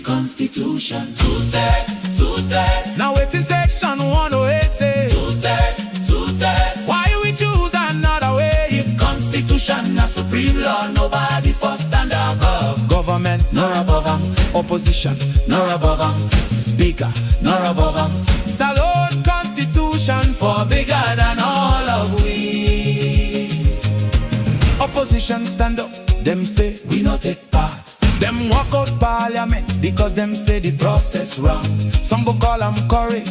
Constitution. Two-thirds. Now it's in section 108. Two-thirds. Why we choose another way? If Constitution a supreme law, nobody for stand above. Government Nor above 'em. opposition, Nor above 'em. speaker, Nor above 'em. salute Constitution For bigger than all of we. opposition stand up. Them say We no take part. them walk out parliament because them say the process wrong. Some go call them courage,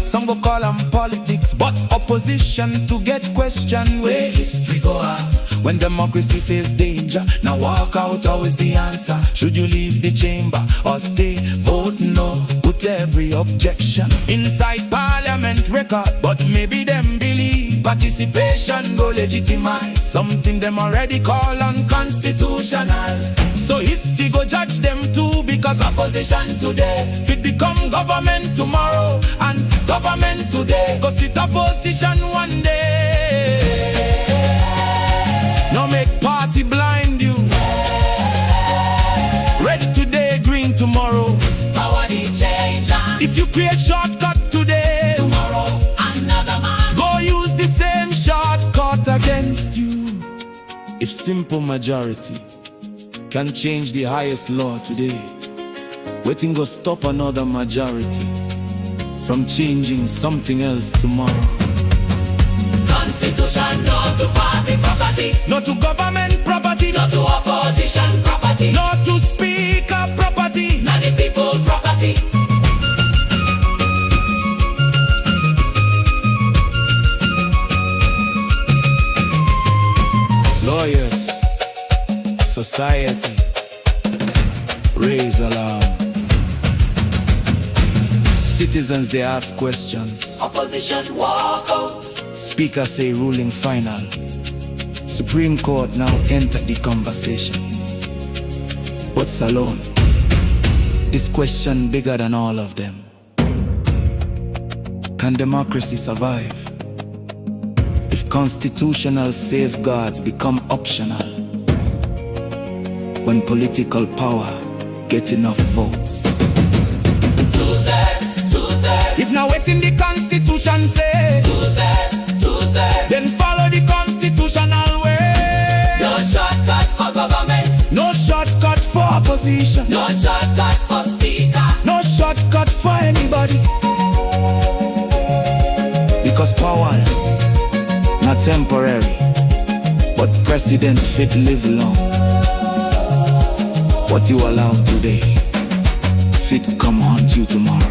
some go call them politics, but opposition to get question Where history go ask. when democracy face danger. Now walk out, always the answer. Should you leave the chamber or stay? Vote no, put every objection inside parliament record. But maybe them believe participation go legitimize something them already call unconstitutional. So history go judge them too, because Opposition today. fit become government tomorrow, and government today go sit opposition one day. No make party blind you. Red today, green tomorrow. Power the change and If you create shortcut today, tomorrow another man. go use the same shortcut against you. If simple majority can change the highest law today, waiting go stop another majority from changing something else tomorrow. Constitution, no to party property. No to government property, No to opposition property. no to speaker property. Not the people property. Lawyers, society, raise alarm. Citizens, they ask questions. Opposition walk out. Speaker say ruling final. Supreme Court now enter the conversation. What's alone? This question bigger than all of them. Can democracy survive if constitutional safeguards become optional? When political power get enough votes? Two-thirds. If now waiting the Constitution say, Two-thirds. then follow the constitutional way. No shortcut for government. No shortcut for opposition. No shortcut for speaker. No shortcut for anybody. Because power not temporary, but president fit live long. What you allow today fit come haunt you tomorrow.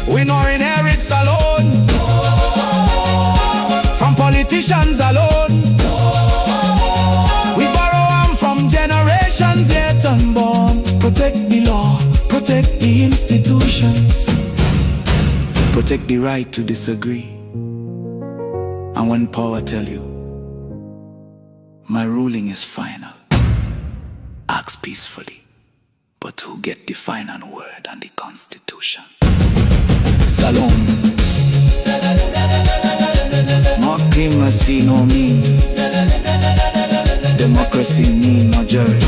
We no inherit alone from politicians alone. We borrow them from generations yet unborn. Protect the law, protect the institutions, protect the right to disagree. And when power tell you, my ruling is final, ask peacefully, but who get the final word on the Constitution? Salome. Democracy no mean. Democracy mean majority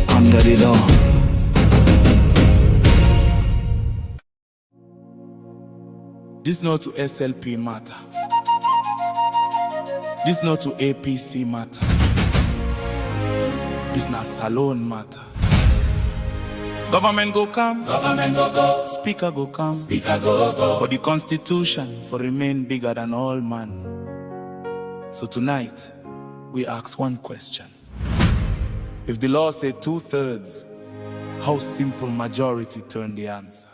under the law. This not to SLP matter. This not to APC matter. This not Salone matter. Government go come, Government go go. speaker go come, Speaker go go. but the Constitution for remain bigger than all man. So tonight, we ask one question. If the law say 2/3, how simple majority turn the answer?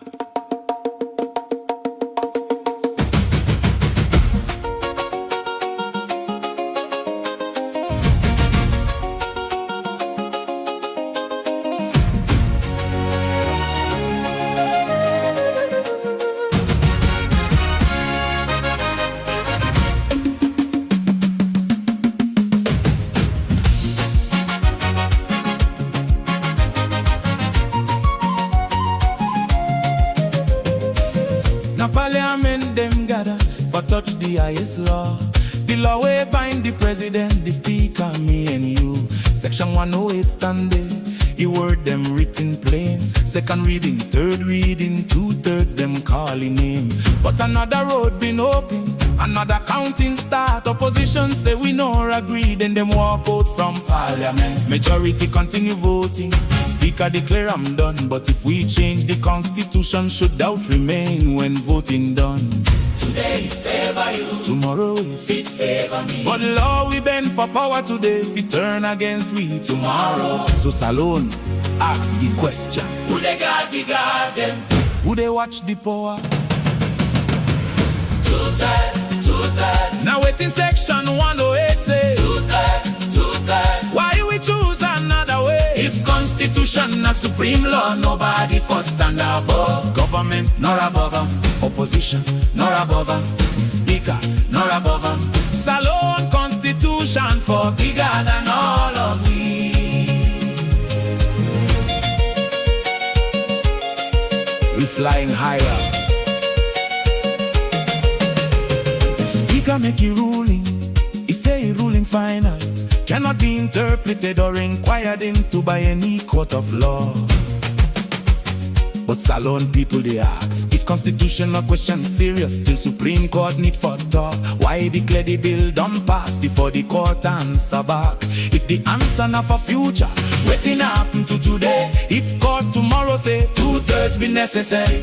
Now parliament them gather for touch the highest law. The law way bind the president, the speaker, me and you. Section 108 stand there. He word them written plains. Second reading, third reading, 2/3 them calling name. But another road been open, another counting start. Opposition say we no agree, then them walk out from parliament. Majority continue voting. Speaker declare I'm done. But if we change the constitution, should doubt remain when voting done? Today it favor you, Tomorrow if it favor me. but law we bend for power today, if we turn against we tomorrow. So Salone ask the question: Who they guard the garden? who they watch the power? 2/3, 2/3. Now waiting section 108 say 2/3, 2/3. why we choose another way? If constitution a supreme law, nobody for stand above. Government nor above them, opposition nor above them, speaker nor above them. Salone constitution for Bigger than all of we. we flying higher. Speaker make you ruling, he say he ruling final, cannot be interpreted or inquired into by any court of law. But Salone people they ask, if constitutional question serious, still Supreme Court need for talk. Why declare the bill done pass before the court answer back? If the answer not for future, waiting happen to today. If court tomorrow say 2/3 be necessary,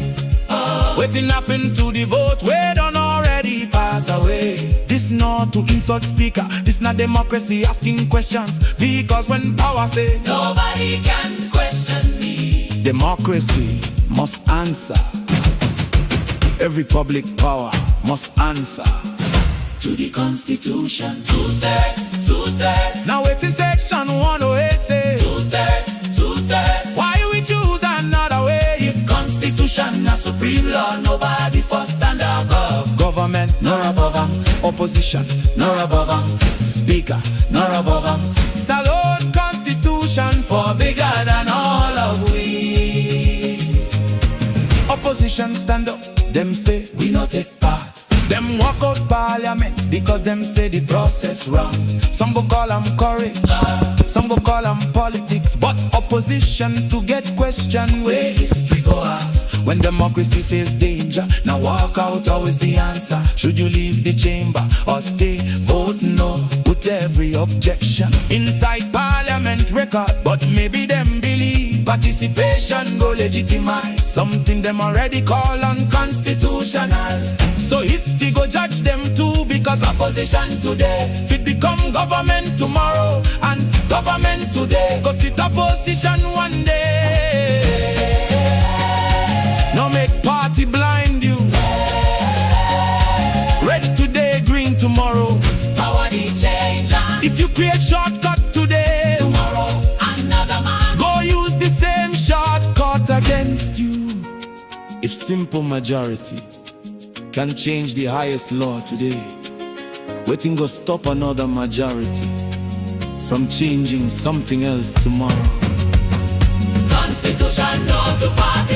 waiting happen to the vote we done already pass away. This not to insult speaker, this not democracy asking questions. Because when power say Nobody can question me. democracy must answer. Every public power must answer To the constitution. 2/3, 2/3. now waiting section 108 say 2/3, 2/3. why we choose another way? If constitution a supreme law, nobody for stand above. Government nor above them, opposition nor above them, speaker nor above them. Salone constitution for Bigger than all of we. opposition stand up. Them say We no take part. them walk out parliament because them say the process wrong. Some go call them courage, some go call them politics, but opposition to get question where history go ask. When democracy face danger, now walk out always the answer. Should you leave the chamber or stay? Vote no, put every objection inside parliament record. But maybe them believe participation go legitimize something them already call unconstitutional. So history go judge them too, because opposition today fit become government tomorrow, and government today go sit opposition one day. No make party blind you. Red today, green tomorrow. Power the change and If you create shortcut today, tomorrow another man. go use the same shortcut against you. If simple majority can change the highest law today, waiting go stop another majority from changing something else tomorrow. Constitution not to party.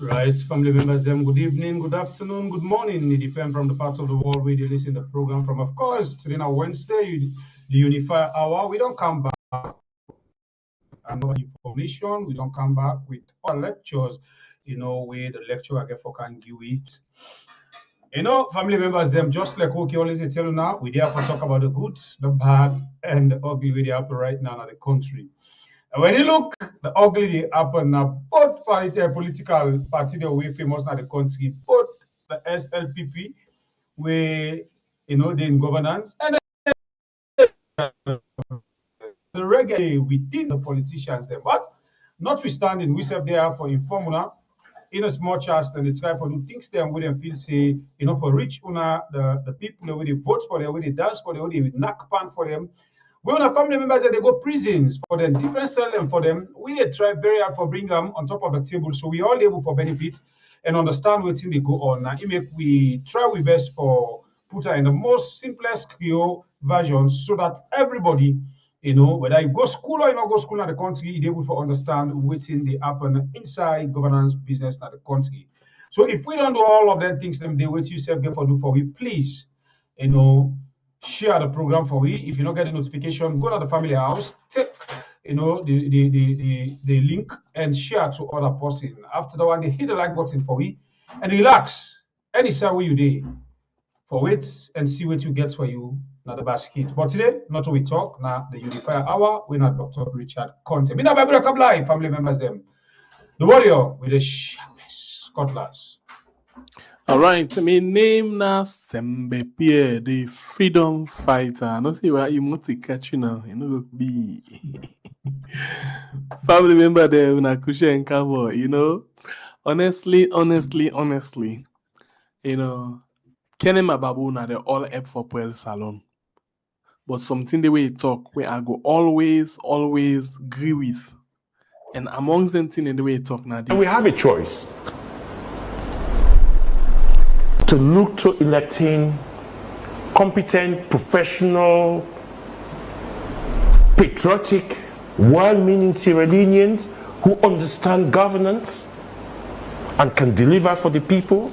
Right, family members, them good evening, good afternoon, good morning. It depends from the parts of the world where they listen to the program from. Of course, today now Wednesday, the Unifier Hour. We don't come back another information. We don't come back with our lectures, where the lecture I get for can give it. Family members, them just like okay, always tell you now, we there for talk about the good, the bad, and the ugly way they happen right now in the country. And when you look, the ugly they happen now, both political party they way famous in the country, both the SLPP, where they in governance, and the reggae within the politicians there. But notwithstanding, we serve there for informula, in as much as they try for do things them with them feel say, for rich the people where they vote for them, where they dance for them, where they knock pan for them. We want our family members that they go prisons for them, different cell them for them. We they try very hard for bring them on top of the table, so we all able for benefit and understand what thing they go on. Now, it make we try we best for put her in the most simplest Creole version, so that everybody, whether you go school or you not go school in the country, you're able to understand what's in the happen inside governance business in the country. So if we don't do all of them things them they wait yourself get for do for we, please, share the program for we. If you don't get a notification, go to the family house, take the link and share to other person. After that one, they hit the like button for we and relax. Any side where you did for wait and see what you get for you. Now the basket. But today, not we talk, now the Unifier Hour, we're not Dr. Richard Konteh. Me now Bible come live, family members them. The warrior with the sharpest cutlass. All right, my name na Sembe Pierre, the freedom fighter. I don't see why you want to catch you now. You know, be family member there when I kusha and cover. You know, honestly, you know, Kenema Babu na the all up for Puel Salon. But something the way you talk, where I go always agree with. And amongst them thing in the way you talk now. And we have a choice to look to electing competent, professional, patriotic, well-meaning Sierra Leoneans who understand governance and can deliver for the people,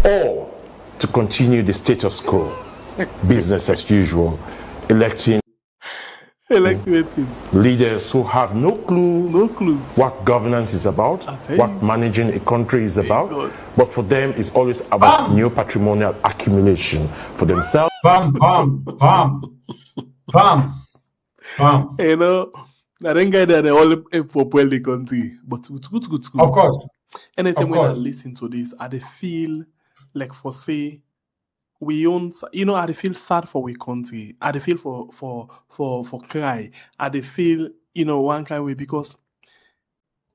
or to continue the status quo, business as usual, electing leaders who have no clue what governance is about, what managing a country is about, but for them it's always about new patrimonial accumulation for themselves. Bam. You know, I don't get that they all for the country, but good. Of course. Anytime when I listen to this, I feel like for say we own, you know, I feel sad for we country. I feel for cry. I feel, you know, one kind of way because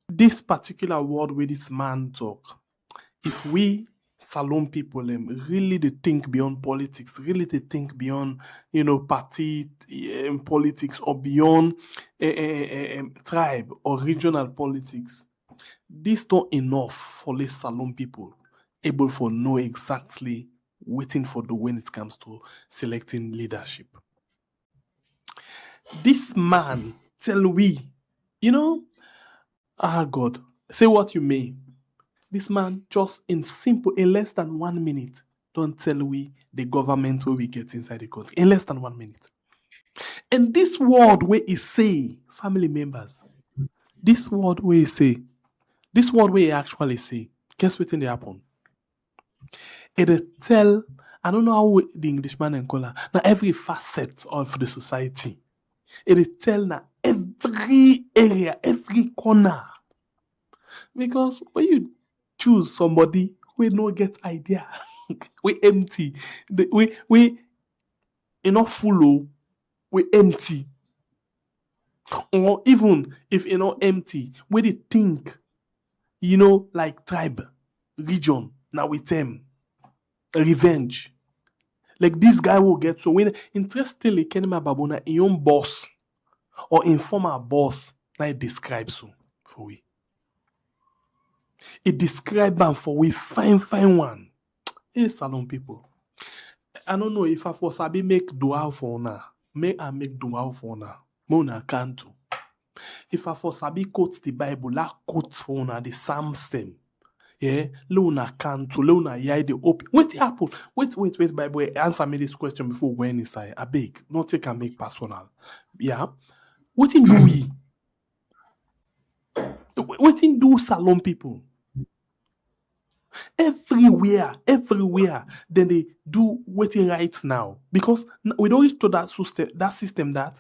this particular word where this man talk, if we Salon people really they think beyond politics, really they think beyond, you know, party politics or beyond tribe or regional politics. This not enough for these Salon people able for know exactly waiting for the when it comes to selecting leadership. This man tell we, you know, God, say what you may. This man just in less than 1 minute, don't tell we the government where we get inside the country. In less than 1 minute. And this word where he say, family members, this word where he actually say, guess what's in the happen? It tell, I don't know how the Englishman and color, now every facet of the society. It tell now every area, every corner. Because when you choose somebody we no get idea, we empty, we not full, we empty. Or even if you know empty, we they think, you know, like tribe, region, now with them, revenge. Like this guy will get so when interestingly Kenema Babona in your boss or informer boss, now it describes so for we. It describes them for we fine one. Hey, Salon people. I don't know if I for sabi make dua for now. May I make dua for now? Mona can't do. If I for sabi quote the Bible, la quote for now the Psalms them. Yeah, Luna can't do. Luna yai the open. Wait, happen. Wait, Bible. Answer me this question before going inside. I beg, not take and make personal. Yeah. What in do we? What in do Salon people? Everywhere, then they do waiting right now. Because we don't reach to that system that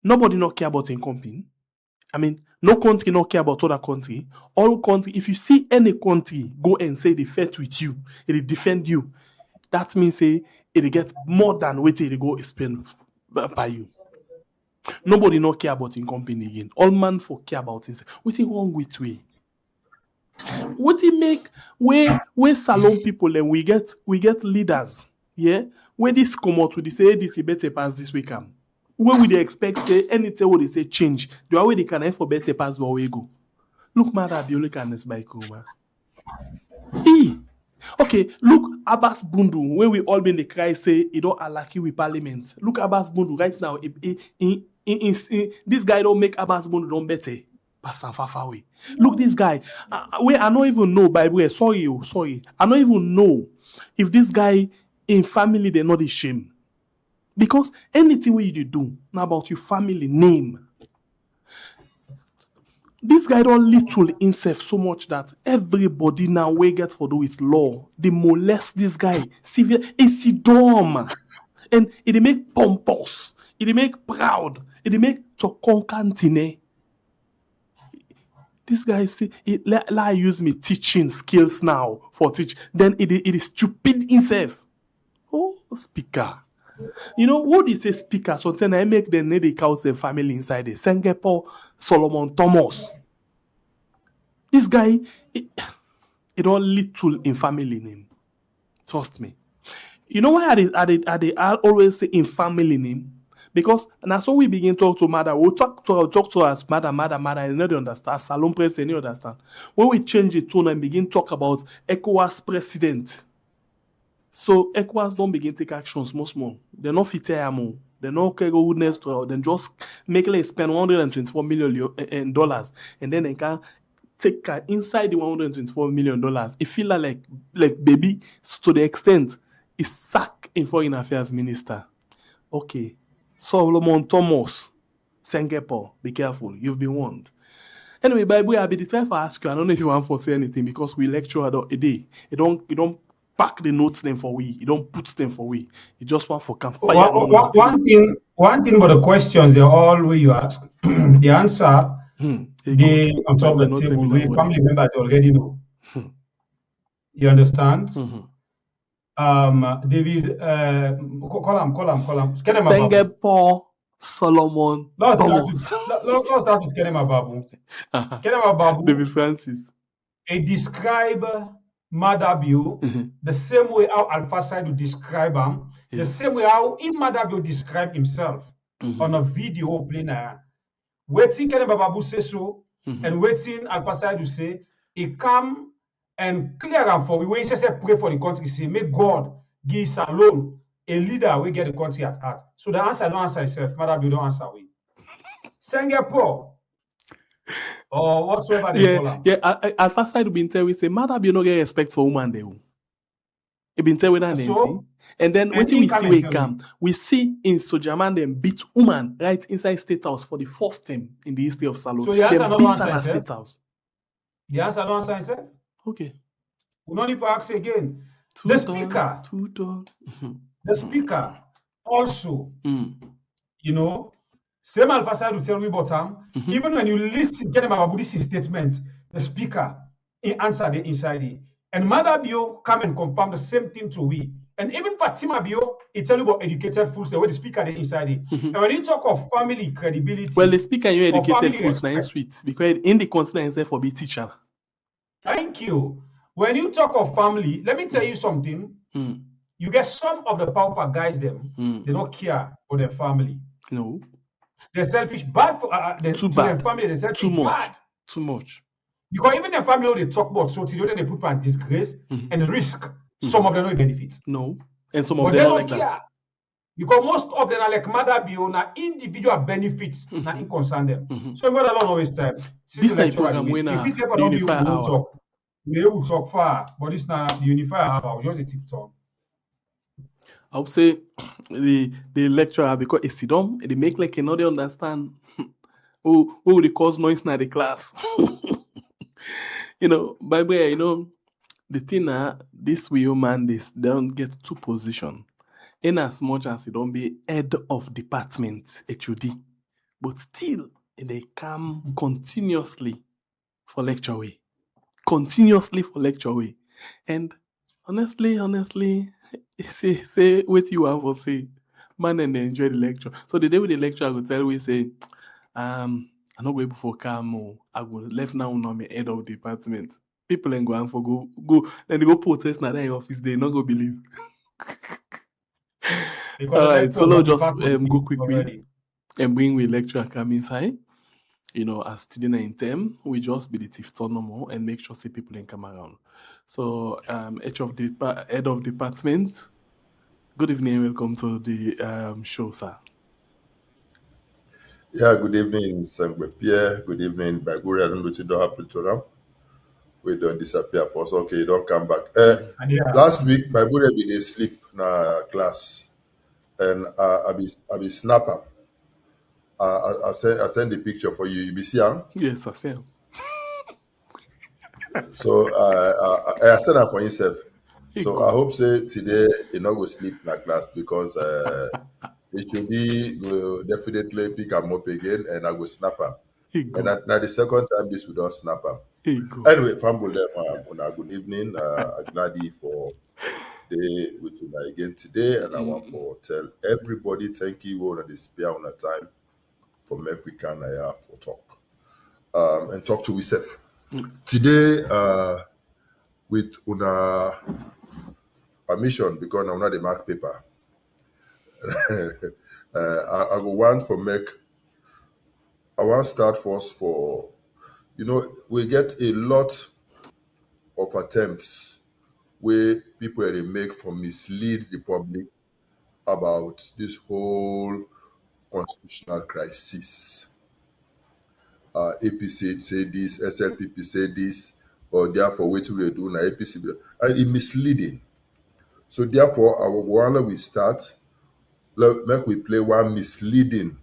nobody not care about in company. I mean, no country not care about other country. All country, if you see any country go and say they fight with you, it defend you, that means say it get more than what they go spend by you. Nobody not care about in company again. All man for care about it. What's wrong with we? What it make where Salon people and we get leaders, yeah? When this come out with say this better pass this way come. Where would they expect say anything what they say change? The way they can have for better pass where we go. Look mother Bioli can this bike over. Okay, look Abbas Bundu, where we all been the cry say it don't alaki with parliament. Look Abbas Bundu right now. This guy don't make Abbas Bundu don't better. Pass far away. Look, this guy. I don't even know, by the way. Sorry. I don't even know if this guy in family, they're not ashamed. Because anything where you do, now about your family name. This guy don't little himself so much that everybody now we get for do with law. They molest this guy. Severe. It's dumb. And it make pompous. It make proud. It make tokonkantine. This guy say, I use me teaching skills now for teach. Then it is stupid himself. Oh, speaker. You know, what is a speaker? Sometimes I make the need count the family inside it. Singapore, Solomon Thomas. This guy, it all little in family name. Trust me. You know why I always say in family name? Because now so we begin to talk to mother, we'll talk to us mother, and they don't understand. Salon press, they don't understand. When we change the tone and begin to talk about ECOWAS president. So ECOWAS don't begin to take actions most more. They're not fit more. They're not carry goodness to then just make like spend $124 million dollars, and then they can take inside the $124 million. It feel like baby to the extent is sack in foreign affairs minister. Okay, Solomon Thomas, Singapore, be careful. You've been warned. Anyway, Bible, I'll be the time for ask you. I don't know if you want to say anything because we lecture a day. You don't pack the notes them for we. You don't put them for we. You just want for camp fire. One thing about the questions, they're all where you ask. The answer, they on top of the table, we family members already know. You understand? David, call him. Singapore, Solomon. Let's start with Kenema Babu. Kenema Babu. David Francis. He describe Madabio the same way how Alpha Side would describe him, the same way how Madabio describe himself on a video playing. Waiting Kenema Babu say so, and waiting Alpha Side to say, he come and clear him for we. When he says pray for the country, say, may God give us alone a leader we get the country at heart. So the answer don't answer itself. Madabio don't answer we. Singapore. Or whatsoever they call them. Alpha Side will be tell we say, Madam, you no get respect for woman there. It been tell we that so, and then when we see we come, we see in Sojaman them beat woman right inside State House for the first time in the history of Salon. So the answer they beat her at State House. The answer don't answer itself. Okay. We don't need to ask again. The speaker also, you know, same Alpha Side will tell me about him. Even when you listen to Babudi's statement, the speaker answered the inside it. And Madabio come and confirm the same thing to we. And even Fatima Bio, it tell you about educated fools, the way the speaker the inside it. And when you talk of family credibility, well, the speaker you educated fools now sweet because in the consider himself for be teacher. Thank you. When you talk of family, let me tell you something. You get some of the pauper guys them, they don't care for their family. No. They're selfish, bad for their family. They're selfish, bad. Too much. Because even their family, they talk about so today they put on disgrace and risk. Some of them don't benefit. No, and some of them don't like care. that. Because most of them are like Madabio, na individual benefits, na in concern them. So what alone always time. This type program when the Unifier Hour. We will talk far, but this now the Unifier Hour just a tip talk. I would say the lecturer, because it's dumb, they make like another understand who they cause noise in the class. You know, by the way, you know, the thing this way man, they don't get two positions. In as much as you don't be head of department, HUD, but still they come continuously for lecture way. And honestly, say what you want for say, man, and enjoy the lecture. So the day with the lecture, I will tell we say, I'm not going before come. I will left now on my head of department. People ain't going for go. Then they go protest now in office. They not go believe. All right, so let's just go quickly and bring we lecturer come inside. You know, as student in term, we just be the thief normal and make sure say people ain't come around. So, head of department, good evening and welcome to the show, sir. Yeah, good evening, Sangwe Pierre. Good evening, Baguri. I don't know what you do happen to them. we don't disappear for us. Okay, don't come back. Yeah. Last week, my brother been asleep na class, and I be snapper. I send the picture for you. You be see am? Yes, I feel. So I send am for himself. Hey, So I God. hope say today he not go sleep na class because it should be go definitely pick am up again and I go snap am. Hey, And God. now the second time this we don't snap am. Hey, God. Anyway, Pambule, una good evening. Agnadi for day with you again today, and I want for tell everybody thank you all the spare on the time for make we can for talk and talk to yourself today with una permission because I'm not the mark paper. I go want for make. I want start first for we get a lot of attempts where people they make for mislead the public about this whole constitutional crisis. APC say this, SLPP say this, or therefore what we do na APC, and it's misleading. So therefore, our while we start, make we play one misleading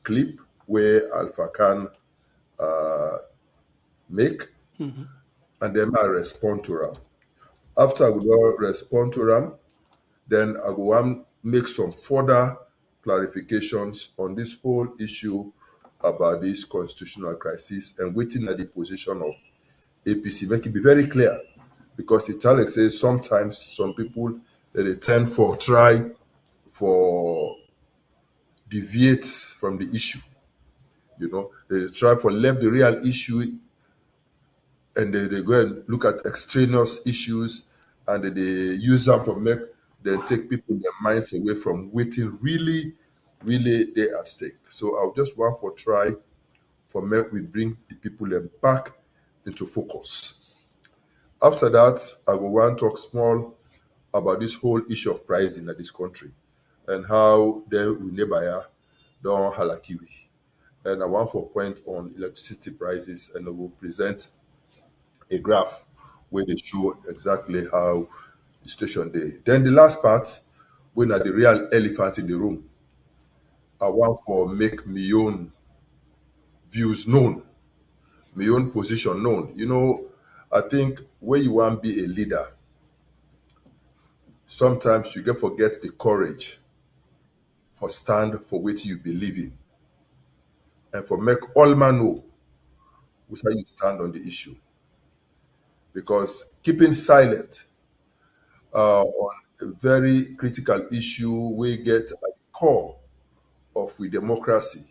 clip where Alpha can make, and then I respond to them. After I will respond to them, then I go and make some further clarifications on this whole issue about this constitutional crisis and waiting at the position of APC. Make it be very clear because Italic says sometimes some people they tend for try for deviate from the issue. They try for left the real issue and they go and look at extraneous issues and they use them for make then take people their minds away from waiting really they at stake. So I'll just want for try for make we bring the people them back into focus. After that, I will want to talk small about this whole issue of pricing in this country and how they we neighbor don't halakiwi. And I want for point on electricity prices and I will present a graph where they show exactly how the situation day. Then the last part, when are the real elephant in the room, I want for make my own views known, my own position known. I think when you want to be a leader, sometimes you get forget the courage for stand for what you believe in and for make all man know who's how you stand on the issue. Because keeping silent on a very critical issue we get at the core of we democracy,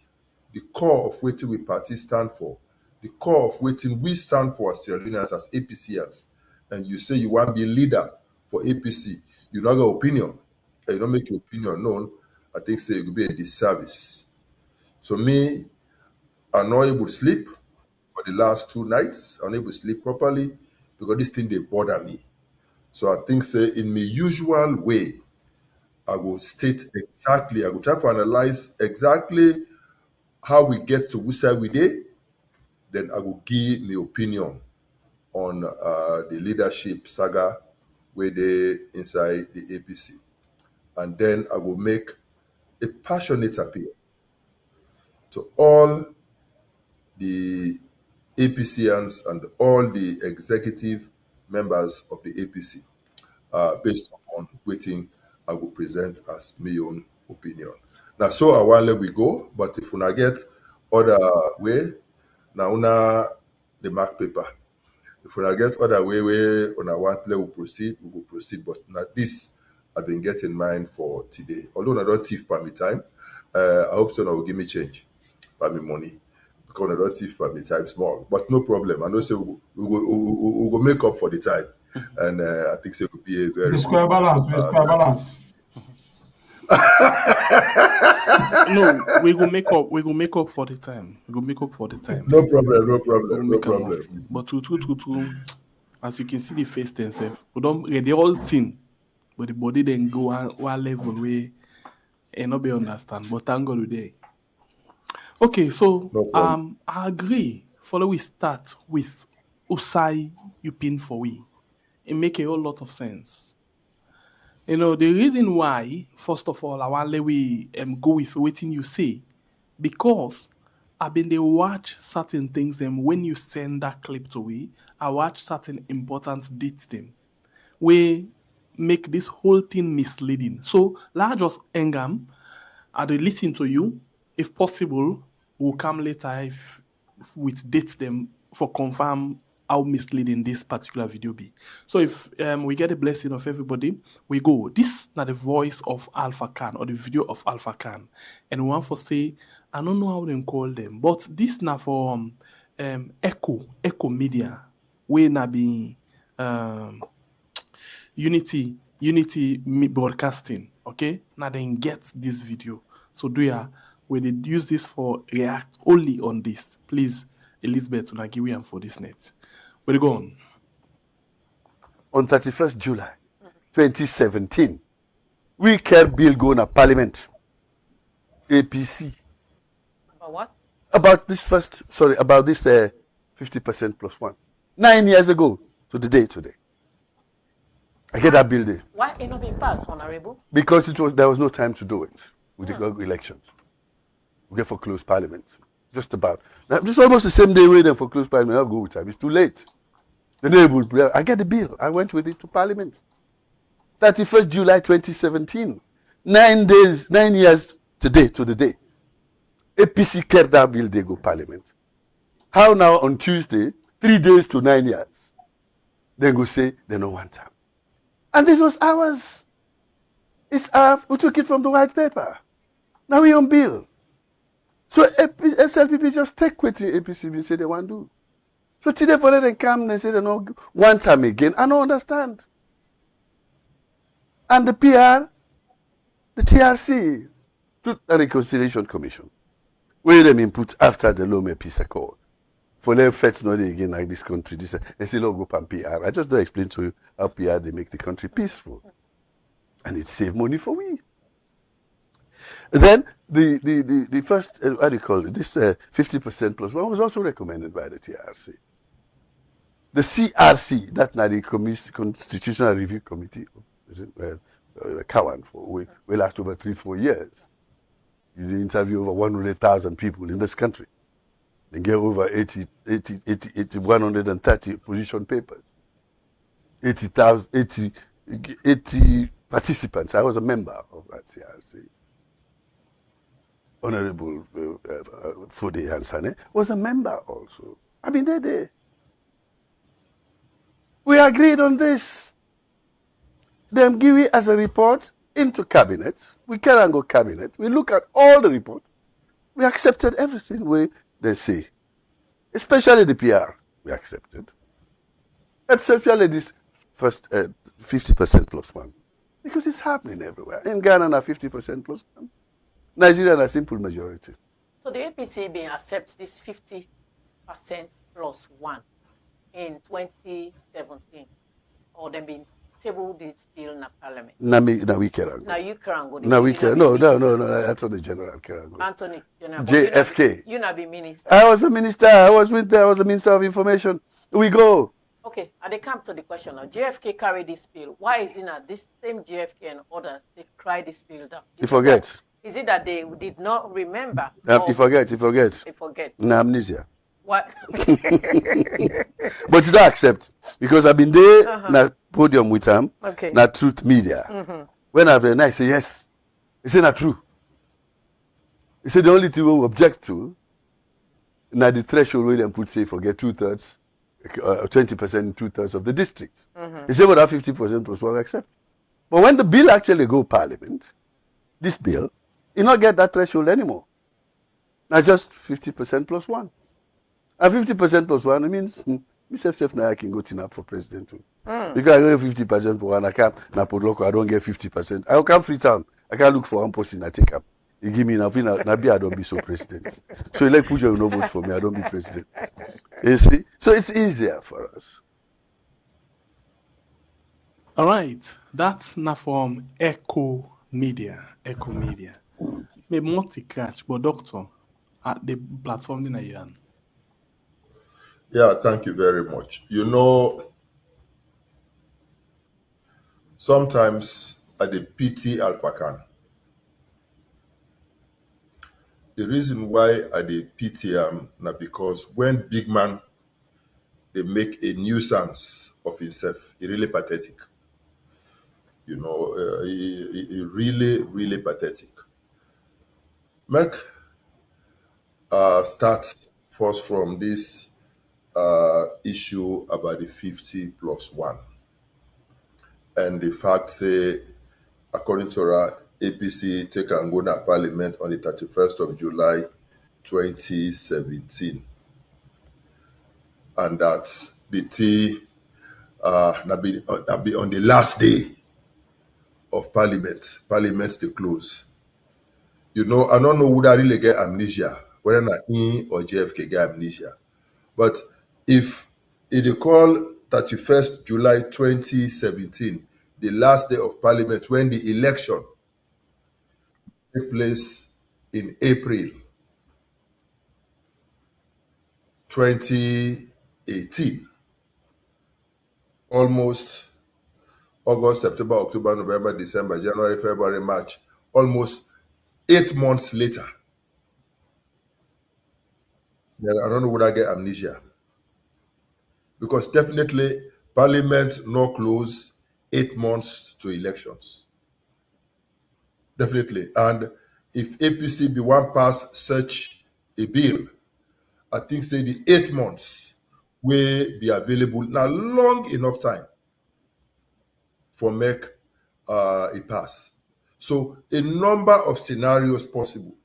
the core of what we party stand for, the core of what we stand for as Sierra Leoneans, as APCans, and you say you want to be a leader for APC, you not got opinion, and you don't make your opinion known, I think say it will be a disservice. So me, I'm not able to sleep for the last 2 nights. I'm not able to sleep properly because this thing they bother me. So I think say in my usual way, I will state exactly, I will try to analyze exactly how we get to which side we did. Then I will give my opinion on the leadership saga where they inside the APC. And then I will make a passionate appeal to all the APCians and all the executive members of the APC based on waiting I will present as my own opinion. Now, so I want let we go, but if we get other way, now una the mark paper. If we get other way on want let we proceed, we will proceed. But now this I've been getting in mind for today. Although I don't thief by me time, I hope so now will give me change by me money. Because I don't thief by me time small. But no problem. I know say we will make up for the time. And I think it will be a very The square balance, the square balance. No, we will make up. We will make up for the time. We will make up for the time. No problem. We will make up. But true, as you can see the face themselves, we don't read the whole thing, but the body then go one level where and not be understand. But thank God we there. Okay, so No problem. I agree. Follow we start with Usai you pin for we. It make a whole lot of sense. You know, the reason why, first of all, I want we go with waiting you say, because I've been they watch certain things them when you send that clip to me, I watch certain important dates them. We make this whole thing misleading. So la just engam, I dey listen to you. If possible, we'll come later if with date them for confirm how misleading this particular video be. So if we get a blessing of everybody, we go. This not the voice of Alpha Khan or the video of Alpha Khan. And we want for say, I don't know how they call them, but this now for Echo Media, we na be Unity Broadcasting, okay? Now then get this video. So do ya, when they use this for react only on this, please, Elizabeth, to give you for this net. Where go on? On 31st July 2017, we care bill going to Parliament. APC. About what? About this 50% plus one. 9 years ago to the day today. I get that bill there. Why it not been passed, Honorable? Because there was no time to do it with the elections. We get for closed Parliament. Just about. Just almost the same day waiting for closed Parliament. I'll go with time. It's too late. The neighborhood, I get the bill. I went with it to Parliament. 31st July 2017. 9 years today to the day. APC carried that bill, they go Parliament. How now on Tuesday, 3 days to 9 years, they go say they don't want time. And this was ours. It's ours. We took it from the white paper. Now we on bill. So SLPP just take what the APC say they want to do. So today for them come and say they don't want time again. I don't understand. And the PR, the TRC, Truth and Reconciliation Commission, where them input after the Lome Peace Accord. For them feds not again like this country. They say, look, go and PR. I just don't explain to you how PR they make the country peaceful. And it save money for we. Then the first, how do you call it, this 50% plus one was also recommended by the TRC. The CRC, that now the Constitutional Review Committee, is it, Cowan, will last over 3-4 years. They interview over 100,000 people in this country. They get over 130 position papers. 80 participants. I was a member of that CRC. Honorable Fode Hansane was a member also. I mean, they're there. We agreed on this. Them give it as a report into cabinet. We can't go cabinet. We look at all the reports. We accepted everything they say. Especially the PR, we accepted. Especially this first 50% plus one. Because it's happening everywhere. In Ghana, 50% plus one. Nigeria, a simple majority. So the APC being accepts this 50% plus one in 2017, or them being tabled this bill in the Parliament. Now we can go. Now you can go. Now we can. No. That's what the general can go. Anthony, JFK. You not be minister. I was a minister. I was the Minister of Information. We go. Okay, and they come to the question now. JFK carried this bill. Why is it not this same JFK and others they cry this bill down? You forget. Is it that they did not remember? You forget. They forget. No, amnesia. What? But you don't accept. Because I've been there na podium with them, na Truth Media. When I've been, I say yes. He said not true. He said the only thing we object to, na the threshold where they put say forget 2/3, 20%, 2/3 of the districts. He said but that 50% plus one accept. But when the bill actually go Parliament, this bill, you not get that threshold anymore. Now just 50% plus one. And 50% plus one, it means myself now I can go tin up for president too. Because I get 50% for one, I can't na put local, I don't get 50%. I come Freetown, I can't look for one person I take up. You give me enough, maybe I don't be so president. So you like put your no vote for me, I don't be president. You see? So it's easier for us. All right, that's not from Echo Media. May multi-catch, but doctor, at the platform in a year. Yeah, thank you very much. You know, Sometimes I dey pity Alpha Khan. The reason why I dey pity am na because when big man dey make a nuisance of himself, e really pathetic. You know, he really, really pathetic. Make start first from this issue about the 50+1 and the fact say, according to our APC, take and go na parliament on the 31st of July 2017, and that the thing na be on the last day of parliament dey close. You know, I don't know who that really get amnesia, whether na him or JFK get amnesia. But if they call 31st July 2017 the last day of parliament when the election take place in April 2018, almost August, September, October, November, December, January, February, March, almost 8 months later, then I don't know would I get amnesia. Because definitely parliament no close 8 months to elections. Definitely. And if APC be one pass such a bill, I think say the 8 months will be available now, long enough time for make a pass. So a number of scenarios possible.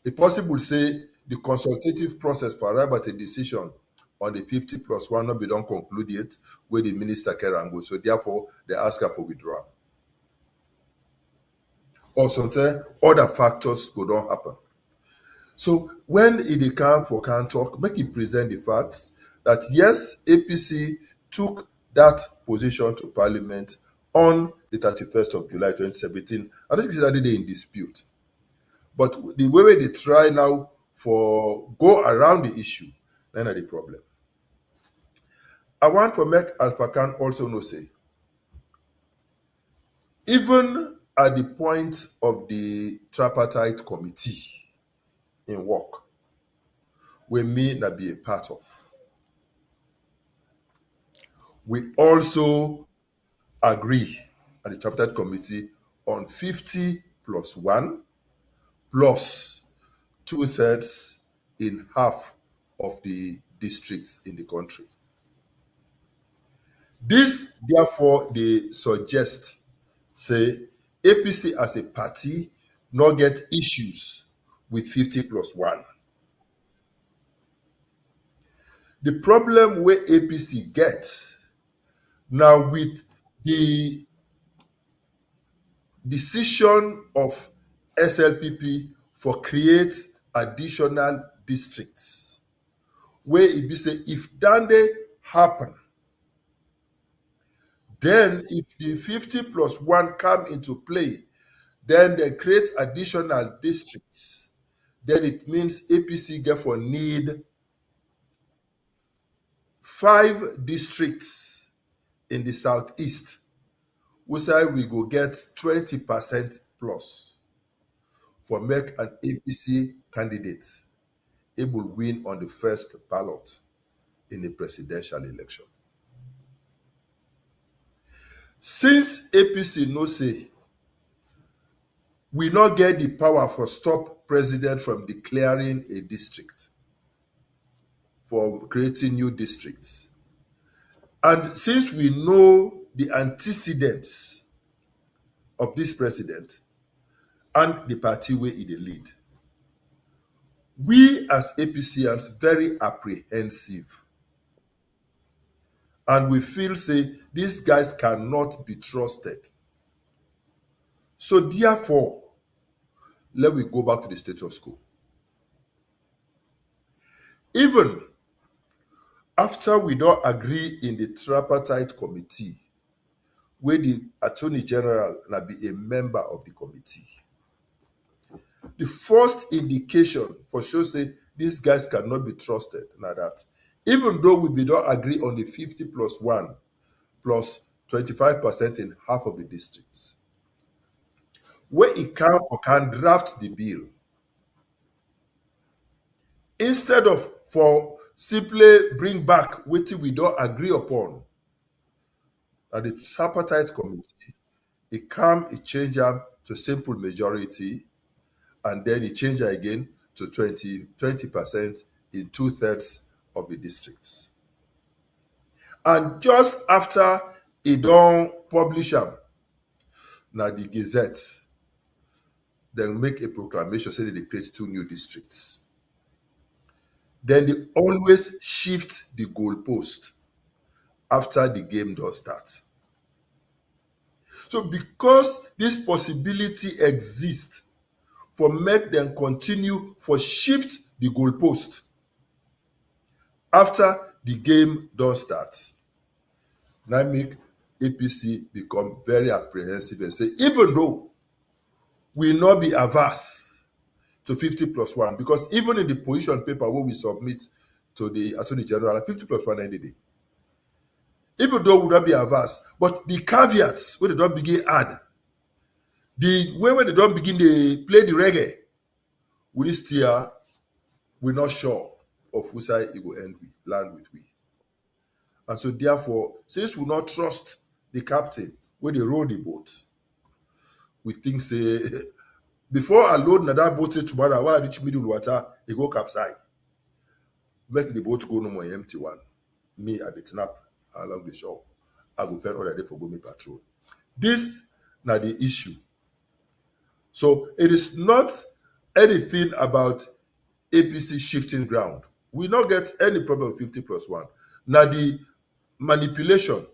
It possible say the consultative process for arrive at a decision on the 50+1 not be done conclude yet, where the minister can go. So therefore, they ask her for withdrawal. Or sometimes other factors go don't happen. So when it come for can talk, make it present the facts that yes, APC took that position to Parliament on the 31st of July 2017. I don't think that they in dispute. But the way they try now for go around the issue, then are the problem. I want to make Alpha Khan also know say, even at the point of the tripartite committee in work, we may not be a part of, we also agree at the tripartite committee on 50+1 plus 2/3 in half of the districts in the country. This, therefore, they suggest, say, APC as a party not get issues with 50+1. The problem where APC gets now with the decision of SLPP for create additional districts, where it be say if Dande happen, then if the 50+1 come into play, then they create additional districts. Then it means APC therefore need 5 districts in the southeast, which we go get 20% plus for make an APC candidate able win on the first ballot in the presidential election. Since APC no say we not get the power for stop president from declaring a district, for creating new districts, and since we know the antecedents of this president and the party where he dey lead, we as APCians very apprehensive, and we feel say these guys cannot be trusted. So therefore, let we go back to the status quo. Even after we don't agree in the tripartite committee, where the Attorney General na be a member of the committee, the first indication for sure say these guys cannot be trusted. Now that even though we don't agree on the 50+1 plus 25% in half of the districts. Where it can draft the bill, instead of for simply bring back what we don't agree upon at the tripartite committee, it change up to simple majority, and then it change again to 20% in 2/3 of the districts. And just after it don't publish them, now the Gazette, then make a proclamation saying they create 2 new districts. Then they always shift the goalpost after the game does start. So because this possibility exists for make them continue for shift the goalpost after the game does start, now make APC become very apprehensive and say, even though we not be averse to 50+1, because even in the position paper where we submit to the Attorney General, 50+1 any day, even though we not be averse, but the caveats where they don't begin add, the way when they don't begin they play the reggae, we this year we're not sure of whose side it will land with we. And so therefore, since we not trust the captain when they row the boat, we think say before I load another boat tomorrow, while I reach middle water, it go capsize. Make the boat go no more empty one. Me at the snap along the shore. I go find other day for go me patrol. This now the issue. So it is not anything about APC shifting ground. We not get any problem with 50+1. Now the manipulation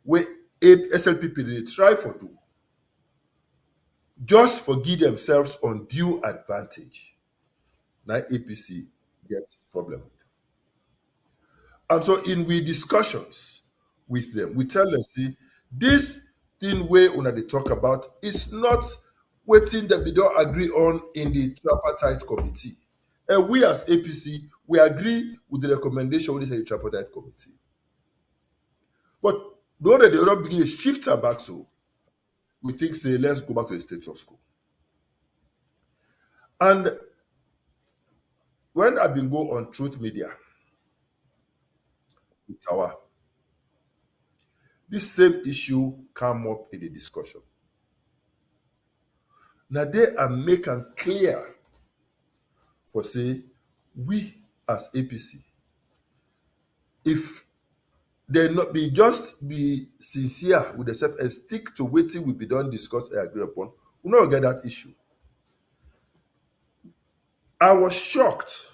where SLPP they try for do just for give themselves undue advantage. Now APC gets problem with. And so in we discussions with them, we tell them, see, this thing where they talk about is not waiting that we don't agree on in the tripartite committee. And we as APC, we agree with the recommendation with the tripartite committee. But though they don't begin to shift her back, so we think, say, let's go back to the status quo. And when I've been go on Truth Media with Tawa, this same issue come up in the discussion. Now they are making clear for say, we as APC, if they not be just be sincere with themselves and stick to waiting we be done discuss and agree upon, we not get that issue. I was shocked,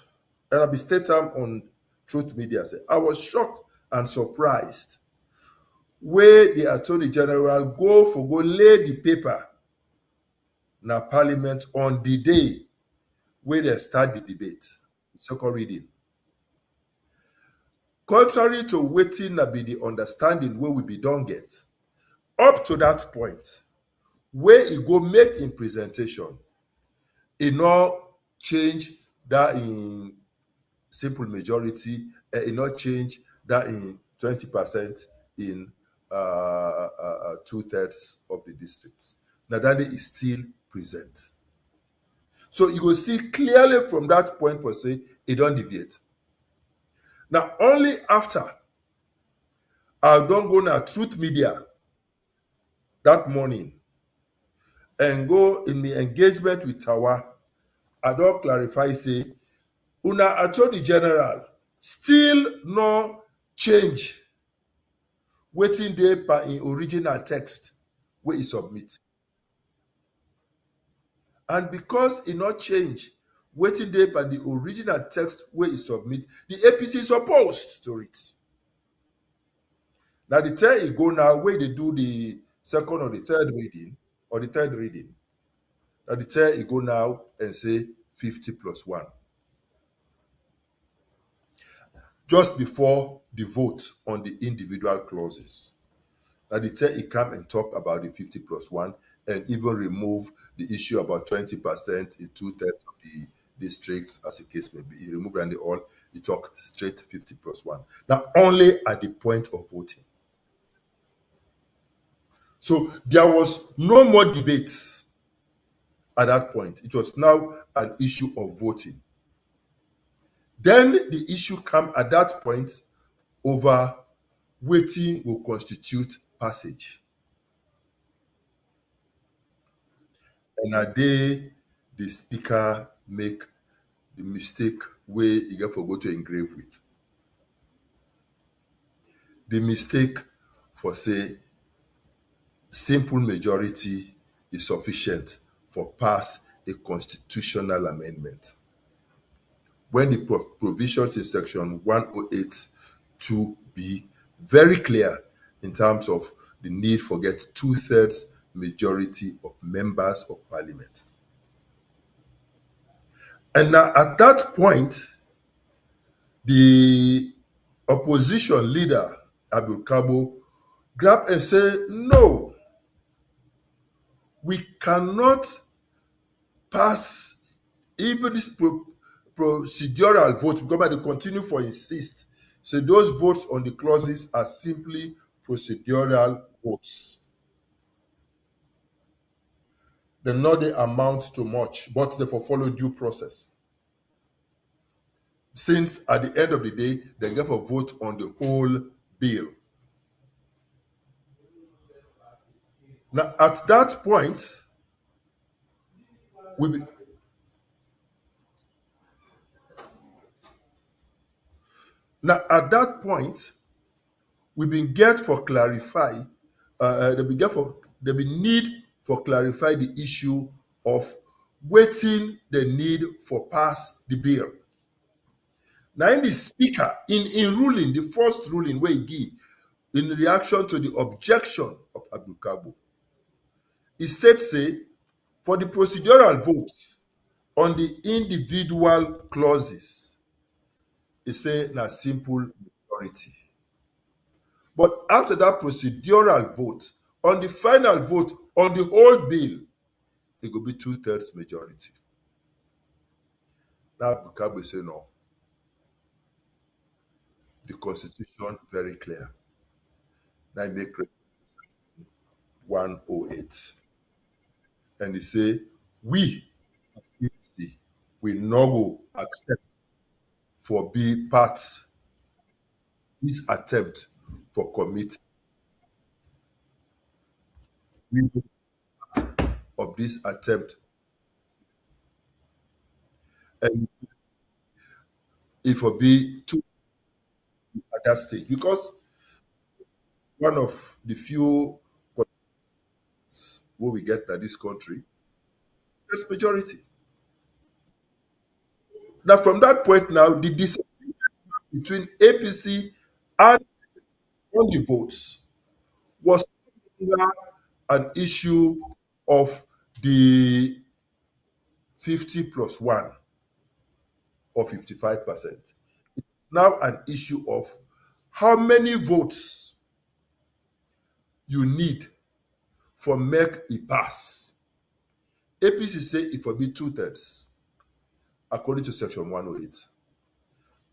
and I'll be stating on Truth Media, say, I was shocked and surprised where the Attorney General go lay the paper na Parliament on the day where they start the debate, second reading. Contrary to waiting na be the understanding where we be done get, up to that point, where he go make in presentation, he not change that in simple majority, he not change that in 20% in 2/3 of the districts. Now that is still present. So you will see clearly from that point for say, it don't deviate. Now, only after I don't go na Truth Media that morning and go in the engagement with Tawa, I don't clarify, say, Una Attorney General still no change waiting there by in original text where he submit. And because he not change waiting there by the original text where he submit, the APC is opposed to it. Now the time he go now where they do the second or the third reading, now the time he go now and say 50+1. Just before the vote on the individual clauses. Now the time he come and talk about the 50+1 and even remove the issue about 20% in 2/3 of the districts, as the case may be. He removed and they all, he talk straight 50+1. Now only at the point of voting. So there was no more debate at that point. It was now an issue of voting. Then the issue came at that point over waiting will constitute passage. And a day the speaker make the mistake where he get for go to engrave with. The mistake for say simple majority is sufficient for pass a constitutional amendment. When the provisions in section 108 2b very clear in terms of the need for get 2/3 majority of members of parliament. And now at that point, the opposition leader, Abdul Kabo, grabbed and said, no, we cannot pass even this procedural vote, because they continue for insist. So those votes on the clauses are simply procedural votes. They not they amount to much, but they for follow due process. Since at the end of the day, they get a vote on the whole bill. Now, at that point, we been get for clarify. They be need for clarify the issue of waiting the need for pass the bill. Now, in the speaker, in ruling, the first ruling where he give, in reaction to the objection of Abdul Kabo, he states say for the procedural votes on the individual clauses, he say na simple majority. But after that procedural vote, on the final vote on the whole bill, it will be 2/3 majority. Now Abdul Kabo say no. The constitution very clear. Now I make 108. And he say, we no go accept for be part this attempt for commit of this attempt. And it will be too at that stage, because one of the few where we get that this country, there's majority. Now, from that point now, the disagreement between APC and on the votes was an issue of the 50+1 or 55%. It's now an issue of how many votes you need for make it pass. APC say it will be 2/3 according to section 108.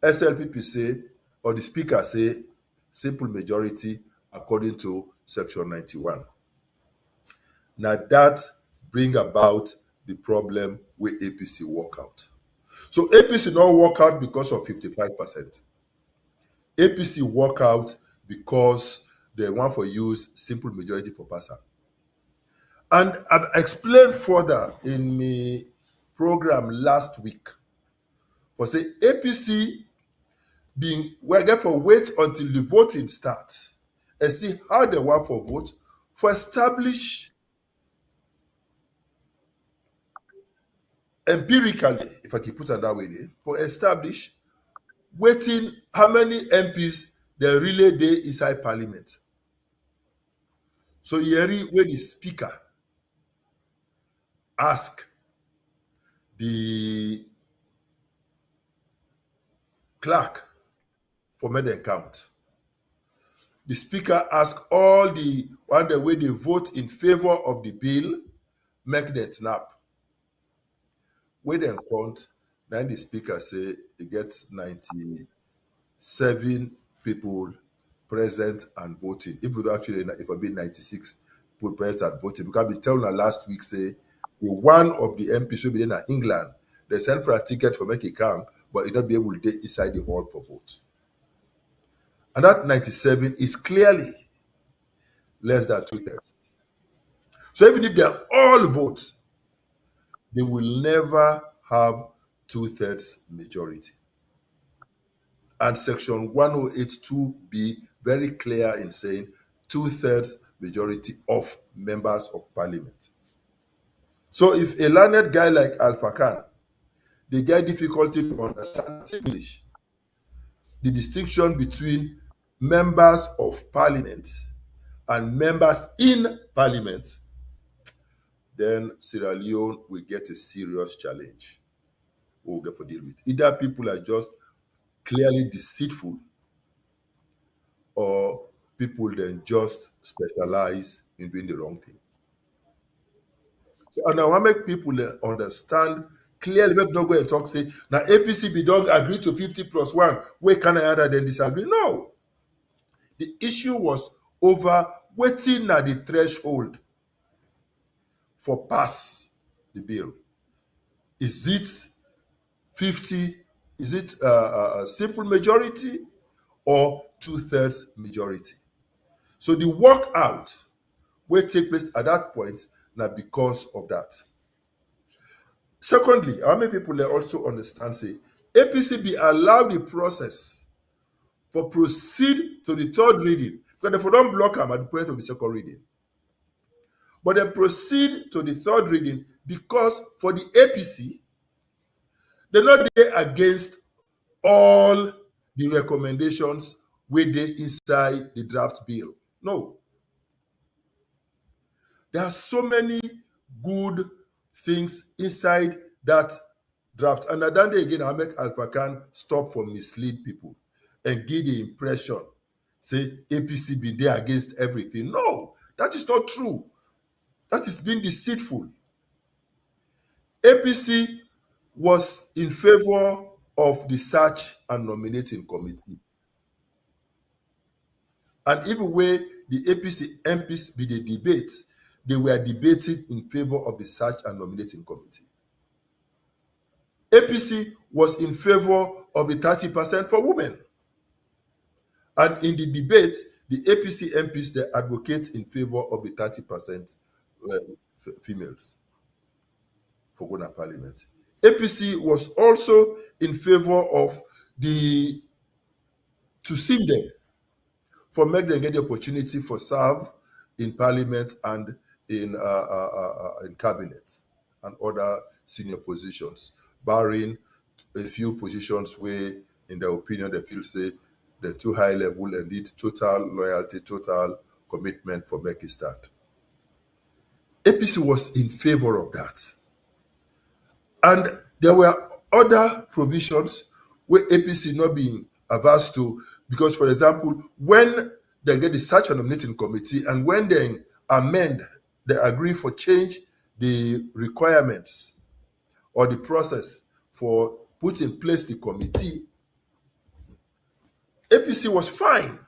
SLPP say, or the speaker say, simple majority according to section 91. Now that bring about the problem where APC walk out. So APC not walk out because of 55%. APC walk out because they want for use simple majority for passer. And I've explained further in my program last week. For say APC being we get for wait until the voting starts and see how they want for vote for establish empirically, if I can put it that way, for establish waiting how many MPs they really dey inside parliament. So here where the speaker ask the clerk for make dem count. The speaker ask all the one the way they vote in favor of the bill, make them snap. When dem count, then the speaker say he gets 97 people present and voting. If it actually if it be 96 put press that voted. Because I've been telling her last week, say, one of the MPs will be in England, they sent for a ticket for make it come, but it not be able to get inside the hall for vote. And that 97 is clearly less than 2/3. So even if they are all votes, they will never have 2/3 majority. And section 108(2) be very clear in saying 2/3 majority of members of parliament. So if a learned guy like Alpha Khan, they get difficulty to understand English, the distinction between members of parliament and members in parliament, then Sierra Leone will get a serious challenge we'll get to deal with. Either people are just clearly deceitful, or people then just specialize in doing the wrong thing. So, and I want to make people understand clearly, make not go and talk, say, now APC be don't agree to 50+1. Where can I other than disagree? No. The issue was over waiting at the threshold for pass the bill. Is it 50? Is it a simple majority or 2/3 majority? So the walkout will take place at that point now because of that. Secondly, how many people also understand, say, APC be allowed the process for proceed to the third reading, because if we don't block them at the point of the second reading. But they proceed to the third reading because for the APC, they're not there against all the recommendations where they inside the draft bill. No. There are so many good things inside that draft. And then again, I make Alpha Khan stop for mislead people and give the impression, say APC be there against everything. No, that is not true. That is being deceitful. APC was in favor of the search and nominating committee. And even where the APC MPs be the debate, they were debating in favor of the search and nominating committee. APC was in favor of the 30% for women. And in the debate, the APC MPs, they advocate in favor of the 30% females for going to parliament. APC was also in favor of the to sing them, for make them get the opportunity for serve in parliament and in cabinet and other senior positions, barring a few positions where, in their opinion, they feel say they're too high level and need total loyalty, total commitment for making start. APC was in favor of that. And there were other provisions where APC not being averse to, because, for example, when they get the search and nominating committee and when they amend, they agree for change the requirements or the process for put in place the committee, APC was fine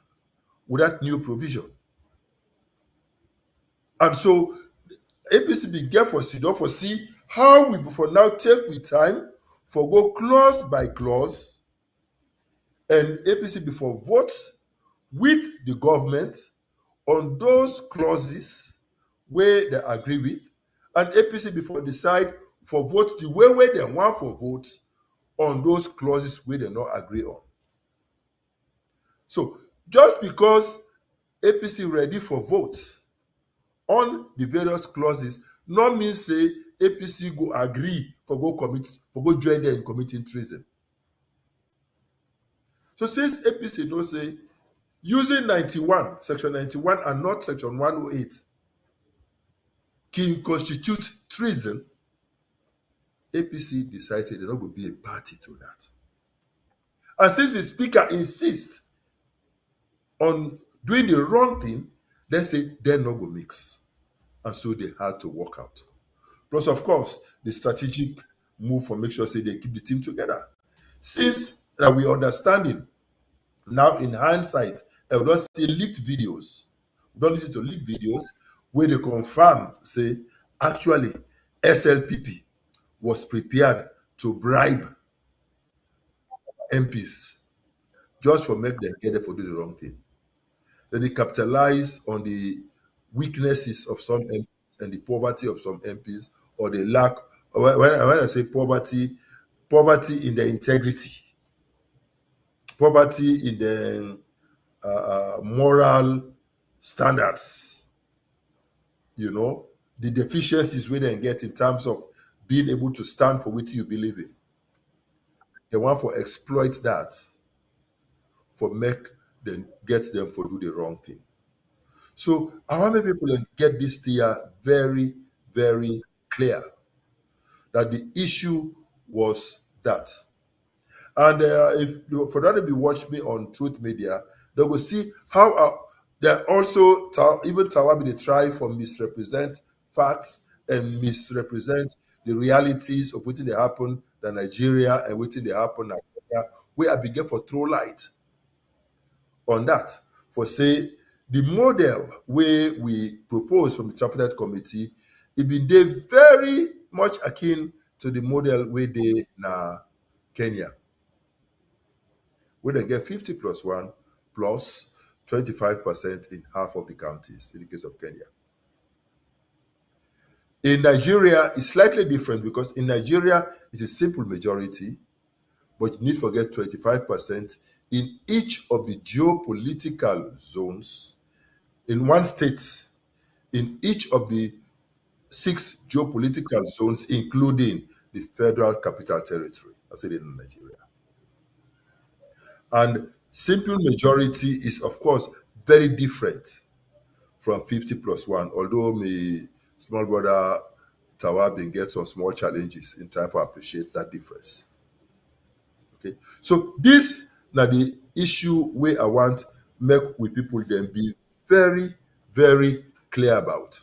with that new provision. And so APC began for see how we for now take with time for go clause by clause, and APC before vote with the government on those clauses where they agree with, and APC before decide for vote the way they want for vote on those clauses where they not agree on. So just because APC ready for vote on the various clauses, not mean say APC go agree for go join them in committing treason. So since APC don't say using section 91 and not section 108 can constitute treason, APC decided there not will be a party to that. And since the speaker insists on doing the wrong thing, they say they're not going to mix. And so they had to walk out. Plus, of course, the strategic move for make sure say they keep the team together. Since that we understanding now in hindsight, we don't see leaked videos. We don't listen to leaked videos. where they confirm, say, actually, SLPP was prepared to bribe MPs just for make them get there for do the wrong thing. Then they capitalize on the weaknesses of some MPs and the poverty of some MPs, or the lack. When I say poverty, poverty in the integrity, poverty in the moral standards, the deficiencies we then get in terms of being able to stand for what you believe in. They want to exploit that for make them get them for do the wrong thing. So I want people to get this here very, very clear that the issue was that. And if for that to be watch me on Truth Media, they will see how they also even Tawabi they try for misrepresent facts and misrepresent the realities of what they happen in Nigeria and what they happen in Nigeria, where I begin for throw light on that. For say the model where we propose from the tripartite committee, it been there very much akin to the model where they na Kenya, where they get 50 plus 1 plus 25% in half of the counties in the case of Kenya. In Nigeria, it's slightly different because in Nigeria, it's a simple majority, but you need to forget 25% in each of the geopolitical zones in one state, in each of the 6 geopolitical zones, including the Federal Capital Territory. That's it in Nigeria. And simple majority is, of course, very different from 50 plus 1, although my small brother Tawabin gets some small challenges in time to appreciate that difference. Okay, so this now the issue where I want make with people then be very, very clear about.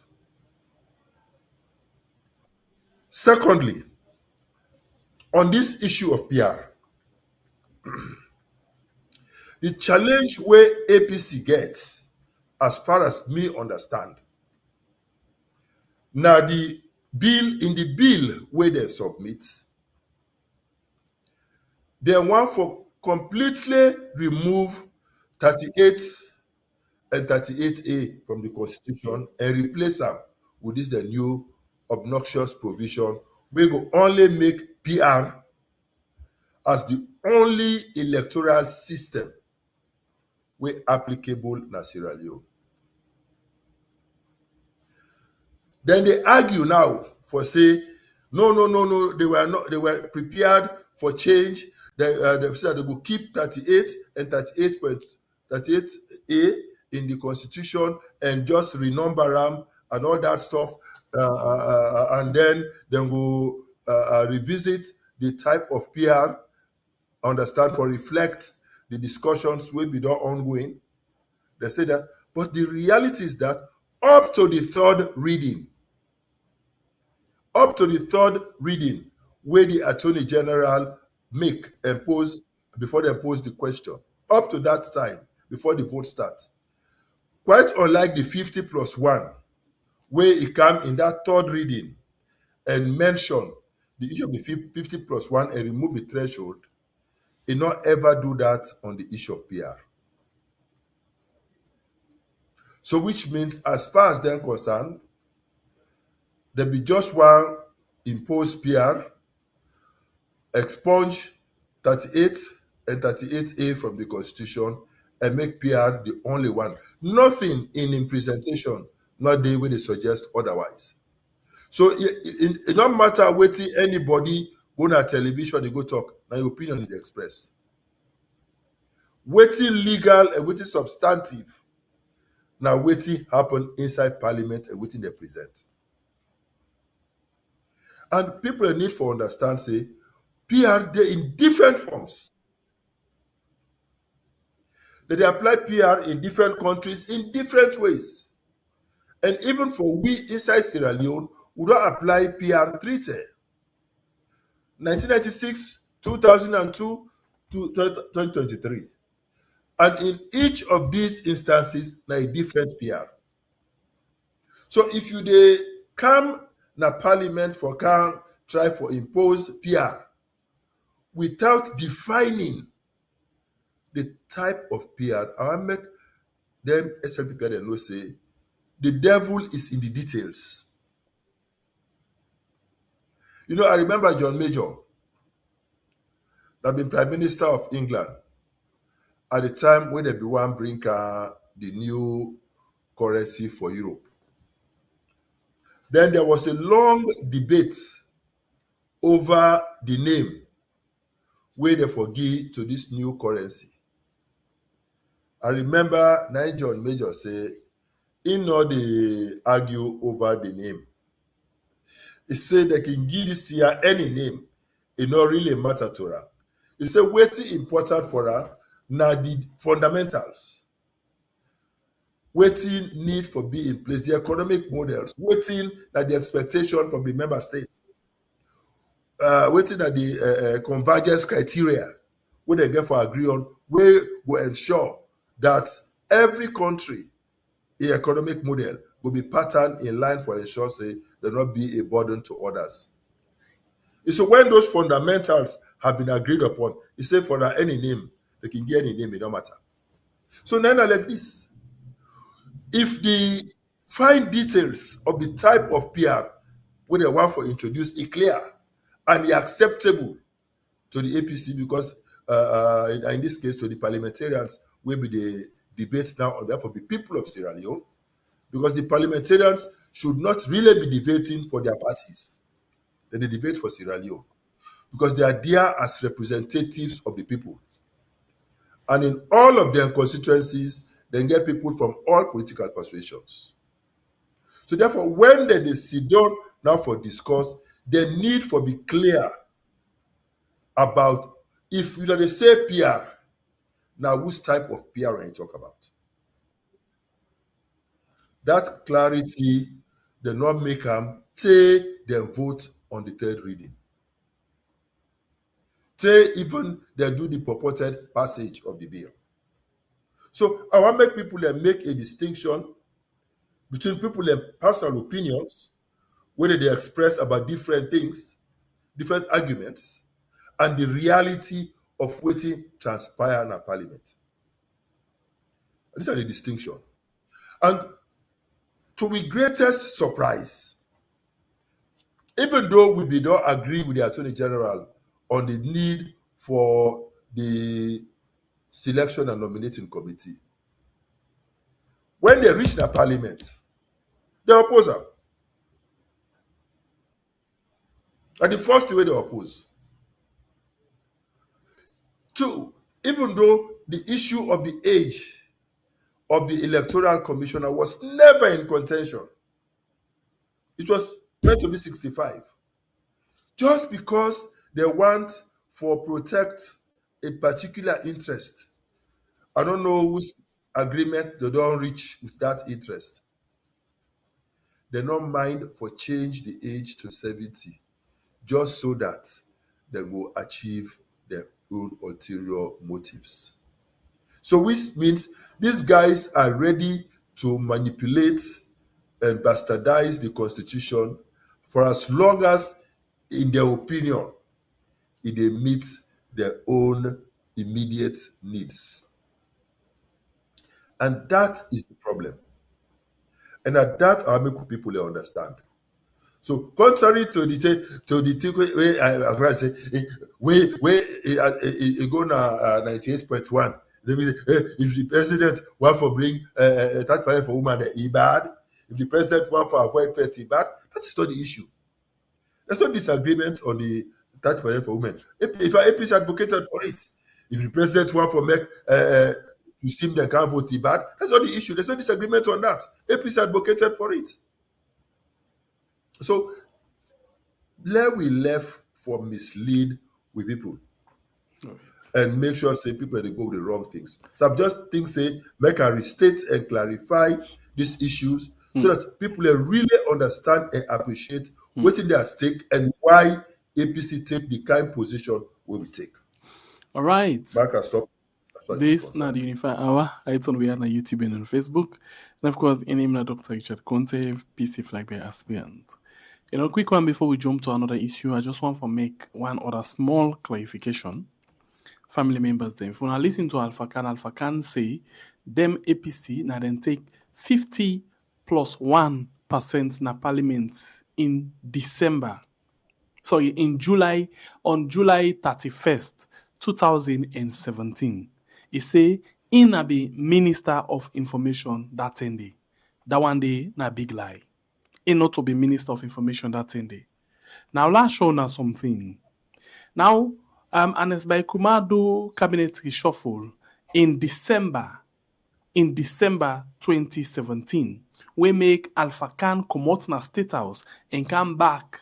Secondly, on this issue of PR, the challenge where APC gets, as far as me understand, now the bill where they submit, they want for completely remove 38 and 38A from the Constitution and replace them with this the new obnoxious provision. We go only make PR as the only electoral system where applicable na Sierra Leone. Then they argue now for say, no, they were prepared for change. They said they will keep 38 and 38A in the Constitution and just renumber them and all that stuff, and then go revisit the type of PR, understand, for reflect the discussions will be done ongoing. They say that, but the reality is that up to the third reading, where the Attorney General impose before they pose the question, up to that time, before the vote starts, quite unlike the 50 plus 1, where it come in that third reading and mention the issue of the 50 plus 1 and remove the threshold, it not ever do that on the issue of PR. So which means, as far as they're concerned, there be just one impose PR, expunge 38 and 38A from the Constitution, and make PR the only one. Nothing in presentation, not the way they suggest otherwise. So it don't matter what anybody go on television, they go talk, now your opinion is express. Waiting legal and waiting substantive, now waiting happen inside Parliament and waiting they present. And people need for understand, say, PR, they're in different forms. They apply PR in different countries in different ways. And even for we inside Sierra Leone, we don't apply PR treaty. 1996, 2002, to 2023. And in each of these instances, there is different PR. So if you dey come na parliament for can try for impose PR without defining the type of PR, I wan make them SLPP dem know say the devil is in the details. You know, I remember John Major, that been Prime Minister of England at the time when they be wan bring the new currency for Europe. Then there was a long debate over the name wey they for give to this new currency. I remember John Major say he no dey argue over the name. He say they can give this year any name, it no really matter to her. He say wetin important for her na the fundamentals. Wetin need for be in place, the economic models, wetin na the expectation from the member states, wetin na the convergence criteria wey dem get for agree on, wey go ensure that every country in economic model will be patterned in line for ensure say there not be a burden to others. So when those fundamentals have been agreed upon, he say for any name, they can get any name, it don't matter. So now like this, if the fine details of the type of PR wey they want for introduce is clear and acceptable to the APC, because in this case to the parliamentarians will be the debates now on behalf of the people of Sierra Leone, because the parliamentarians should not really be debating for their parties. They debate for Sierra Leone because they are there as representatives of the people. And in all of their constituencies, they get people from all political persuasions. So therefore, when they sit down now for discourse, they need for be clear about if you they say PR, now which type of PR are you talk about? That clarity, they not make them take their vote on the third reading. Take even they do the purported passage of the bill. So I want to make people make a distinction between people and personal opinions, whether they express about different things, different arguments, and the reality of waiting transpire in a parliament. These are the distinction. And to my greatest surprise, even though we don't agree with the Attorney General on the need for the selection and nominating committee, when they reach the parliament, they oppose her. And the first way they oppose. Two, even though the issue of the age of the electoral commissioner was never in contention, it was meant to be 65. Just because they want for protect a particular interest, I don't know whose agreement they don't reach with that interest. They don't mind for change the age to 70, just so that they will achieve their own ulterior motives. So which means these guys are ready to manipulate and bastardize the Constitution for as long as, in their opinion, it meets their own immediate needs. And that is the problem. And at that, I make people understand. So contrary to the thing way I say, we go na 98.1. If the president want for bring that point for woman, he bad. If the president want for avoid fair, he bad. That is not the issue. There's no disagreement on the that point for women. If APC advocated for it, if the president want for make to seem they can't vote, he bad. That's not the issue. There's no disagreement on that. APC advocated for it. So let we left for mislead with people and make sure say people they go with the wrong things. So I'm just think say make I restate and clarify these issues so that people really understand and appreciate what they are at stake and why APC take the kind position we will take. All right. Mark, I stop. This is not the Unify Hour. It's on we are on YouTube and on Facebook. And of course, in name Dr. Richard Konteh, PC Flag Bearer aspirant. Quick one before we jump to another issue. I just want to make one other small clarification. Family members, then. If you want to listen to Alpha Khan say, them APC, now then take 50 plus 1% na parliament in December. Sorry, in July, on July 31st, 2017. He say, he na be Minister of Information that 10 day. That one day, na big lie. He not to be Minister of Information that 10 day. Now, let's show now something. Now, Anes by Kumado cabinet reshuffle in December 2017, we make Alpha Khan come out na State House and come back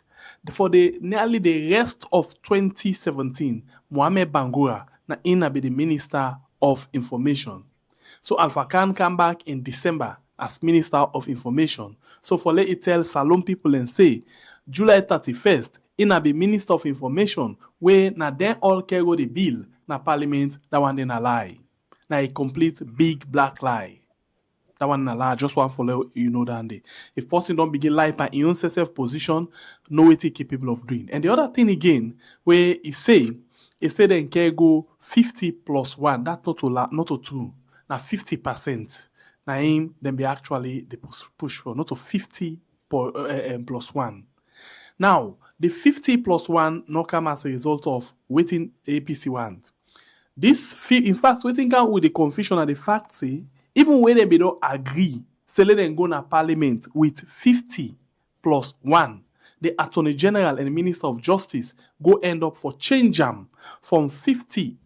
for nearly the rest of 2017. Mohamed Bangura na ina be the Minister of Information. So Alpha Khan come back in December as Minister of Information. So for let it tell Salon people and say July 31st, ina be Minister of Information where na then all carry the bill na Parliament. That one then a lie. Na a complete big black lie. That one na lie. Just want to follow you know that day. If person don't begin lie by his own self position, know what he capable of doing. And the other thing again, where he say then can go 50 plus 1. That's not to 2. Now 50%. Now him then be actually the push for not to 50 plus 1. Now the 50 plus 1 not come as a result of waiting APC want. This, in fact, waiting come with the confusion and the fact say, even when they don't agree, say let them go to Parliament with 50 plus 1, the Attorney General and the Minister of Justice go end up for change them from 50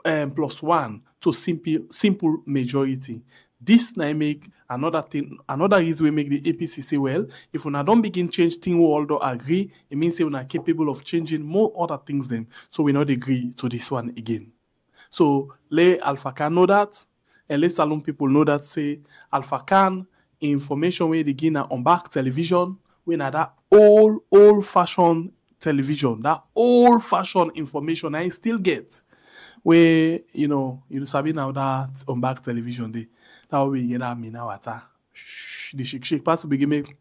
plus 1 to simple majority. This now make another reason we make the APC say, well, if we don't begin change things, we all don't agree, it means we are capable of changing more other things then. So we not agree to this one again. So let Alpha Khan know that, and let Salon people know that say Alpha Khan information where they begin on back television, when that old-fashioned television, that old-fashioned information I still get. Where you sabi now that on back television day. That we get that mina water. The shake pass to begin make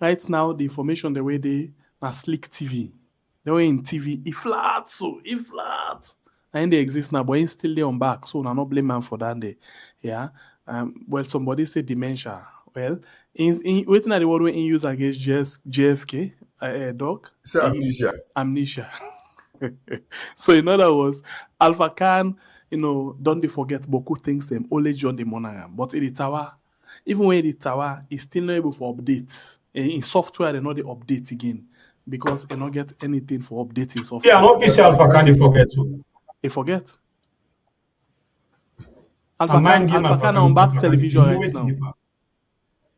right now the information the way they na slick TV. They were in TV, it flat. And they exist now, but it's still there on back. So I not blame man for that day. Yeah. Well, somebody say dementia. Well, in waiting at the word when in use against JFK, doc. It's amnesia. So in other words, Alpha Khan, don't they forget Boku things them only John the Monaghan. But in the tower, even when the tower is still not able for updates. In software, they know they update again. Because they don't get anything for updating software. Yeah, obviously Alpha Khan they forget too. They forget. Alpha Khan on back television right now.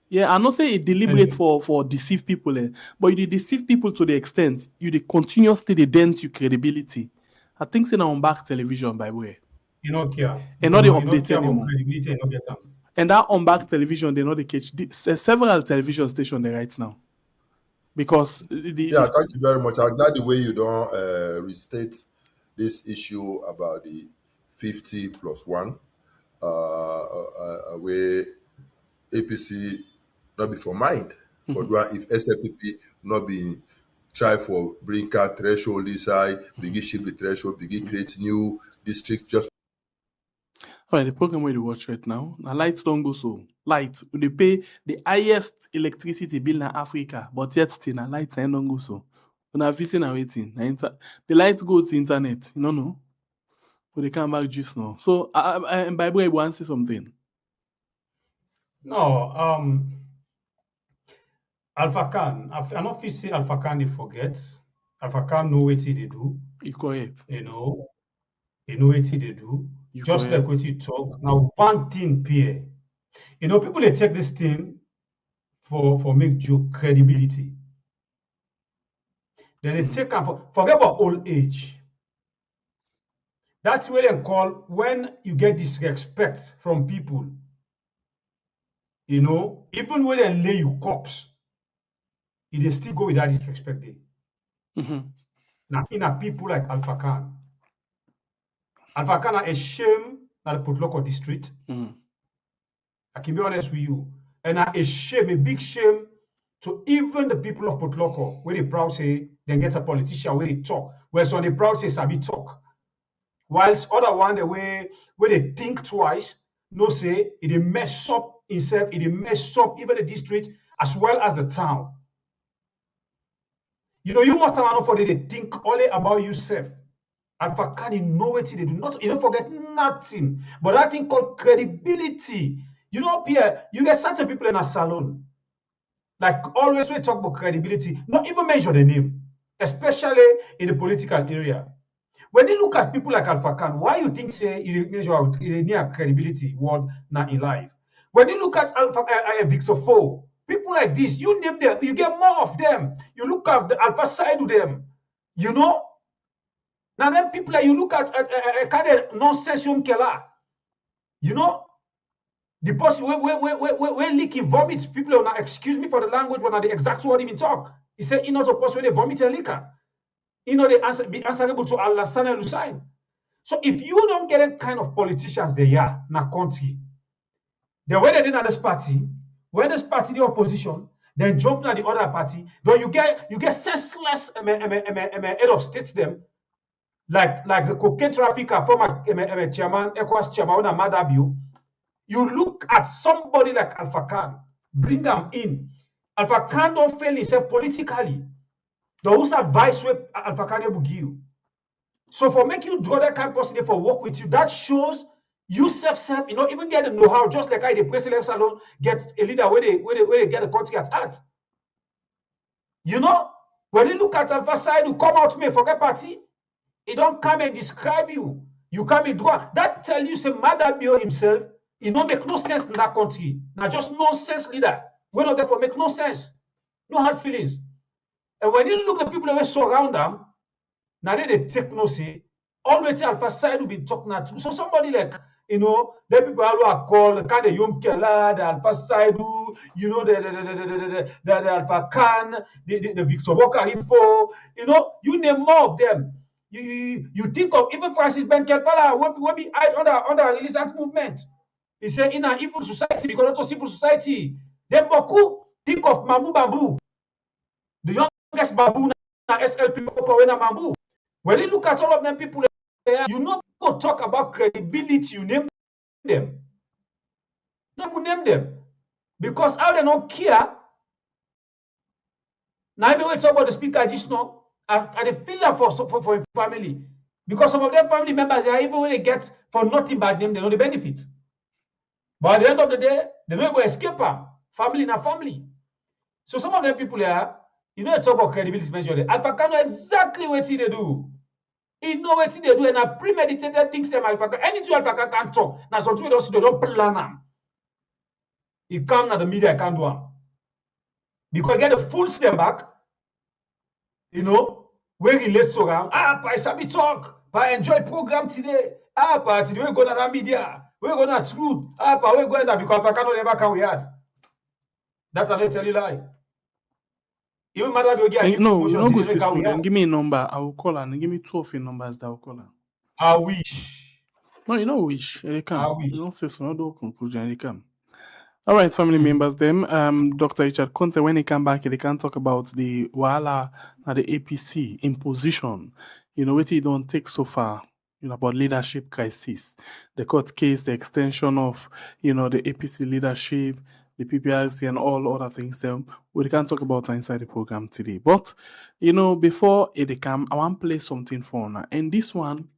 Yeah, I not say it deliberate for deceive people, but you deceive people to the extent you continuously dent your credibility. I think it's on back television by the way. You know, care. And not they update anymore. And that on back television, they know they catch several television stations there right now. Because thank you very much. I'm glad the way you don't restate this issue about the 50 plus 1, where APC not be for mind, but if SFPP not be try for bring car threshold inside, begin shift the threshold, begin create new district just. All right, the program where you watch right now, lights don't go so. Lights, they pay the highest electricity bill in Africa, but yet still lights don't go so. When I'm visiting and waiting, the lights go to internet, no. But they come back just now. So, by the way, I want to say something. No, Alpha Khan, an officer Alpha Khan they forget. Alpha Khan know what they do. You correct. They know what they do. You just correct. like what you talk. Now, one thing, Pierre. People they take this thing for make you credibility. Then they take forget about old age. That's what they call when you get disrespect from people. Even when they lay you cops, they still go with that disrespect there. Now, in a people like Alpha Khan, Alpha Kana a shame that the Potloko district. I can be honest with you. And a shame, a big shame to even the people of Potloko, where they proud say they get a politician where they talk. Where so they proud say Sabi talk. Whilst other one the way where they think twice, no say it mess up himself, it mess up even the district as well as the town. You know, you must have for they think only about yourself. Alpha Khan, you know what they do not, you don't forget nothing. But that thing called credibility. You know, Pierre, you get certain people in a salon. Like always we talk about credibility, not even mention the name, especially in the political area. When you look at people like Alpha Khan, why you think say you measure out near credibility word not in life? When you look at Victor Foe, people like this, you name them, you get more of them. You look at the Alpha side of them, you know. Now then people like you look at kind of nonsense killer, you know. The person when leaking vomits, people are not, excuse me for the language, when are the exact word even talk. He said, you know, the person when they vomit and liquor. You know, they be answerable to Allah Sana Lusain. So if you don't get a kind of politicians they are in a country, then when they did this party, when this party the opposition, then jump to the other party, then you get senseless head of states them, like the cocaine trafficker, former chairman, ECOWAS chairman, Madabio. You look at somebody like Alpha Khan, bring them in. Alpha Khan don't fail himself politically. Those advice where Alpha Khan will give you. So for make you draw that kind of person for work with you, that shows you self, you know, even get the know-how, just like I the president alone get a leader where they get the country at heart. You know, when you look at Alpha side, you come out me forget party, he don't come and describe you. You come and draw. That tell you say Madabio himself, it don't make no sense in that country. Now just nonsense leader. We not therefore make no sense. No hard feelings. And when you look at people that surround them, now they take no say. Always Alpha side will be talking to. So somebody like, you know, the people who are called the kind of Yom Kela, the Alpha side, you know, the Alpha Khan, the Victor Walker info, you know, you name more of them. You think of even Francis Ben Kelpala, will be under Elizabeth movement. He said in an evil society, because not a civil society. Then Boku think of Mambu Bambu, the youngest Bambu na SLP Mambu. When you look at all of them people, you know, go talk about credibility, you name them. You name them. Because how they don't care. Now, even when we talk about the speaker just now, I feel that for a family. Because some of them family members, even when they get for nothing bad name, they know the benefits. But at the end of the day, they don't go escape them. Family na family. So some of them people here, you know, talk about credibility measure. Alpha Khan know exactly what they do. He know what they do, and I premeditated things them Alpha Khan. Anything Alpha Khan can't talk. Now something they don't plan them. He come na the media can't do them. Because get a full step back, you know, where he lets around. I sabi talk. I enjoy program today. But today we're going to the media. We're going to truth. But we're going to because Alpha Khan never can we had. That's a tell you lie. Even matter you get no, you don't go see food. Give me a number. I will call her. And give me 2 of your numbers that I will call her. I wish. No, you don't wish. They come. I wish. You don't say so. No conclusion. They come. All right, family members. Them. Dr. Richard Konteh, when he come back, they can talk about the Wahala and the APC imposition. You know what he don't take so far. You know about leadership crisis, the court case, the extension of the APC leadership, the PPRC and all other things them we can talk about inside the program today. But before it come, I want to play something for now. And this one,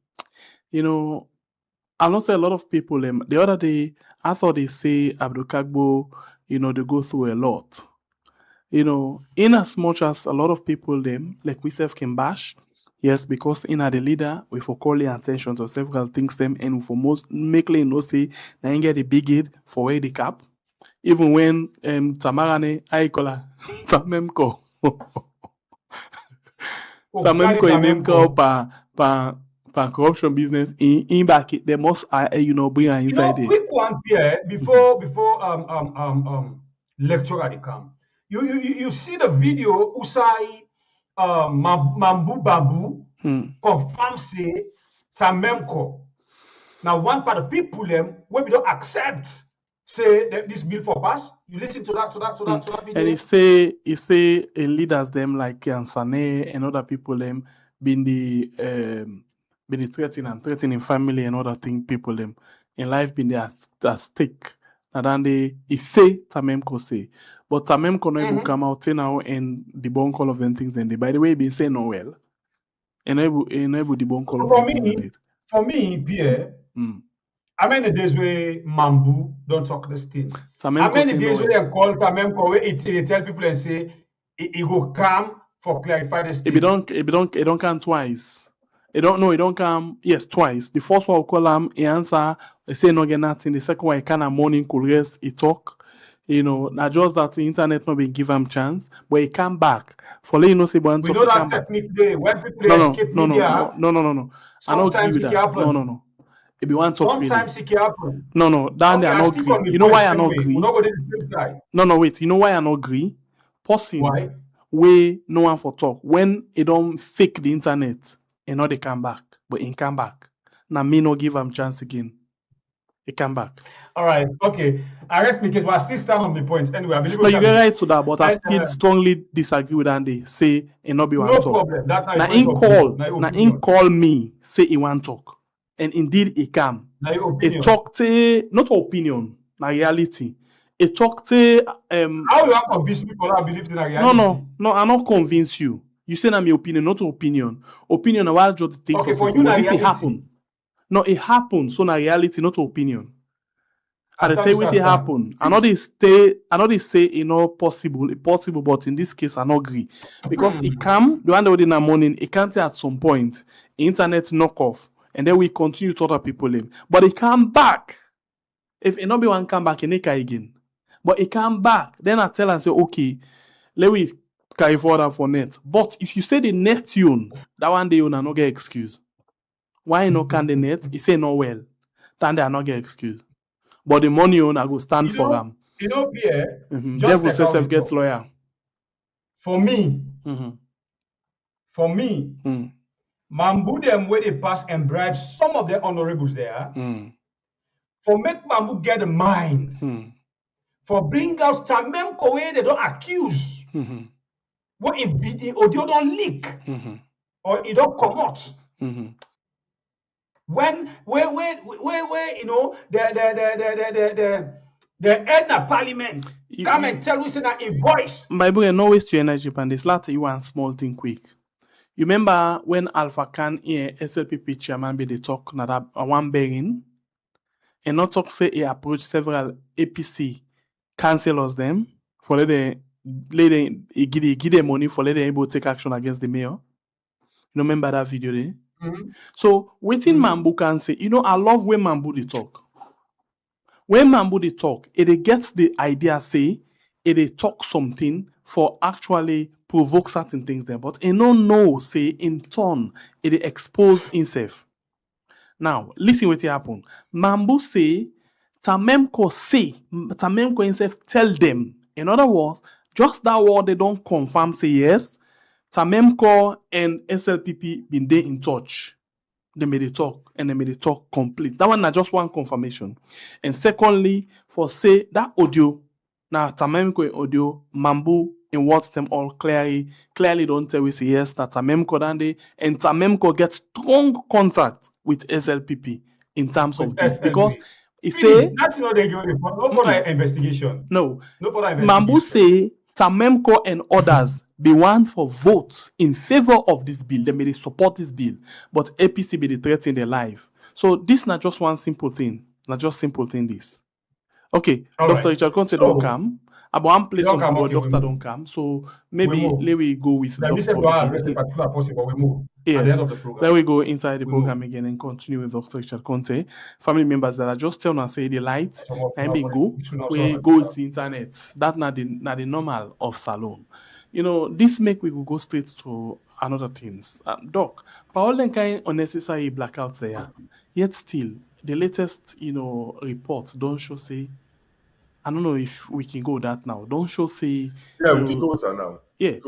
I know say a lot of people the other day I thought they say Abdul Kagbo, they go through a lot. In as much as a lot of people them, like we self can bash. Yes, because in the leader, we for calling attention to several things them and for most making say na get a big hit for where the cap. Even when Tamarane Aikola Tamemko Tamemko pa corruption business in back it they must bring her inside it. Quick one here before lecturer they come. You see the video Usai Mambu Babu confirm say Tamemko Now, one part of people them where we don't accept say that this bill for pass. You listen to that video. And he say leaders them like Sane and other people them been the threatening family and other thing people them in life been there at stake. And then he say Tamemko say, but Tamemko no able come out now and debunk all of them things. And by the way, been saying no well, and able debunk all of them things. For me, Pierre. How many days where Mambu don't talk this thing? How many days where they call Tamemko where they tell people and say it go come for clarify this thing? It don't come twice. It don't come, yes, twice. The first one will call him, he answer, he say no get nothing. The second one, he kind of morning cool rest, he talk. Not just that the internet not been give him chance, but he come back. For let you know, say, but we know that technique there. When people escape media, no. I don't agree with that. No. If you want to talk sometimes it can happen. No, that I not agree. You know why I not agree? No, wait. You know why I not agree? Person where no one for talk. When it don't fake the internet, and not they come back. But it come back. Now me no give them chance again. It come back. All right, okay. I rest because I still stand on my point. Anyway, I believe no, you get right to that, but I still strongly disagree with Andy. Say it not be one talk. Problem. Now in call me, say he want talk. And indeed, he come. He talk to not opinion, na reality. He talk to how you have convinced people that believe in a reality? No, I not convince you. You say na my opinion, not opinion. Opinion, I will just think of something. But this happen. No, it happened. So na reality, not opinion. I tell you what it happen. I know they say it not possible, but in this case I not agree because it come the one that in the morning. It can't at some point internet knock off. And then we continue to other people in. But he come back. If nobody want come back, he again. But he come back. Then I tell and say, okay, let me carry forward for net. But if you say the net tune, that one day you not get excuse. Why no can the net? He say no well. Then they are not get excuse. But the money owner go stand for them. You know, Pierre, devil like self gets lawyer. For me, Mambu them where they pass and bribe some of the honorables there. For make Mambu get a mind. For bring out Tamemko where they don't accuse. What if the audio don't leak or it don't come out. When where you know the Edna Parliament come and tell us that in voice. Bible no waste your energy and this latter you want small thing quick. You remember when Alpha Khan here, SLPP chairman, be the talk na one bearing, and not talk say he approached several APC councillors them for let them give them money for let them able to take action against the mayor. You remember that video there? So within Mambu can say, I love when Mambu they talk. When Mambu they talk, it gets the idea say it talk something for actually provoke certain things there, but no say in turn it expose himself. Now listen what happen. Mambu say Tamemko himself tell them. In other words, just that word they don't confirm say yes. Tamemko and SLPP been there in touch. They made it talk and they made it talk complete. That one not just one confirmation. And secondly, for say that audio, now Tamemko audio, Mambu in words them all clearly don't tell we say yes that Tamemko dande and Tamemko gets strong contact with SLPP in terms of this because he say that's not they give no further investigation. No further investigation. Mambu say Tamemko and others they want for votes in favor of this bill. They may support this bill, but APC be the threat in their life. So this not just one simple thing. Not just simple thing. This. Okay, all Dr. Right. Richard Konteh don't come. About one place something, but doctor don't come. So maybe let we go with Dr. Possible, we move. Yes. At the end of the program. Let we go inside the program again and continue with Dr. Richard Konteh. Family members that are just telling us say the light and we go with the internet. That's not the normal of salon. This make we go straight to another things. Doc, all the kind unnecessary blackouts there. Yet still, the latest reports don't show say. I don't know if we can go that now. Don't show say. Yeah, we can go to now. Yeah,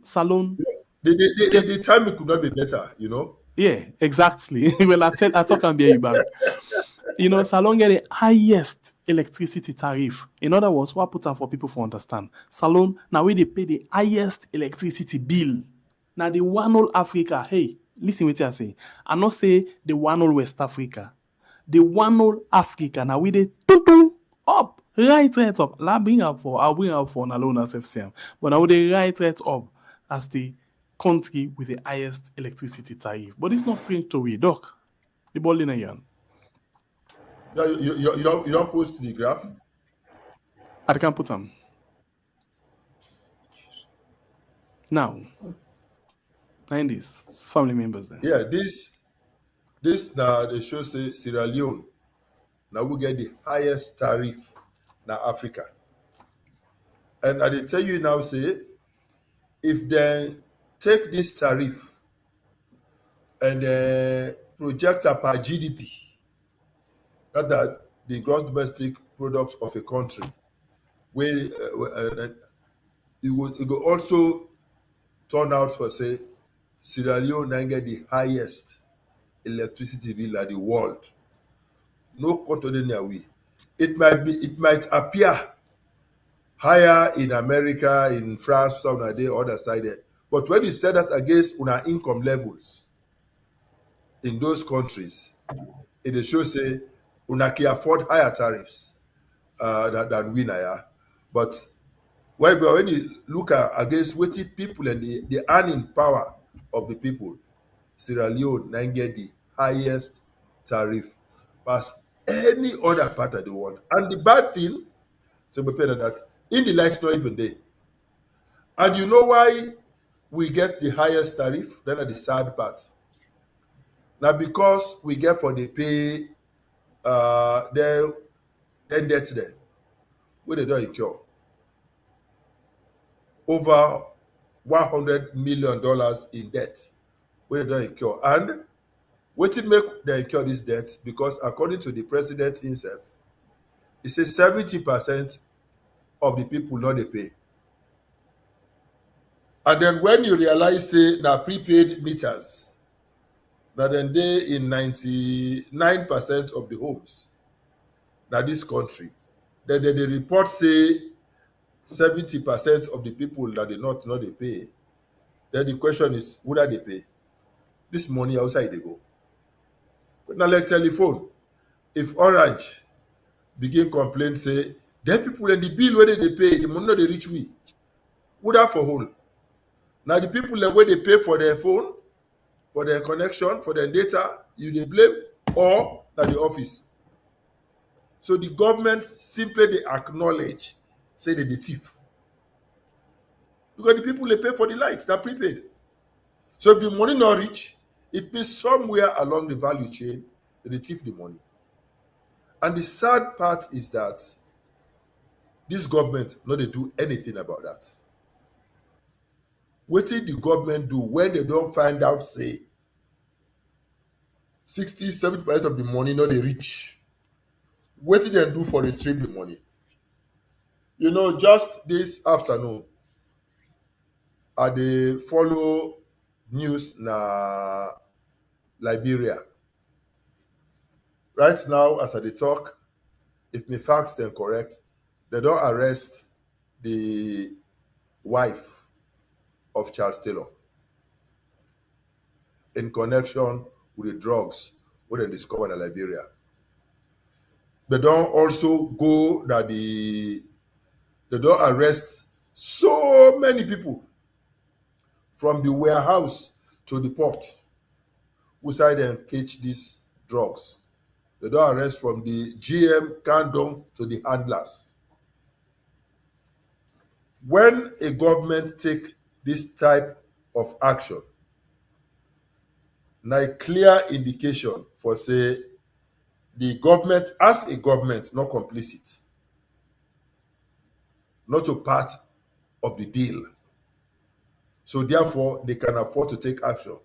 salon. The timing could not be better, Yeah, exactly. Well, I talk and bear you back. You know, Salon get the highest electricity tariff. In other words, what I put out for people to understand. Salon, now we they pay the highest electricity bill. Now the one all Africa, hey, listen what I say. I not say the one all West Africa. The one all Africa. Now we they up. Right up. I'll bring up for Nalona FCM. But now they right up as the country with the highest electricity tariff. But it's not strange to we, doc. The ball in again. Yeah, you don't post the graph. I can't put them. Now, 90s, family members then. Yeah, this now they show say Sierra Leone now we get the highest tariff now Africa. And I dey tell you now say if they take this tariff and project up per GDP, that the gross domestic product of a country, where it will also turn out for say Sierra Leone now get the highest electricity bill in the world. No country near we. It might appear higher in America, in France, some of the other side there. But when you set that against una income levels in those countries, it shows say una can afford higher tariffs than we now. But when you look against what people and the earning power of the people, Sierra Leone now get the highest tariff past any other part of the world. And the bad thing, so we pay that in the lights not even there. And you know why we get the highest tariff? Then are the sad part. Now because we get for the pay their debt there, where they don't incur over $100 million in debt, where they don't incur. And what it make they incur this debt? Because according to the president himself, he says 70% of the people not they pay. And then when you realize say now prepaid meters, that then they in 99% of the homes that this country, then they report say 70% of the people that they not they pay. Then the question is, who they pay? This money outside they go. But now like telephone, if Orange begin complain say, then people and the bill where they pay, the money not they reach we. Who that for whole? Now the people that where they pay for their phone, for their connection, for their data, you they blame, or at the office. So the government simply they acknowledge, say they the thief. Because the people they pay for the lights, they're prepaid. So if the money not reach, it means somewhere along the value chain, they thief the money. And the sad part is that this government not they do anything about that. What did the government do when they don't find out, say, 60-70% of the money not they reach? What did they do for retrieve the money? You know, just this afternoon, I dey follow news na Liberia. Right now, as I dey talk, if my facts then correct, they don't arrest the wife of Charles Taylor in connection with the drugs what they discovered in Liberia. They don't also go that they don't arrest so many people from the warehouse to the port who side them catch these drugs. They don't arrest from the GM condom to the handlers. When a government take this type of action, now a clear indication for say the government as a government not complicit, not a part of the deal. So therefore they can afford to take action.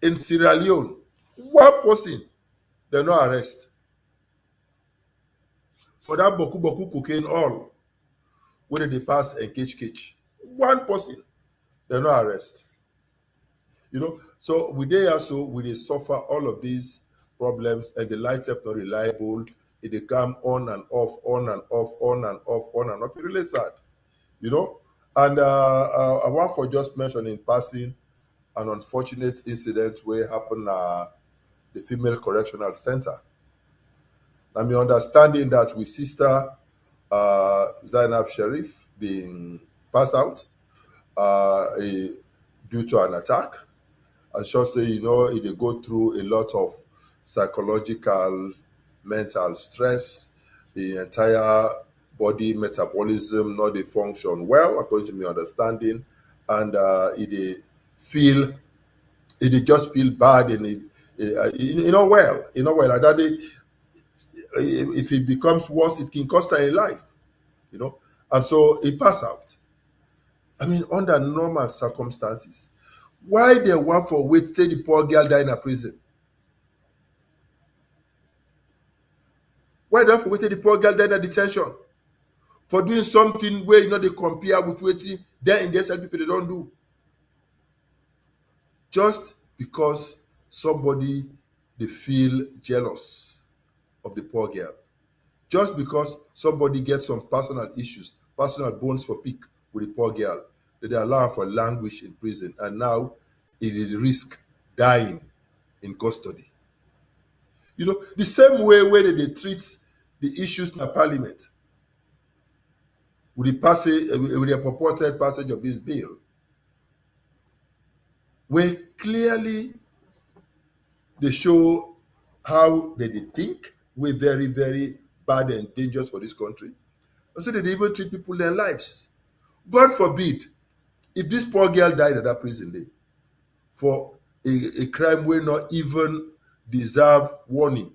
In Sierra Leone, one person they no arrest for that boku cocaine all where they pass and catch. One person they no arrest. So we dey also we dey suffer all of these problems, and the light self not reliable. It dey come on and off, on and off, on and off, on and off. It's really sad, And I want for just mention in passing an unfortunate incident where happened at the Female Correctional Center. I'm understanding that with sister Zainab Sharif being passed out due to an attack. I should say, they go through a lot of psychological, mental stress. The entire body metabolism not they function well, according to my understanding, and it just feel bad, and well. Like that, if it becomes worse, it can cost her a life, and so it pass out. I mean, under normal circumstances, why they want for wait till the poor girl die in a prison? Why they want for wait till the poor girl die in a detention? For doing something where they compare with waiting there in the SLPP they don't do. Just because somebody they feel jealous of the poor girl. Just because somebody gets some personal issues, personal bones for pick with the poor girl, that they allow her for languish in prison, and now it is risk dying in custody. The same way where they treat the issues in the parliament with the purported passage of this bill, where clearly they show how they think we're very, very bad and dangerous for this country. And so they even treat people their lives. God forbid, if this poor girl died at that prison day for a crime will not even deserve warning,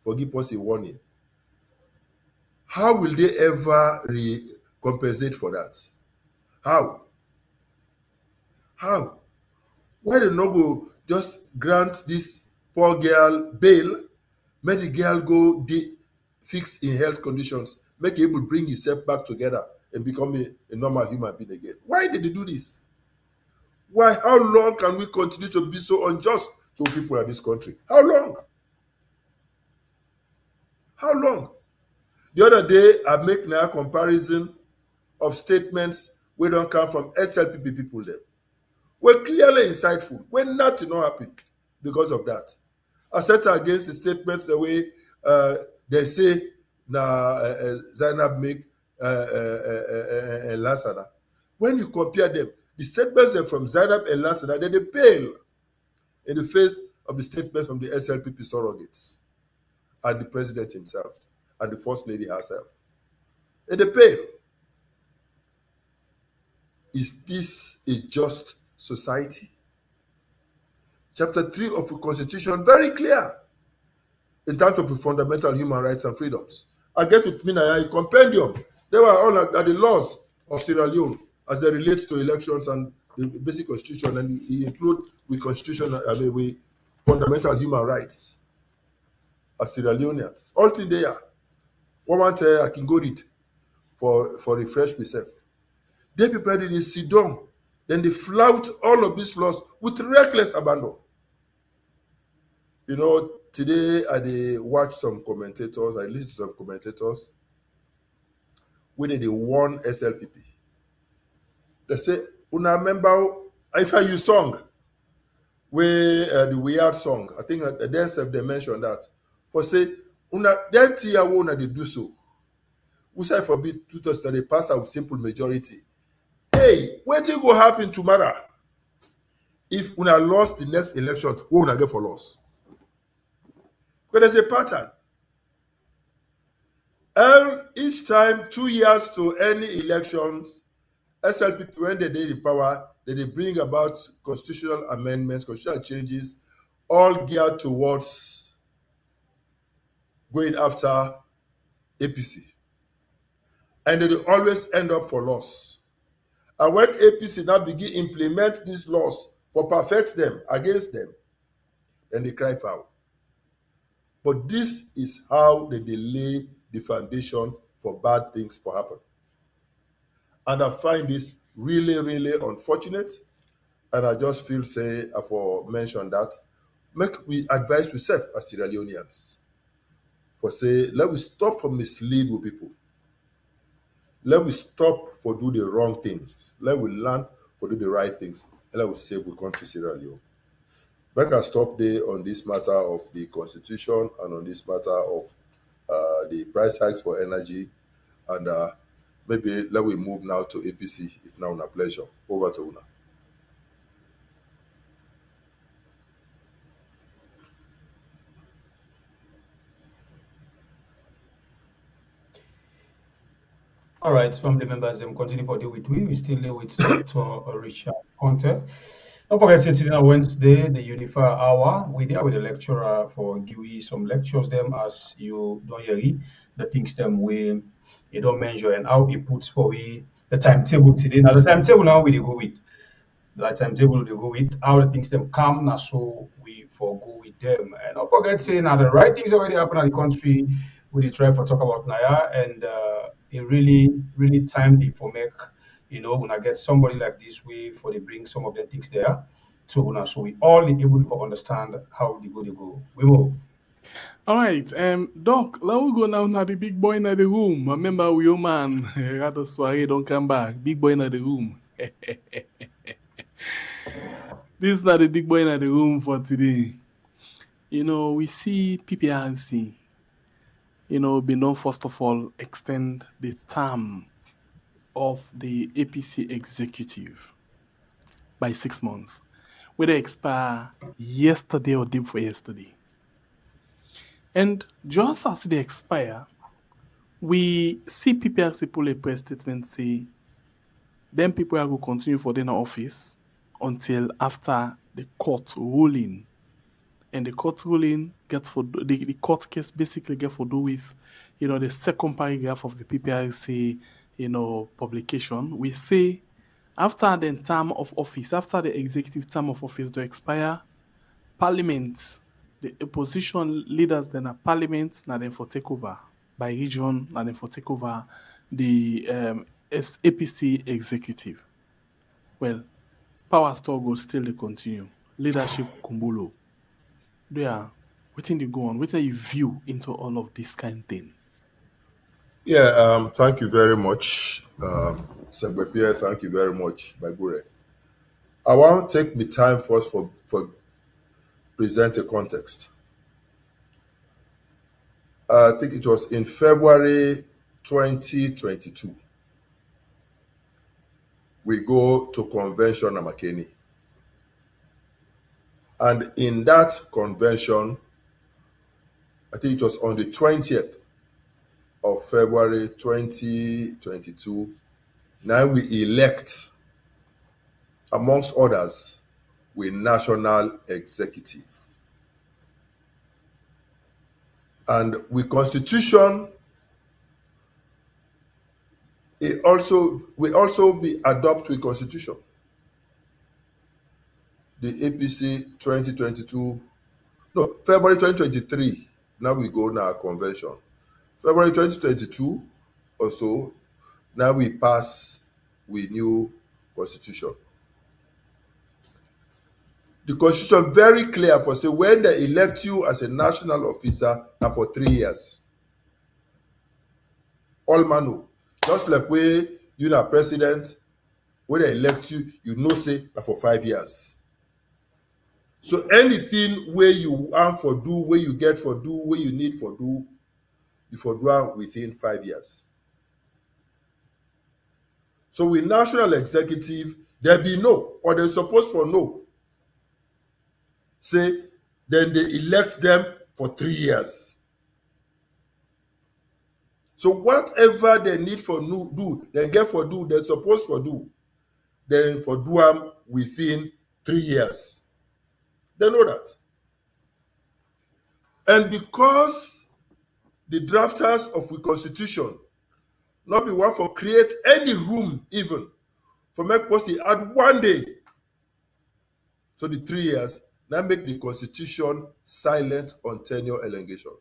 forgive us a warning, how will they ever compensate for that? How? Why they not go just grant this poor girl bail, make the girl go fix in health conditions, make her able to bring herself back together and become a normal human being again? Why did they do this? Why? How long can we continue to be so unjust to people in this country? How long? How long? The other day, I make a comparison of statements where don't come from SLPP people there. We're clearly insightful. When nothing not happened because of that. I set against the statements the way they say Zainab make and Lansana. When you compare them, the statements are from Zainab and Lansana, then they pale in the face of the statements from the SLPP surrogates and the president himself and the first lady herself. And they pale. Is this a just society? Chapter 3 of the Constitution, very clear in terms of the fundamental human rights and freedoms. I get with me now a compendium. They were all at the laws of Sierra Leone as they relate to elections and the basic constitution, and he include with constitution with fundamental human rights as Sierra Leoneans. All things there. One I can go read for refresh myself. They people they sit down, then they flout all of these laws with reckless abandon. Today I watch some commentators, I listen to some commentators when they warn SLPP. They say, una member, if I use song, where the weird song, I think they mentioned that. For say, una then tier one they do so. We say forbid tutors that they pass out with simple majority. Hey, what will go happen tomorrow? If una lost the next election, what una get for loss? Because there's a pattern. Each time, 2 years to any elections, SLPP, when they did in power, they bring about constitutional amendments, constitutional changes, all geared towards going after APC. And they always end up for loss. And when APC now begin implement these laws for perfect them against them, then they cry foul. But this is how they lay the foundation for bad things to happen. And I find this really, really unfortunate. And I just feel say for mention that make we advise ourselves as Sierra Leoneans for say let we stop for mislead with people. Let we stop for do the wrong things. Let we learn for do the right things. And let we save we country Sierra Leone. Make I stop there on this matter of the constitution and on this matter of the price hikes for energy. And maybe let we move now to APC, if now a pleasure. Over to Una. All right, family members, continue for the with we still live with Dr. Richard Konteh. Don't forget, today on Wednesday, the Unify Hour. We there with the lecturer for GUI some lectures them as you don't hear it, the things them we you don't measure and how he puts for we the timetable today. Now the timetable now we dey go with. That timetable they go with how the things them come now so we for go with them. And don't forget saying now the right things already happen in the country. We dey try for talk about Naya and it really timely for make when I get somebody like this way for they bring some of the things there to una so we all be able to understand how they go. We move. All right, Doc, let we go now. Now the big boy in the room. Remember, we man, rather soiree don't come back. Big boy in the room. This is not the big boy in the room for today. We see PPRC, be known first of all, extend the term of the APC executive by 6 months. Whether expire yesterday or day before yesterday. And just as they expire, we see PPRC pull a press statement say, then people will continue for their office until after the court ruling. And the court ruling gets for the court case basically get for do with, the second paragraph of the PPRC, publication. We say after the term of office, after the executive term of office to expire, Parliament, the opposition leaders then are Parliament, now then for takeover by region, now then for takeover the APC executive. Well, power struggle still they continue. Leadership kumbulo. There, what thing you go on? What do you view into all of this kind of thing? Yeah, thank you very much, Segbe Pierre. Thank you very much, Bagure. I want to take me time first for present a context. I think it was in February 2022. We go to convention at Makeni. And in that convention, I think it was on the 20th of February 2022, now we elect, amongst others, with national executive. And with constitution, we also be adopt with constitution. The APC 2022, no, February 2023, now we go now convention. February 2022 also, now we pass with new constitution. The constitution very clear for say when they elect you as a national officer, now for 3 years. All man know. Just like where you are president, when they elect you, say now for 5 years. So anything where you want for do, where you get for do, where you need for do, you for do within 5 years. So with national executive, there be no, or they're supposed for no. Say, then they elect them for 3 years. So whatever they need for do, they get for do, they're supposed for do, then for do them within 3 years. They know that. And because the drafters of the constitution not be one for create any room even for make policy add 1 day to the 3 years, now make the constitution silent on tenure elongation.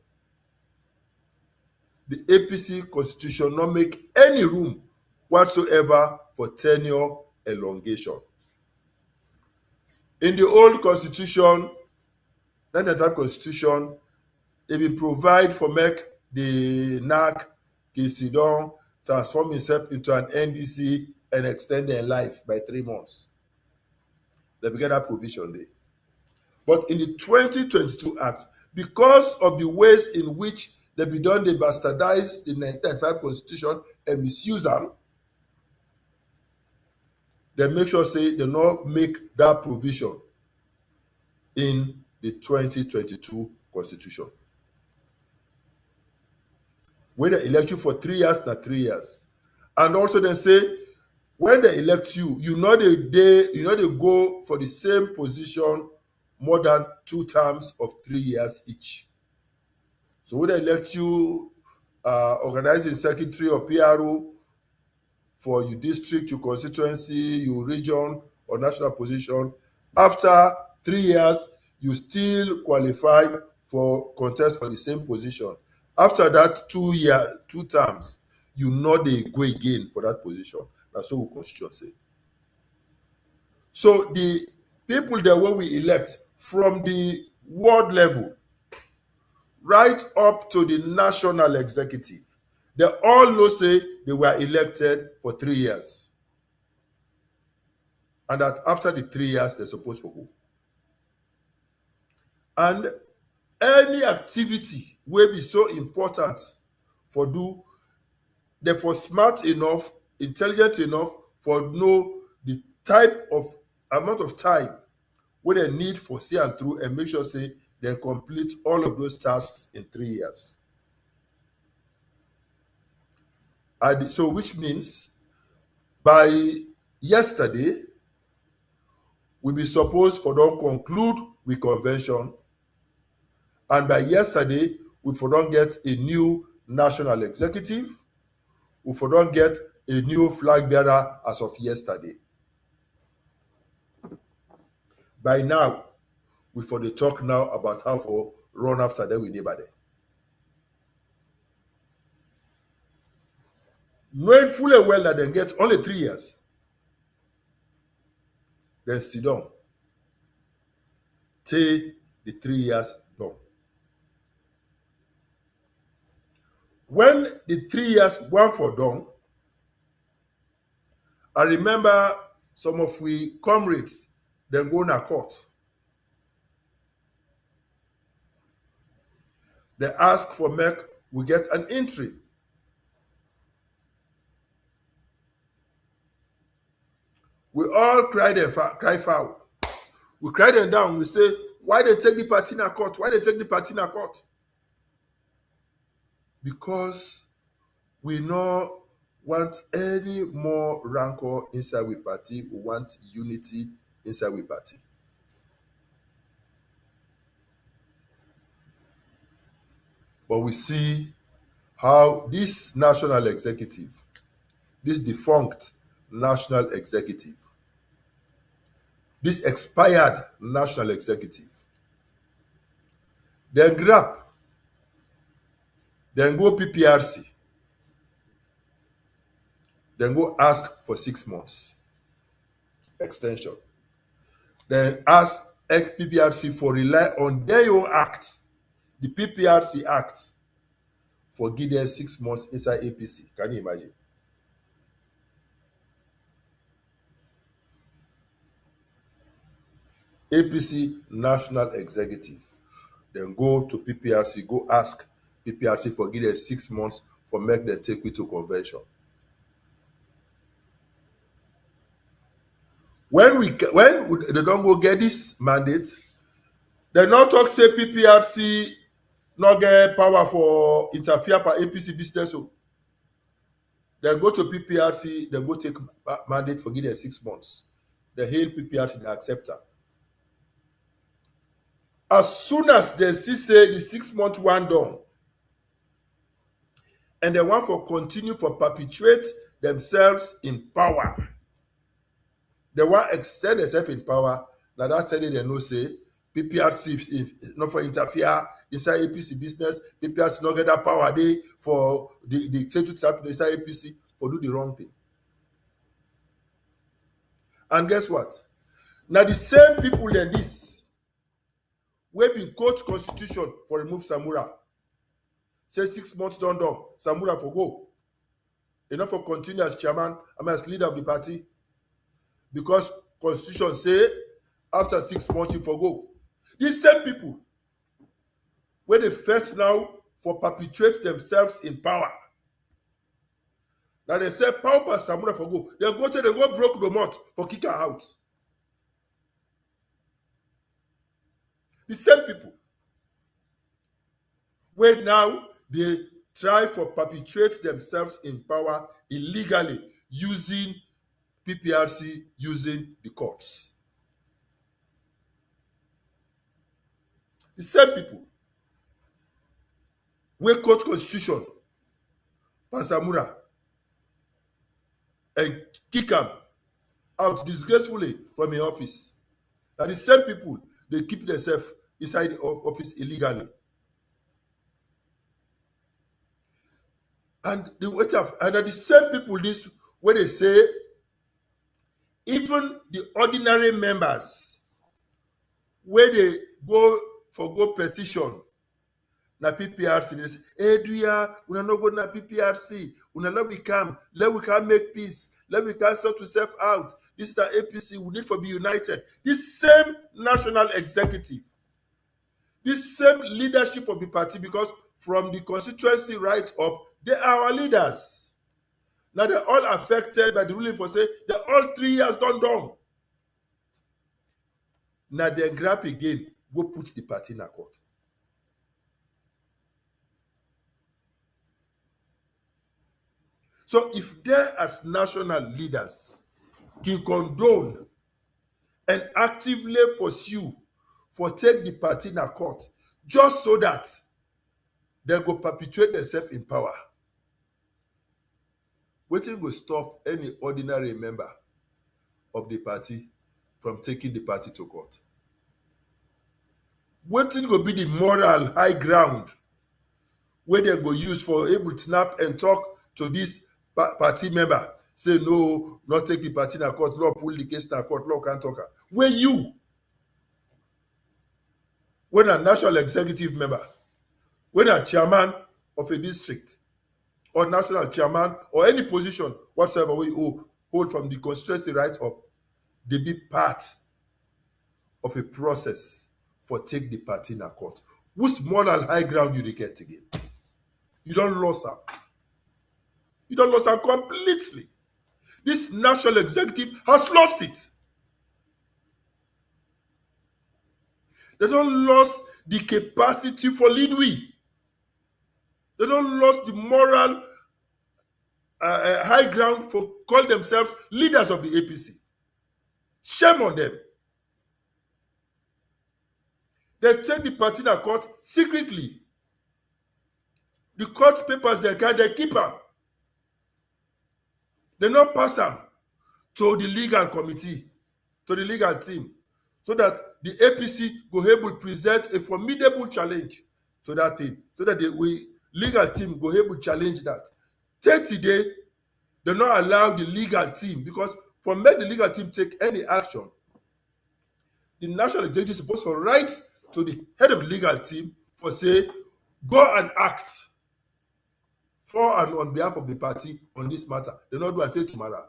The APC constitution not make any room whatsoever for tenure elongation. In the old constitution, 1995 constitution, they will provide for make the NAC, Kisidon, transform himself into an NDC and extend their life by 3 months. They will get that provision there. But in the 2022 Act, because of the ways in which they be done, they bastardize the 1995 constitution and misuse them, they make sure say they not make that provision in the 2022 constitution. When they elect you for 3 years, not 3 years. And also they say, when they elect you, you know they go for the same position more than 2 terms of 3 years each. So when they elect you, organizing secretary or PRO for your district, your constituency, your region, or national position, after 3 years, you still qualify for contest for the same position. After that 2 terms, you know they go again for that position. That's what we constitution say. So the people that we elect from the ward level right up to the national executive, they all know say they were elected for 3 years. And that after the 3 years, they're supposed to go. And any activity will be so important for do, they for smart enough, intelligent enough for know the type of amount of time what they need for see and through and make sure say they complete all of those tasks in 3 years. And so which means by yesterday, we be supposed for don't conclude with convention, and by yesterday, we for don't get a new national executive, we for don't get a new flag bearer as of yesterday. By now, we for the talk now about how to run after them with neighbor them. Knowing fully well that they get only 3 years, then sit down. Take the 3 years done. When the 3 years one for done, I remember some of we comrades then go na court. They ask for make we get an entry. We all cry foul. We cry them down. We say, why they take the party na court? Why they take the party na court? Because we no want any more rancor inside we party. We want unity inside we party. But we see how this national executive, this defunct national executive, this expired national executive, then grab, then go PPRC, then go ask for 6 months extension. Then ask PPRC for rely on their own act, the PPRC Act, for give them 6 months inside APC. Can you imagine? APC National Executive, then go to PPRC, go ask PPRC for give them 6 months for make them take we to convention. When they don't go get this mandate, they not talk say PPRC not get power for interfere for APC business. So they go to PPRC, they go take mandate for give them 6 months. They hail PPRC, they accept her. As soon as they see say the 6 month one done, and they want for continue for perpetuate themselves in power, they want extend themselves in power. Now that telling they know say PPRC if not for interfere inside APC business, PPRC not get that power they for the take to happen inside APC for do the wrong thing. And guess what? Now the same people like this wey bin quote constitution for remove Samura say 6 months done, Samura for go. Enough for continue as chairman, as leader of the party, because constitution say after 6 months you for go. These same people where they fight now for perpetuate themselves in power. Now they say power pass Samura for go. They go broke the mouth for kick her out. The same people where now they try for perpetuate themselves in power illegally using PPRC, using the courts. The same people wey quote constitution pass Samura and kick am out disgracefully from im office. Na the same people dey keep themselves inside the office illegally. And na the same people this wey dey say even the ordinary members wey dey go petition na PPRC. They say, Adria, una no go na PPRC. Una let we come make peace. Let we can sort yourself out. This is the APC. We need to be united. This same national executive, this same leadership of the party, because from the constituency right up, they are our leaders. Now they're all affected by the ruling for say they're all 3 years done. Now they grab again, go put the party in a court. So if they as national leaders can condone and actively pursue for take the party in a court just so that they go perpetuate themselves in power, wetin go stop any ordinary member of the party from taking the party to court? Wetin go be the moral high ground where they go use for able to snap and talk to this party member, say no, not take the party in a court, law pull the case in a court, law can't talk. Where you, when a national executive member, when a chairman of a district, or national chairman, or any position whatsoever we hold from the constituency right up, they be part of a process for take the party in a court. Whose moral high ground you dey get again? You don't lose am. You don't lose am completely. This national executive has lost it. They don't lose the capacity for lead we. They don't lose the moral high ground for call themselves leaders of the APC. Shame on them. They take the party in a court secretly. The court papers they keep them. They not pass them to the legal committee, to the legal team, so that the APC go able to present a formidable challenge to that thing, so that the legal team go able to challenge that. 30 days, they not allow the legal team, because for make the legal team take any action, the national executive is supposed to write to the head of the legal team for say, go and act for and on behalf of the party on this matter. They not do until tomorrow.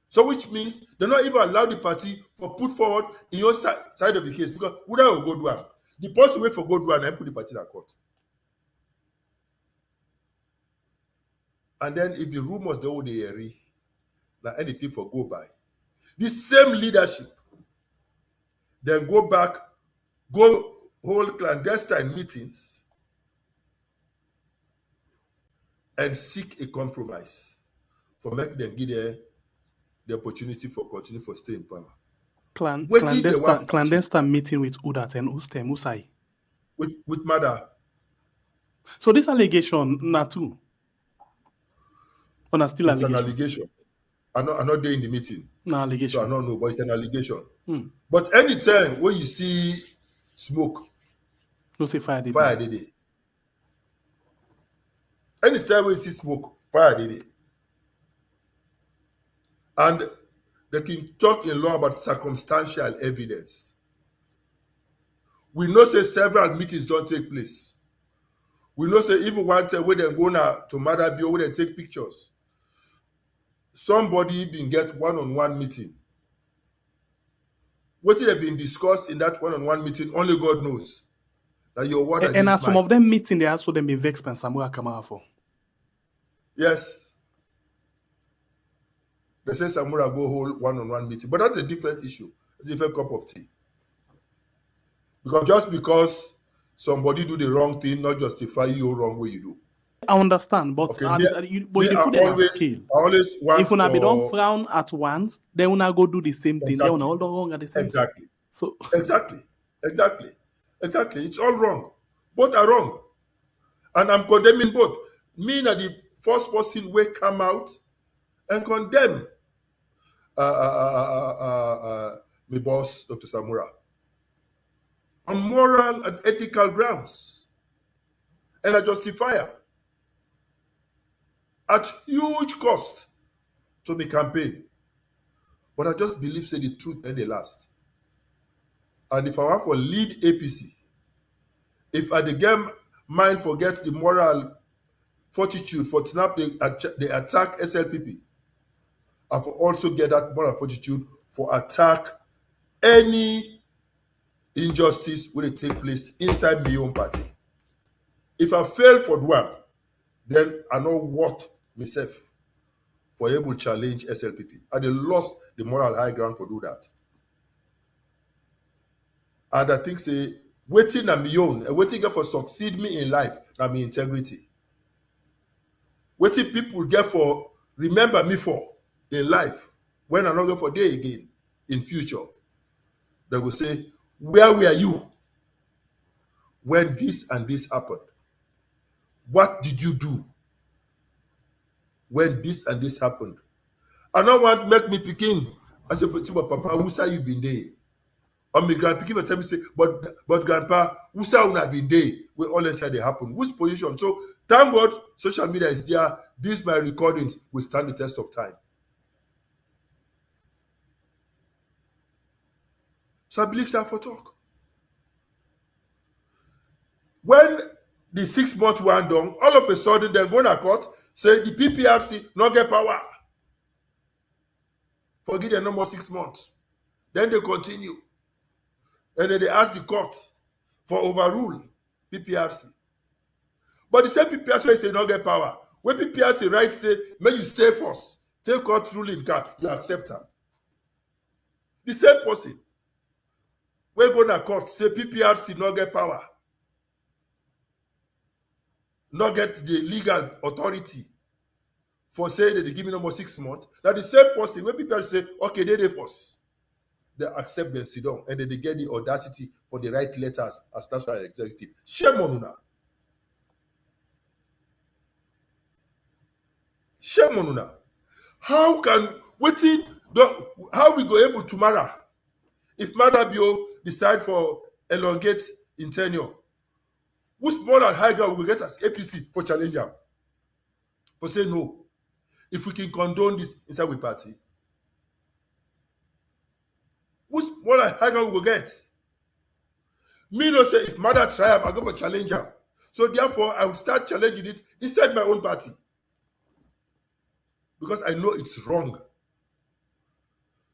So which means they not even allow the party for put forward in your side of the case, because who will go do one? The person wait for go do one and put the party in a court. And then if the rumors they hold the area, now anything for go by. The same leadership then go back, go hold clandestine meetings and seek a compromise for make them give the opportunity for continue for stay in power. Clandestine meeting with Udat and Usai. With Mother. So this allegation, not too. Or still it's an allegation. I'm not there in the meeting. No allegation. So I don't know, but it's an allegation. But anytime when you see smoke, no say fire day. Anytime when you see smoke, fire day. And they can talk in law about circumstantial evidence. We know say several meetings don't take place. We know say even one time when they go now to Madabio, where they take pictures, somebody been get one-on-one meeting. What have been discussed in that one-on-one meeting, only God knows. That your word and as some of them meeting, they ask for them be vexed and Samuel Kamara for. Yes. They say Samura go hold one-on-one meeting. But that's a different issue. It's a different cup of tea. Because just because somebody do the wrong thing, not justify you wrong way you do. I understand, but Okay, you put them on scale. I always want if una be don't frown at once, then una go do the same thing. Then una all wrong at the same time. So Exactly. It's all wrong. Both are wrong. And I'm condemning both. Me na the first person will come out and condemn my boss, Dr. Samura, on moral and ethical grounds. And I justify her at huge cost to my campaign. But I just believe say the truth and the last. And if I want for lead APC, if I again mind forget the moral fortitude for snap they attack SLPP, I for also get that moral fortitude for attack any injustice will take place inside my own party. If I fail for one, then I know what myself for able to challenge SLPP. And they lost the moral high ground for do that. And I think say waiting on my own and waiting for succeed me in life na my integrity. Waiting people get for remember me for in life when I not go for day again in future. They will say, where were you when this and this happened? What did you do when this and this happened? I don't want to make me begin. I say, but Papa, who say you been there? Or my grandpa will tell me say, but Grandpa, who say you have been there? We all let they happen. Whose position? So thank God, social media is there. These my recordings will stand the test of time. So I believe that for talk. When the 6 months were done, all of a sudden they're going to court, say the PPRC not get power. Forgive them no more 6 months. Then they continue. And then they ask the court for overrule PPRC. But the same PPRC say not get power. When PPRC right say, may you stay first, take court ruling card, you accept them. The same person. We go to court, say PPRC not get power. Not get the legal authority for saying that they give me no more 6 months. That the same person, when people say, okay, they force, they accept their sit down and then they get the audacity for the right letters as national executive. Shame on una. Shame on una. How we go able tomorrow if Madabio decide for elongate in tenure? Who's more than high ground we will get as APC for challenge them? For say no. If we can condone this inside we party, who's more than high ground we will get? Me no say if mother try I go for challenge them. So therefore I will start challenging it inside my own party. Because I know it's wrong.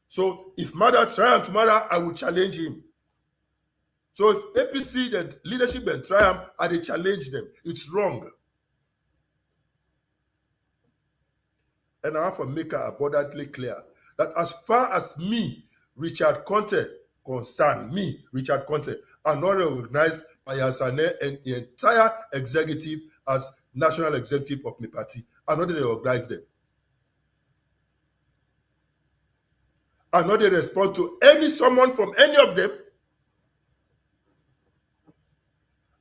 So if mother try tomorrow, I will challenge him. So if APC the leadership and triumph, I they challenge them. It's wrong. And I have to make it abundantly clear that as far as me, Richard Konteh, concerned, Richard Konteh, are not recognized by Yansane and the entire executive as national executive of my party. I know they recognize them. I know they respond to someone from any of them.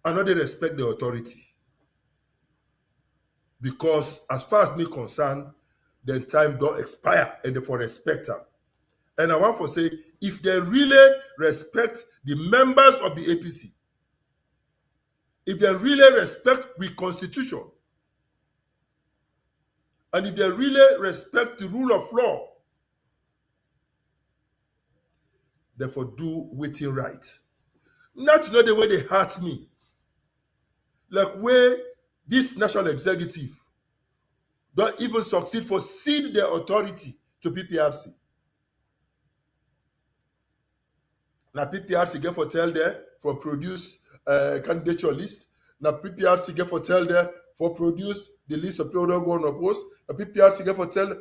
I know they respect the authority. Because as far as me concerned, the time don't expire and therefore respect them. And I want to say, if they really respect the members of the APC, if they really respect the constitution, and if they really respect the rule of law, therefore do waiting right. Not know the way they hurt me. Like where this national executive don't even succeed for cede their authority to PPRC. Now PPRC get for tell there for produce candidature list. Now PPRC get for tell there for produce the list of people who going to oppose. Now PPRC get for tell.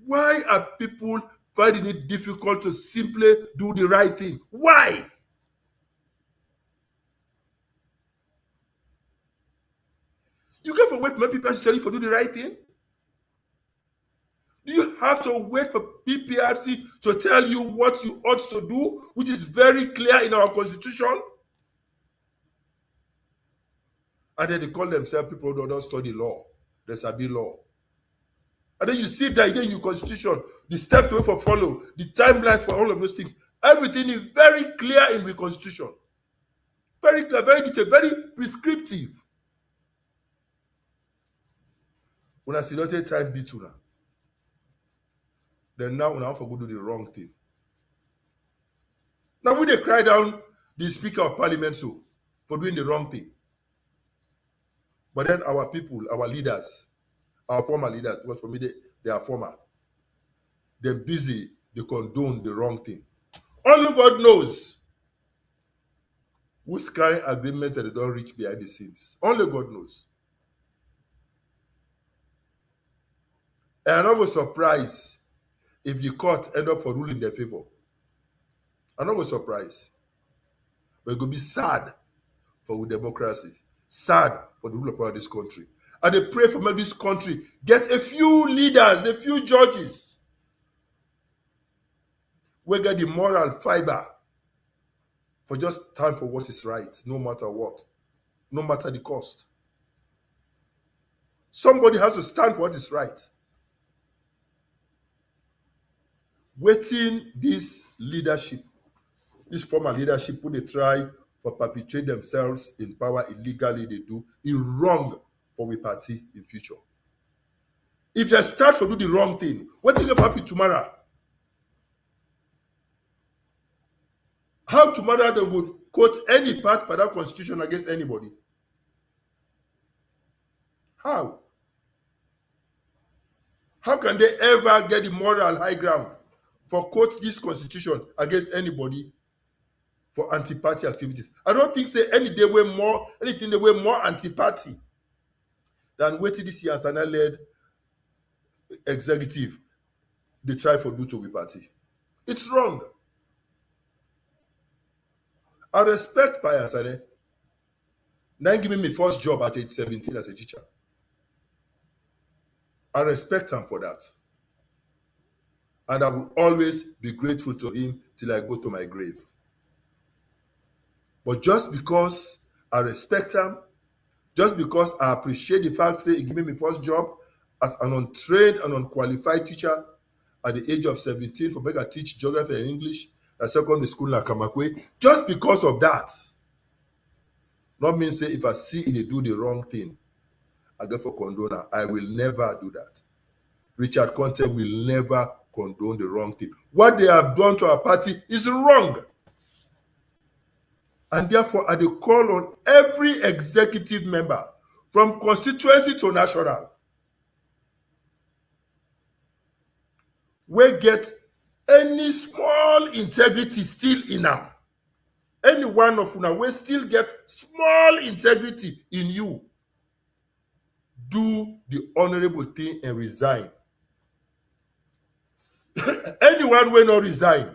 Why are people finding it difficult to simply do the right thing? Why? You get for wait for people to tell you for do the right thing? Do you have to wait for PPRC to tell you what you ought to do, which is very clear in our constitution? And then they call themselves people who don't study law. They sabi law. And then you see that in your constitution, the steps we for follow, the timelines for all of those things. Everything is very clear in the constitution. Very clear, very detailed, very prescriptive. When I see not a time beat now, then now when I want to go do the wrong thing. Now when they cry down the Speaker of Parliament so for doing the wrong thing. But then our people, our leaders, our former leaders, because for me they are former, they're busy, they condone the wrong thing. Only God knows which kind of agreements that they don't reach behind the scenes. Only God knows. And I'm not surprised if the court end up for ruling in their favor. I'm not surprised. But it's going to be sad for democracy. Sad for the rule of law of this country. And they pray for this country get a few leaders, a few judges. We get the moral fiber for just stand for what is right, no matter what, no matter the cost. Somebody has to stand for what is right. Waiting this leadership, this former leadership, who they try for perpetuate themselves in power illegally, they do, is wrong for we party in future. If they start to do the wrong thing, what will happen tomorrow? How tomorrow they would quote any part by that constitution against anybody? How? How can they ever get the moral high ground for quote this constitution against anybody for anti-party activities? I don't think say anything they were more anti-party than waiting this year as an led executive they try for do to the party. It's wrong. I respect Payasane. Now give me my first job at age 17 as a teacher. I respect him for that. And I will always be grateful to him till I go to my grave. But just because I respect him, just because I appreciate the fact say he gave me my first job as an untrained and unqualified teacher at the age of 17 for making I teach geography and English at secondary school in Kamakwe, just because of that, not mean say if I see they do the wrong thing, I go for condone. I will never do that. Richard Konteh will never condone the wrong thing. What they have done to our party is wrong. And therefore, I call on every executive member, from constituency to national, we get any small integrity still in them. Any one of you will still get small integrity in you. Do the honorable thing and resign. Anyone will not resign.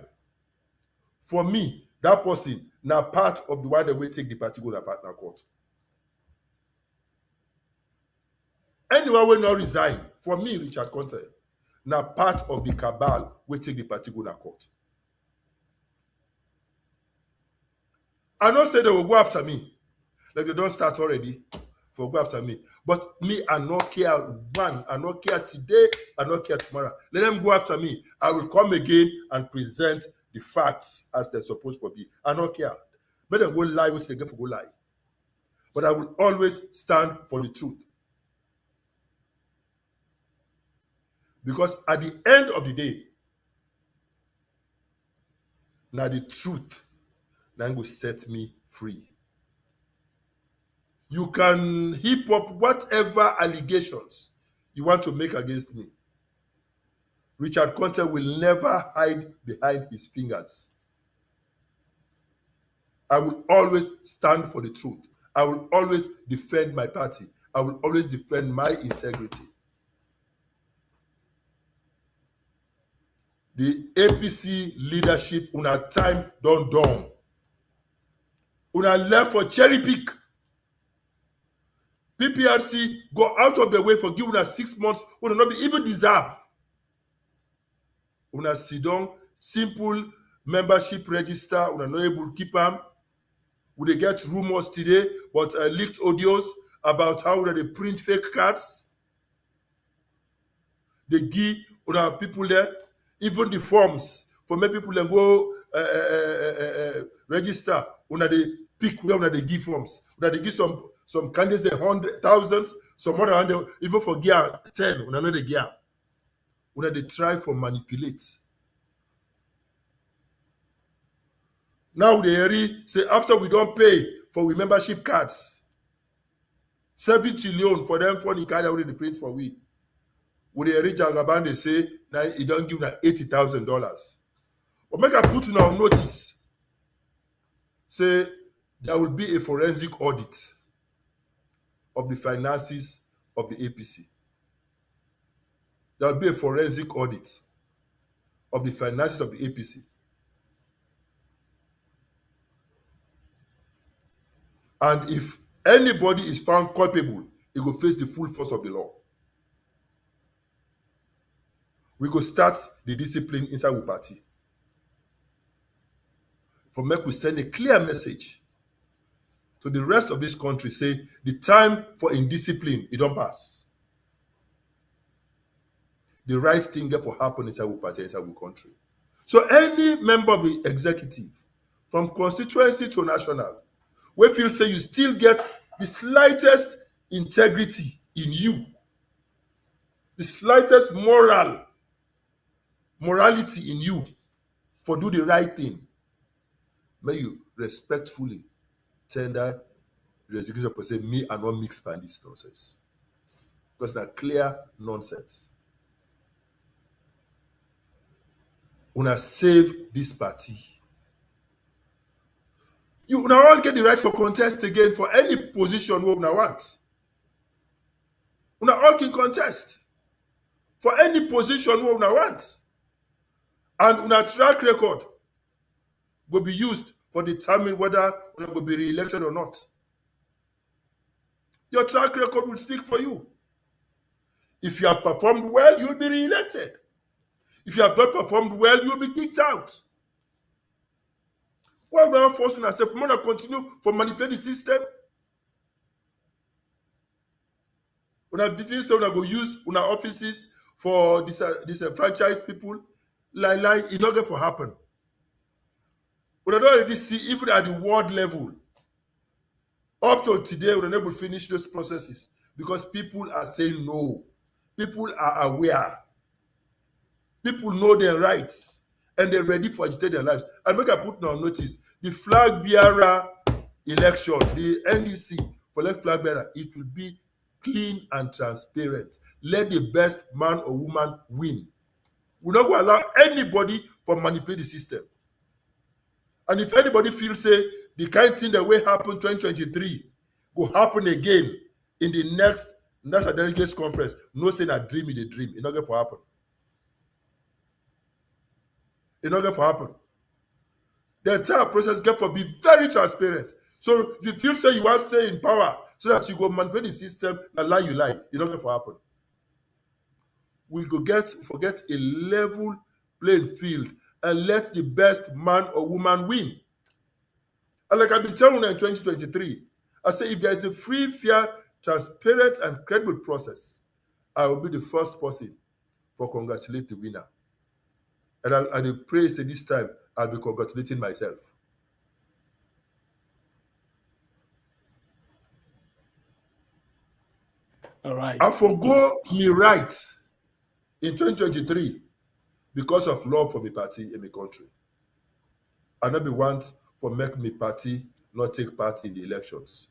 For me, that person now part of the one that will take the party go to partner court. Anyone will not resign. For me, Richard Konteh, now part of the cabal will take the party go to court. I don't say they will go after me. Like they don't start already for go after me. But me, I not care one. I not care today. I not care tomorrow. Let them go after me. I will come again and present the facts as they're supposed to be. I don't care. Let them go lie, which they get for go lie. But I will always stand for the truth. Because at the end of the day, Now the truth now will set me free. You can heap up whatever allegations you want to make against me. Richard Konteh will never hide behind his fingers. I will always stand for the truth. I will always defend my party. I will always defend my integrity. The APC leadership, una time don't dawn. Una left for cherry pick. PPRC go out of the way for giving us 6 months una not be even deserve. Una sit down, simple membership register, una not able to keep them. We dey get rumors today, but leaked audios about how they print fake cards. They give una people there, even the forms for make people then go register. Una they pick where una they give forms. Una they give some candidates 100,000, some other 100, even for gear 10. Una know the gear. Una they try for manipulate. Now they say after we don't pay for we membership cards, 70 million for them for the card already print for we. When they reach Jagaban, they say now he don't give that $80,000. But make I put in our notice, say there will be a forensic audit of the finances of the APC. There will be a forensic audit of the finances of the APC. And if anybody is found culpable, he will face the full force of the law. We go start the discipline inside our party. For make we send a clear message to the rest of this country, say the time for indiscipline, it don't pass. The right thing get for happen inside our party, inside our country. So any member of the executive, from constituency to national, we feel say you still get the slightest integrity in you, the slightest morality in you for do the right thing, may you respectfully tender resignation for say me and not mix by this nonsense. Because that's clear nonsense. Una save this party. You now all get the right for contest again for any position we una want. Una all can contest for any position we una want. And una track record will be used for determining whether una will be re-elected or not. Your track record will speak for you. If you have performed well, you'll be re-elected. If you have not performed well, you'll be kicked out. Why we are forcing ourselves? We want to continue for manipulate the system. Una feel say una go use una offices for disenfranchised people. Like it not going to happen. We don't already see even at the world level. Up to today, we're not able to finish those processes because people are saying no. People are aware. People know their rights and they're ready for agitate their lives. And make I put now notice the flag bearer election, the NDC for left flag bearer, it will be clean and transparent. Let the best man or woman win. We're not going to allow anybody to manipulate the system. And if anybody feels say the kind of thing that will happen 2023 will happen again in the next National Delegates Conference, no saying a dream is a dream. It's not going to happen. It's not going to happen. The entire process get to be very transparent. So if you feel say you want to stay in power so that you go manipulate the system and lie you lie, it's not going to happen. We go forget a level playing field and let the best man or woman win. And like I've been telling you in 2023, I say if there is a free, fair, transparent, and credible process, I will be the first person for congratulate the winner. And I pray say this time I'll be congratulating myself. All right. I forgo me right in 2023 because of love for my party and my country. I not be want for make me party not take part in the elections.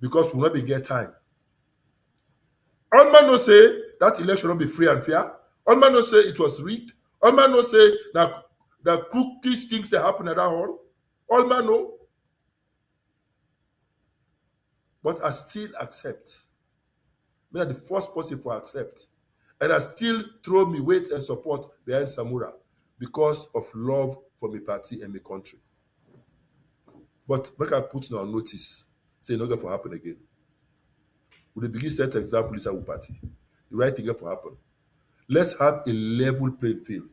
Because we not be get time. All man no say that election will be free and fair. All man no say it was rigged. All man no say that the cookies things that happen at that hall. All man know. But I still accept. Me the first person for accept. And I still throw me weight and support behind Samura because of love for my party and my country. But make I put on notice, say not going to happen again. We will begin set example is our party. The right thing to happen. Let's have a level playing field.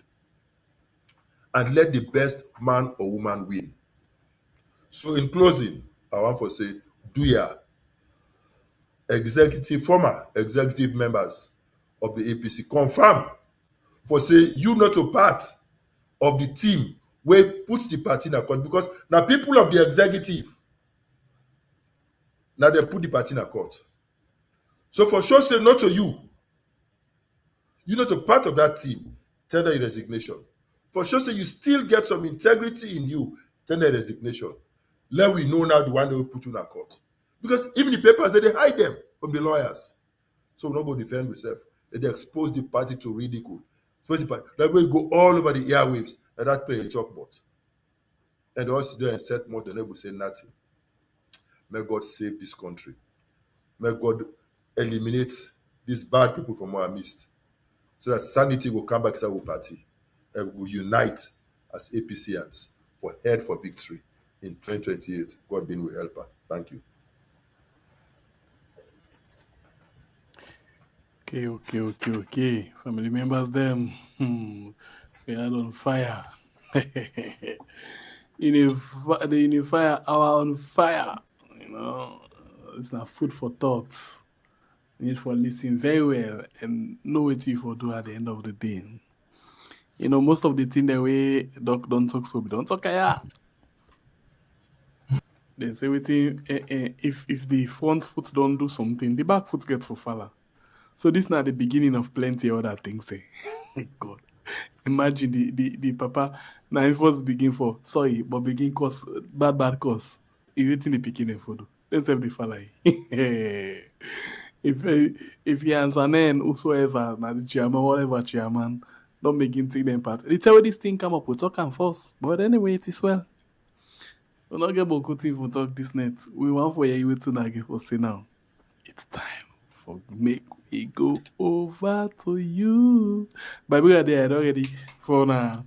And let the best man or woman win. So in closing, I want to say, do ya former executive members of the APC confirm for say you not a part of the team where put the party in a court because now people of the executive now they put the party in a court. So for sure say not to you. You're not a part of that team, tender your resignation. For sure say you still get some integrity in you, tender your resignation. Let we know now the one that will put you in a court. Because even the papers, they hide them from the lawyers. So we're not going to defend ourselves. They expose the party to ridicule. That way go all over the airwaves and that play a talk about. And they also do and set more than they will say nothing. May God save this country. May God eliminate these bad people from our midst. So that sanity will come back to our party and will unite as APCians for head for victory in 2028. God being will help her. Thank you. Okay. Family members, them. We are on fire. The unifier hour on fire. You know, it's not food for thought. You need for listen very well and know what you for do at the end of the day. You know, most of the thing the way doc don't talk so we don't talk yeah. They say if the front foot don't do something, the back foot get for falla. So this is not the beginning of plenty other things. God. Imagine the papa now first begin for sorry, but begin cause bad cause. Everything the beginning for do. Let's have the falla. If you answer then whosoever, now the chairman, whatever chairman, don't begin take them part. They tell this thing come up, we talk and force. But anyway, it is well. We'll not get beaucoup to talk this net. We want for you to not get for say now. It's time for make we go over to you. But we are there already for now.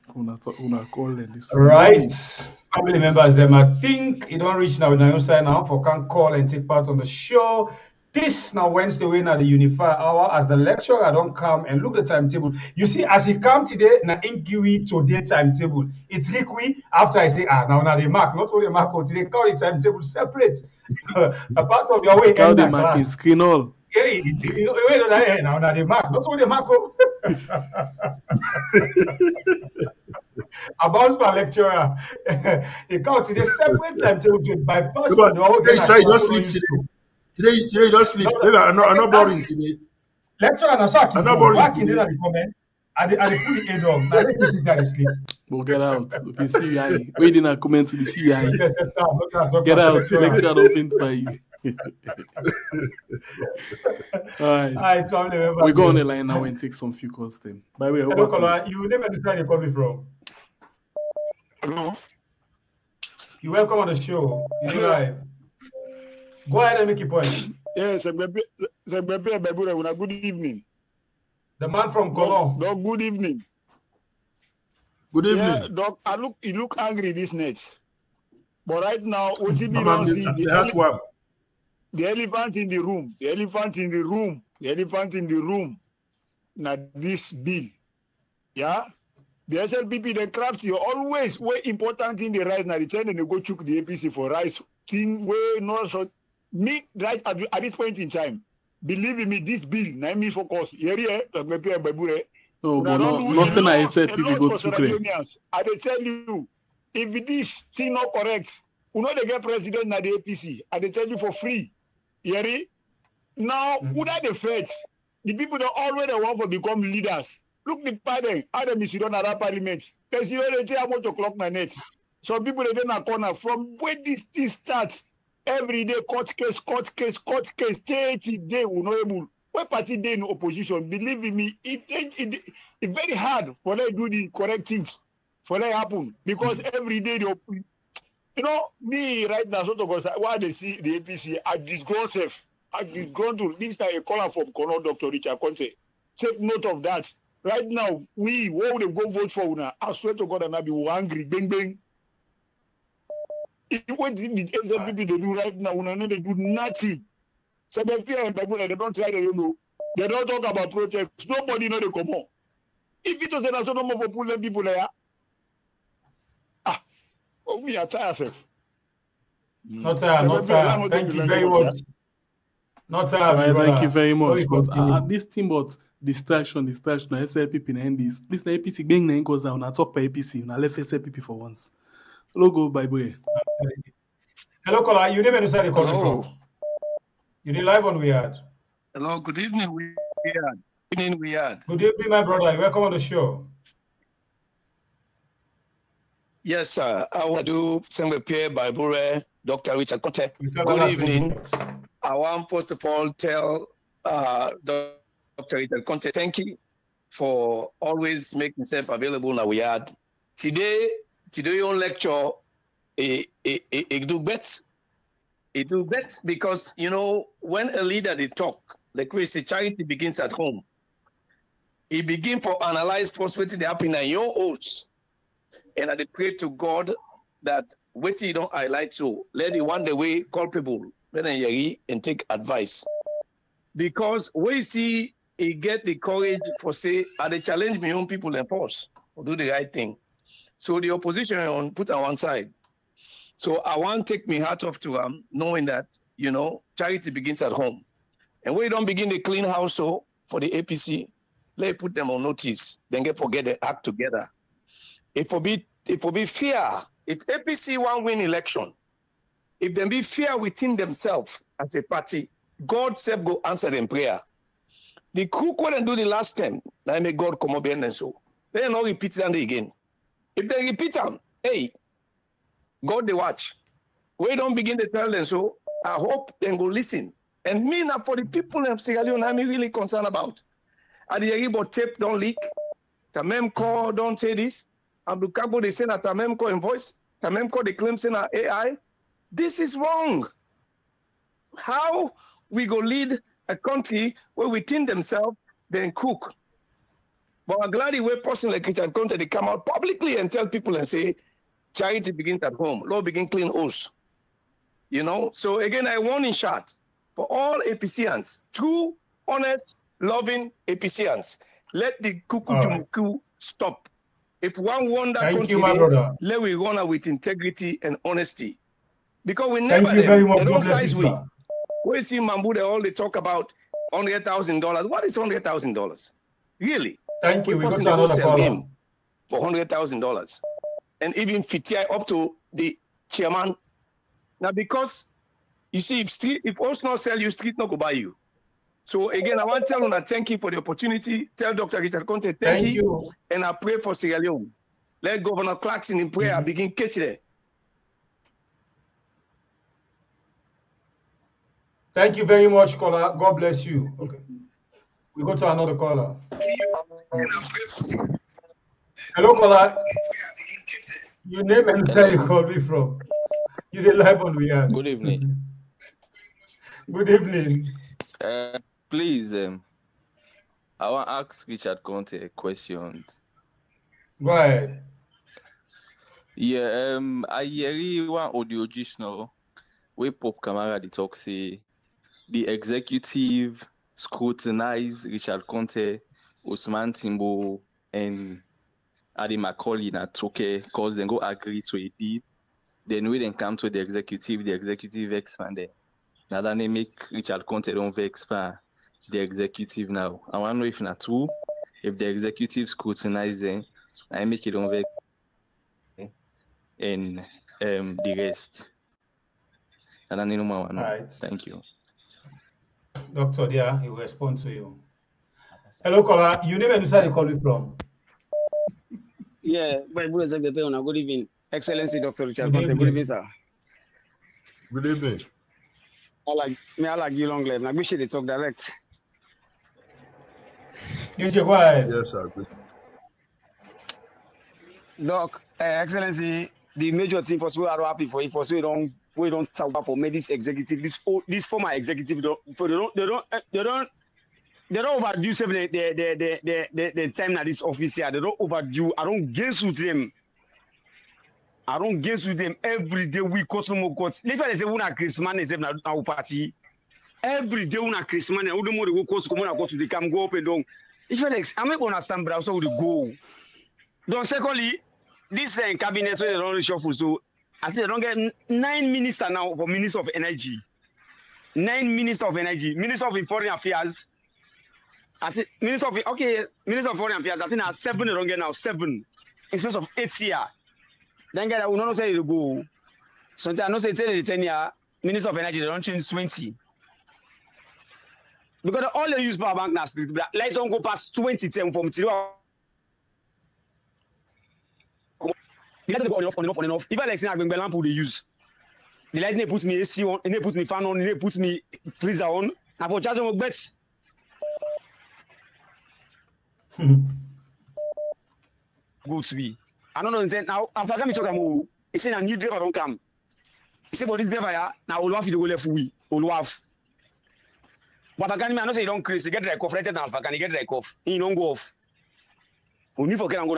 Call this. Right. Family members, them I think you don't reach now with your side now for can call and take part on the show. This now Wednesday when at the Unify Hour as the lecturer don't come and look the timetable. You see, as he come today, na inquiry today timetable. It's liquid after I say now the mark, not only mark today, call the timetable separate. Apart from your way end the mark in screen all. Now the mark, not only mark. About my lecturer, he come today separate timetable to bypass the whole day. Today, don't sleep today. Today you don't sleep. Maybe I'm not boring today. Lecturer, I'm not boring today. In the comment, I put the head on. Now let me sit there and sleep. We'll get out. We can see you. Wait in a comment to the CI. Get out. Lecturer don't faint by you. All right. We go on the line now and take some few calls then. By the way, hello, caller. You never understand where you're coming from. Hello. You're welcome on the show. You're live. Go ahead and make your point. Yes, good evening. The man from Cologne. Doc, good evening. Good evening. Yeah, Doc, you look angry this night. But right now, what you don't see the elephant in the room. The elephant in the room. The elephant in the room. Now this bill. Yeah? The SLPP, the craft, you always way important in the rice. Now the China they go chook the APC for rice. Thing way not so. Me right at this point in time, believe me, this bill, na me focus. No, but nothing I said people go too clear. I dey tell you, if this thing not correct, we know they get president na the APC. I dey tell you for free. Now, who are the feds? The people that already want to become leaders. Look the party, how them is done at that parliament. Because you know they tell how to clock my net. Some people they in a corner from when this starts every day court case, 30 days will not able. When party day in opposition, believe in me, it's very hard for them to do the correct things for that happen because every day they, you know, me right now, sort of why they see the APC, I disgrown self. I disgrown to this time a caller from Colonel Dr. Richard Konteh. Take note of that. Right now, what would they go vote for now? I swear to God, and I'll be angry. Bang, bang. What the people they do right now, they do nothing. So they fear and they don't try to, you know, they don't talk about protests. Nobody know they come on. If it was a national move for pulling people there, we are tired self. Not tired. Thank you very much. Not tired. Thank you very much. But this thing about distraction, I say people in this. This na APC being na goes down. I talk by APC. Na left APC for once. Logo by boy. Hello, caller. You never decided to call from. You did live on Weird. Hello, good evening, Weird. Good evening, Weird. Good evening, my brother. Welcome on the show. Yes, sir. I want to do some repair by Dr. Richard Konteh. Good evening. I want first of all tell Dr. Richard Konteh, thank you for always making himself available now. We had today on lecture it do better. It do better because you know when a leader they talk, like we say, charity begins at home. It begin for analyze what's waiting to happen in your house. And I pray to God that what you don't highlight so let the one the way culpable then and take advice. Because we see he get the courage for say I they challenge my own people and force or do the right thing. So the opposition on put on one side. So I want to take my hat off to knowing that you know charity begins at home. And we don't begin the clean house so for the APC, let put them on notice, then get forget they act together. It will be fear. If APC won't win election, if them be fear within themselves as a party, God said go answer them prayer. The crook couldn't do the last time. Now may God come up and so. They not repeat it again. If they repeat them, hey, God they watch. We don't begin to tell them so. I hope they go listen. And me now for the people of Sierra Leone, I'm really concerned about. At the about tape don't leak. The mem call don't say this. Abdukabo they say that Tamemco invoice, Tamemco they claim saying AI. This is wrong. How we go lead a country where within themselves then cook? But I'm glad the way person like Richard Konteh they come out publicly and tell people and say charity begins at home, Lord begin clean house. You know, so again I warn in short for all APCians, true, honest, loving APCians, let the kuku stop. If one want that country, let we run out with integrity and honesty. Because we never Thank you very much. They don't size we. We see Mambu, they talk about $100,000. What is $100,000? Really? Thank you. We got to another game for $100,000. And even Fitia up to the chairman. Now, because you see, if us not sell you, street not go buy you. So again, I want to tell you that thank you for the opportunity. Tell Dr. Richard Konteh thank you. And I pray for Sierra Leone. Let Governor Clarkson in prayer begin catch there. Thank you very much, caller. God bless you. Okay. We go to another caller. Hello, caller. Your name and where you call me from. You did live on Weird. Good evening. Good evening. Please, I want to ask Richard Konteh a question. Go ahead. Yeah, I hear one audio just now where Pop Camara the talk say the executive scrutinize Richard Konteh, Usman Timbo, and Adi Macaulay na okay because they go agree to a deal. Then we then come to the executive expanded. Now that they make Richard Konteh don't expand the executive now. I want to know if not true, if the executive scrutinize them, I make it don't vex and the rest. And I need no more. Right. Thank you. Doctor, yeah, he will respond to you. Hello, caller. You never decided to call me from. Yeah, but good evening. Excellency Dr. Richard Good Konteh. Good evening. evening, sir. Good evening. I like you long life. Now we should talk direct. Yes, go ahead. Yes, sir. Doc, Excellency, the major thing for we are happy for it. For we don't talk about for me this executive, this former executive. They don't overdo the time at this office here. They don't overdo. I don't guess with them. I don't guess with them every day. We cut some more cuts. If I say we na Christmas, they say na our party. Every day we na Christmas, and we don't more go cuts. Come on, go to the camp, go up and down. If Alex, I make understand, but also we go. Then secondly, this cabinet where they don't reshuffle, so I think they don't get 9 ministers now for Minister of Energy. 9 Minister of Energy, Minister of Foreign Affairs. I think Minister of Foreign Affairs. I think now 7 they don't get now 7 instead of 8 here. Then get I will not say to go. Sometimes I know say 10 year Minister of Energy they don't change 20. Because all they use power bank now street, but lights don't go past 2010 from today. The light go on enough. If I like saying I lamp they use. The light they put me AC on, they put me fan on, they put me freezer on. And for charging my bets. Go to be. I don't know now. After coming talk about, he said a new driver don't come. He said, but this driver now will have to go left we. Will have. But I can't say he don't crazy. Get like off right now. Alpha can he get like off? He don't go off. We need forget I'm go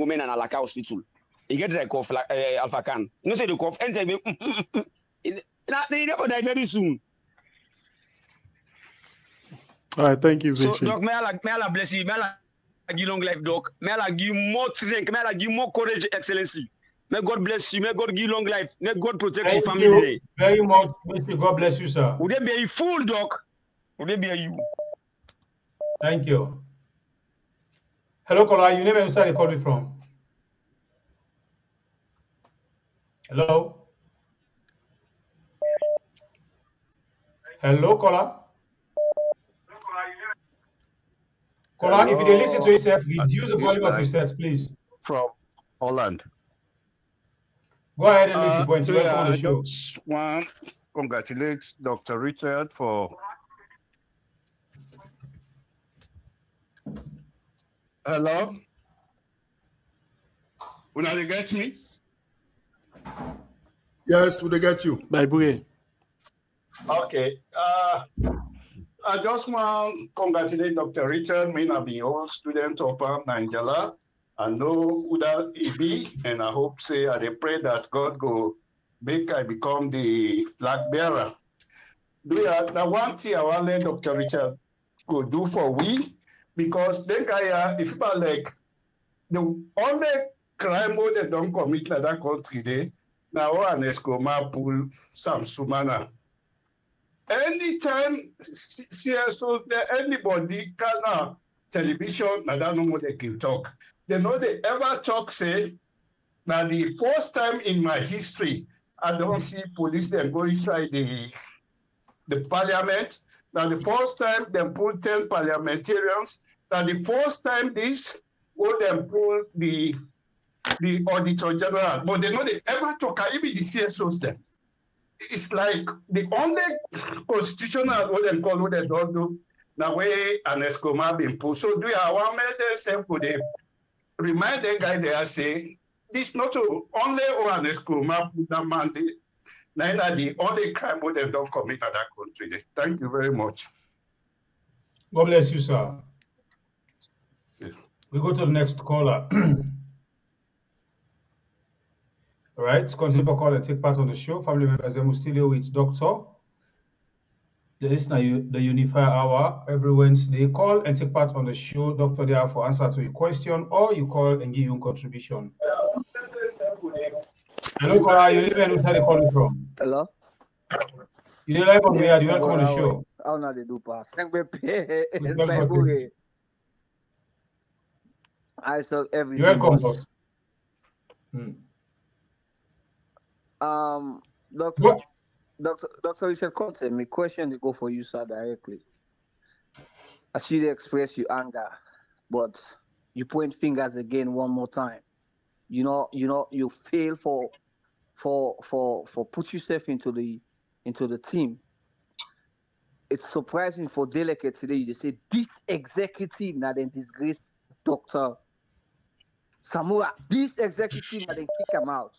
men and Alaka hospital. He get like off like Alpha can. No say the cough. And say me. They never die very soon. All right, thank you, so Doc, may Allah bless you. May Allah give you long life, Doc. May Allah give you more strength. May Allah give you more courage, Excellency. May God bless you. May God give you long life. May God protect your family. Thank you very much. God bless you, sir. Would they be a fool, Doc? Would they be a you? Thank you. Hello, caller. You name and where you call me from? Hello? Hello, caller? Caller, if you dey listen to yourself, reduce the volume of your set, please. From Holland. Go ahead and make your point. Welcome on the show. I just want to congratulate Dr. Richard for... Hello? Will they get me? Yes, will they get you? Bye, boy. Okay. I just want to congratulate Dr. Richard. Me have been old student of Nigeria. I know who that he be, and I hope say I pray that God go make I become the flag bearer. The one thing I want to let Dr. Richard go do for we, because then if people like the only crime they don't commit in that country, they now one Escoma pull some sumana. Anytime CSO anybody can television, I don't know what they can talk. They know they ever talk say now the first time in my history I don't see police them go inside the parliament. Now the first time they put 10 parliamentarians. Now the first time this go them pull the Auditor General, but they know they ever talk even the CSOs them. It's like the only constitutional what they call what they don't do now way an Escoma been put. So do you want themselves could they remind the guy they are saying this not only an Escoma put that man neither the only crime what they don't commit at that country. Thank you very much. God bless you, sir. Yes. We go to the next caller. All right, continue to call and take part on the show. Family members, then we're still here with Doctor. The listener, the Unifier Hour every Wednesday. Call and take part on the show. Doctor there for answer to your question, or you call and give your contribution. Hello, caller. You live and where you calling from? Hello. You live on where? You welcome on the show. How now they do pass? I saw every. You welcome, boss. Dr. Richard Konteh, my question to go for you, sir, directly. I see they express your anger, but you point fingers again one more time. You fail for put yourself into the team. It's surprising for Delicate today. They say this executive now then disgrace Dr. Samura. This executive now then kick him out.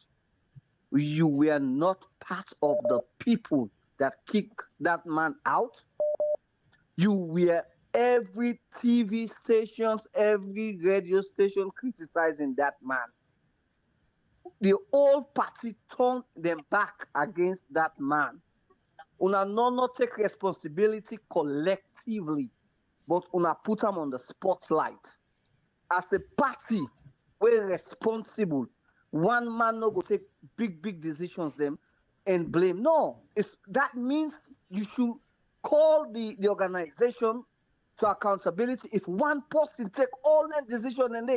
You were not part of the people that kicked that man out. You were every TV stations, every radio station criticizing that man. The whole party turned them back against that man. Una no take responsibility collectively, but una put them on the spotlight. As a party, we're responsible. One man no go take big decisions them and blame. No, that means you should call the organization to accountability. If one person take all the decision and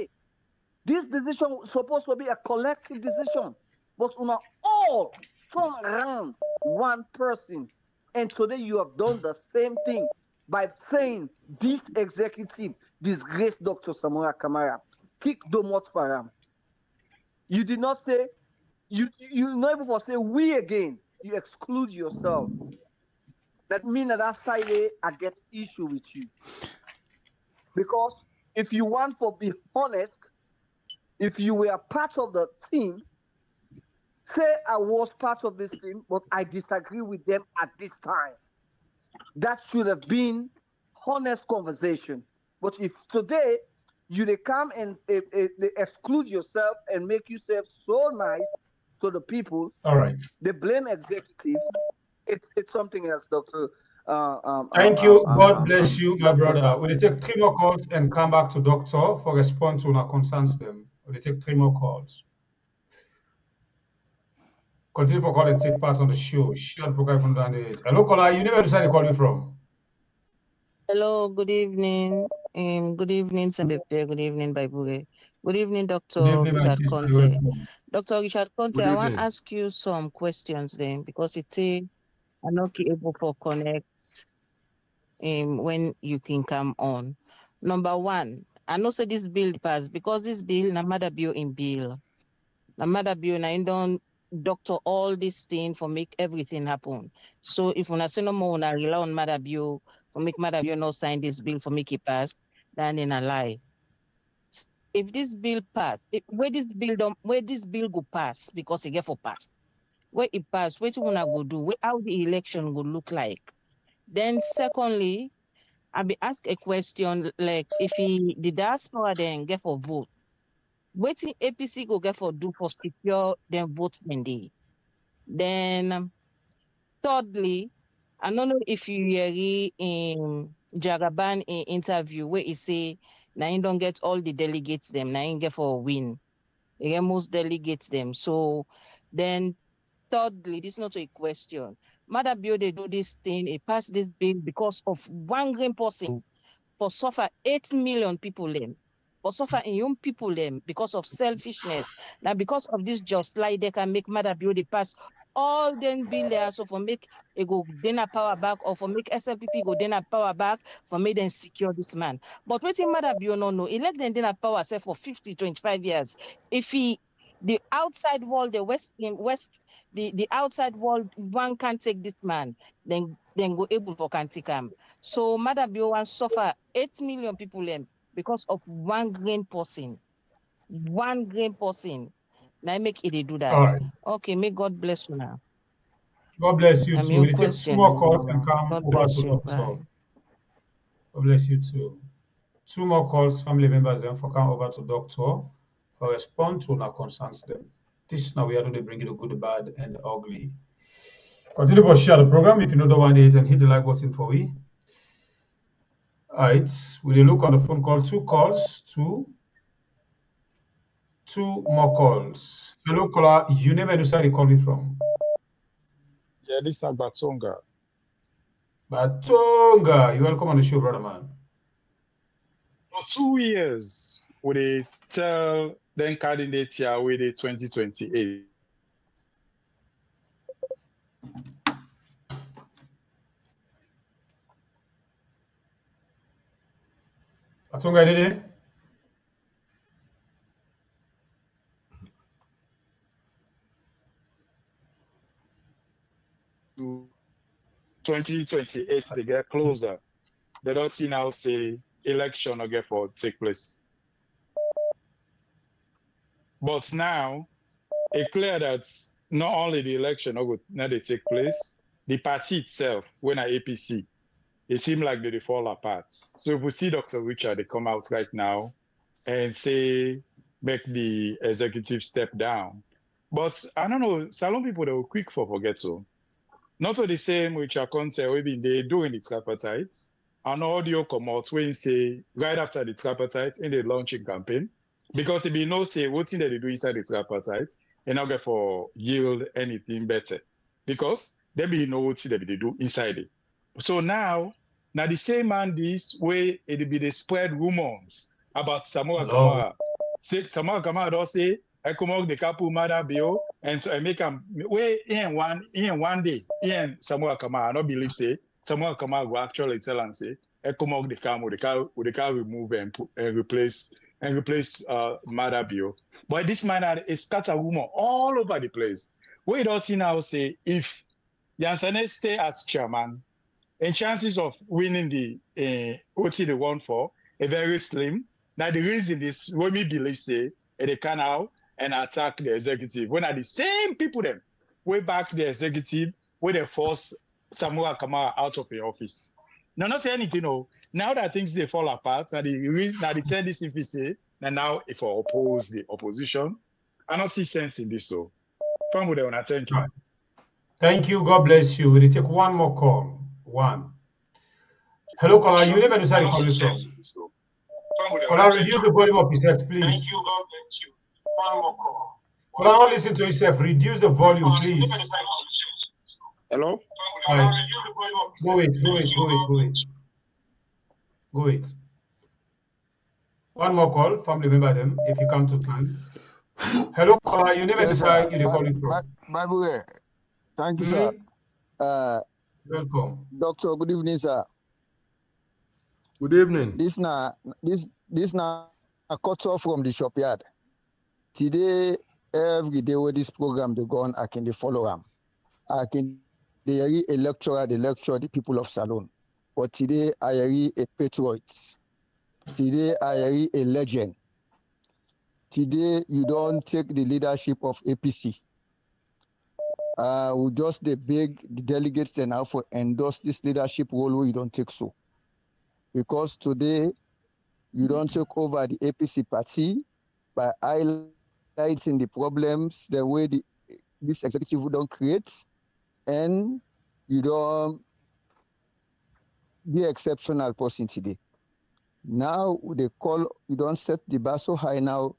this decision supposed to be a collective decision, but una all turn around one person. And today you have done the same thing by saying this executive disgrace Dr. Samura Kamara. Kick Domot Faram. You did not say, you not even say we again. You exclude yourself. That means that side I get issue with you. Because if you want to be honest, if you were part of the team, say I was part of this team, but I disagree with them at this time. That should have been honest conversation. But if today you they come and they exclude yourself and make yourself so nice to the people, all right, they blame executives. It's something else, Doctor. Thank you. God bless you, my brother. We'll take 3 more calls and come back to Doctor for response to our concerns them. We'll take 3 more calls. Continue for call and take part on the show. Share the program from the Hello, caller. You never decided to call you from. Hello, good evening. Good evening, Sembepe. Good evening, Baibure. Good evening, Dr. Good evening, Richard sister. Konteh. Welcome. Dr. Richard Konteh, Good I want to evening. ask you some questions then because it's I'm not able to connect when you can come on. Number one, I know say this bill pass because this bill na matter bill in bill. Na matter bill na don't doctor all this thing for make everything happen. So if una say no more una rely on matter bill for make matter bill no sign this bill for make it pass, then in a lie. If this bill pass, where this bill go pass because it get for pass. Where it pass, what una go do? How the election go look like? Then secondly, I be ask a question like if the diaspora then get for vote, what the APC go get for do for secure them votes in day. Then thirdly, I don't know if you hear in Jagaban in interview where he say now you don't get all the delegates them, now you get for a win. You get most delegates them. So then thirdly, this is not a question. Mother Bio they do this thing, they pass this bill because of one green person for suffer 8 million people them. For suffer in young people them because of selfishness. Now because of this just like they can make Mother Bio they pass all them bill there so for make it go dinner power back or for make SLPP go dinner power back for make them secure this man. But waiting Mother Bio no elect them dinner power say for 50-25 years. If the outside world, the outside world, one can take this man, then go able for can take him. So Mother Bio suffer 8 million people because of one green person. One green person. Now make it they do that. All right. Okay, may God bless you now. God bless you too. We'll take 2 more calls and come God over bless to you. Doctor. Bye. God bless you too. 2 more calls, family members, then for come over to Doctor for respond to our concerns them. This now we are going to bring you the good, the bad, and the ugly. Continue to share the program if you know the one it and hit the like button for we. All right, will you look on the phone call? 2 calls, 2 more calls. Hello, caller. You never decided to call me from. Yeah, this is Batonga. Batonga, you welcome on the show, brother man. For 2 years, we they tell them candidate here with the 2028. Batonga, did it? 2028 they get closer, they don't see now say election again for take place. But now it's clear that not only the election now they take place, the party itself, when at APC, it seems like they fall apart. So if we see Dr. Richard, they come out right now and say, make the executive step down. But I don't know, Salon people, they were quick for forget so. Not to the same Richard Konteh, we been they doing the tripartite. An audio come out when say, right after the tripartite in the launching campaign, because if you know, say, what thing that they do inside the tripartite, and not get for yield anything better. Because they be know what they do inside it. So now the same man this way it be the spread rumors about Samoa Kamara. Say Samoa Kamara don't say I come out the couple mother bill and so I make him way in one day in Samoa Kamara. I don't believe say Samoa Kamara will actually tell and say I come out the car with the car remove and replace mother bill. But this man is scatter rumor all over the place. We don't see now say if Yansane stay as chairman, and chances of winning the OT they won for a very slim. Now the reason is when we believe say they can out and attack the executive. When are the same people them way back the executive where they force Samoa Kamara out of the office. Now not say anything. No. Now that things they fall apart, now the turn this if we say and now if I oppose the opposition, I don't see sense in this. So, from with I thank you. Thank you. God bless you. We'll take one more call. One. Hello, caller. You live in the side calling from. Caller, reduce the volume of yourself, please. Thank you. God bless you. One more call. Caller, don't listen to yourself. Reduce the volume, please. Hello? All right. Go it. One more call. Family member them, if you come to time. Hello, caller. You never decide you're calling from. Bible, thank you, sir. Welcome. Doctor, good evening, sir. Good evening. This na a cut off from the shopyard. Today, every day with this program they go on, I can follow them. I can a lecturer, they lecture the people of Salon. But today I hear a patriot. Today I hear a legend. Today you don't take the leadership of APC. We just beg the delegates and now for endorse this leadership role. You don't take so, because today you don't take over the APC party by highlighting the problems the way this executive don't create, and you don't be exceptional person today. Now they call you don't set the bar so high now.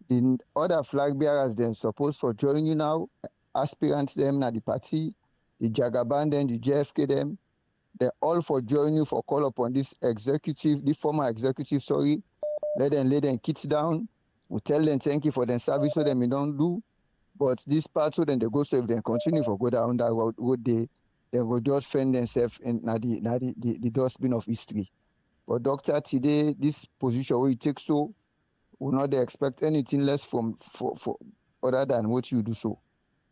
The other flag bearers then supposed for join you now. Aspirants them na the party, the Jagaban then the JFK them, they're all for join you for call upon this executive, the former executive, sorry, let them kids down. We tell them thank you for their service so them we don't do. But this part so then they go so if they continue for go down that road they will just find themselves in the dustbin of history. But doctor, today this position where you take so will not expect anything less from for other than what you do so.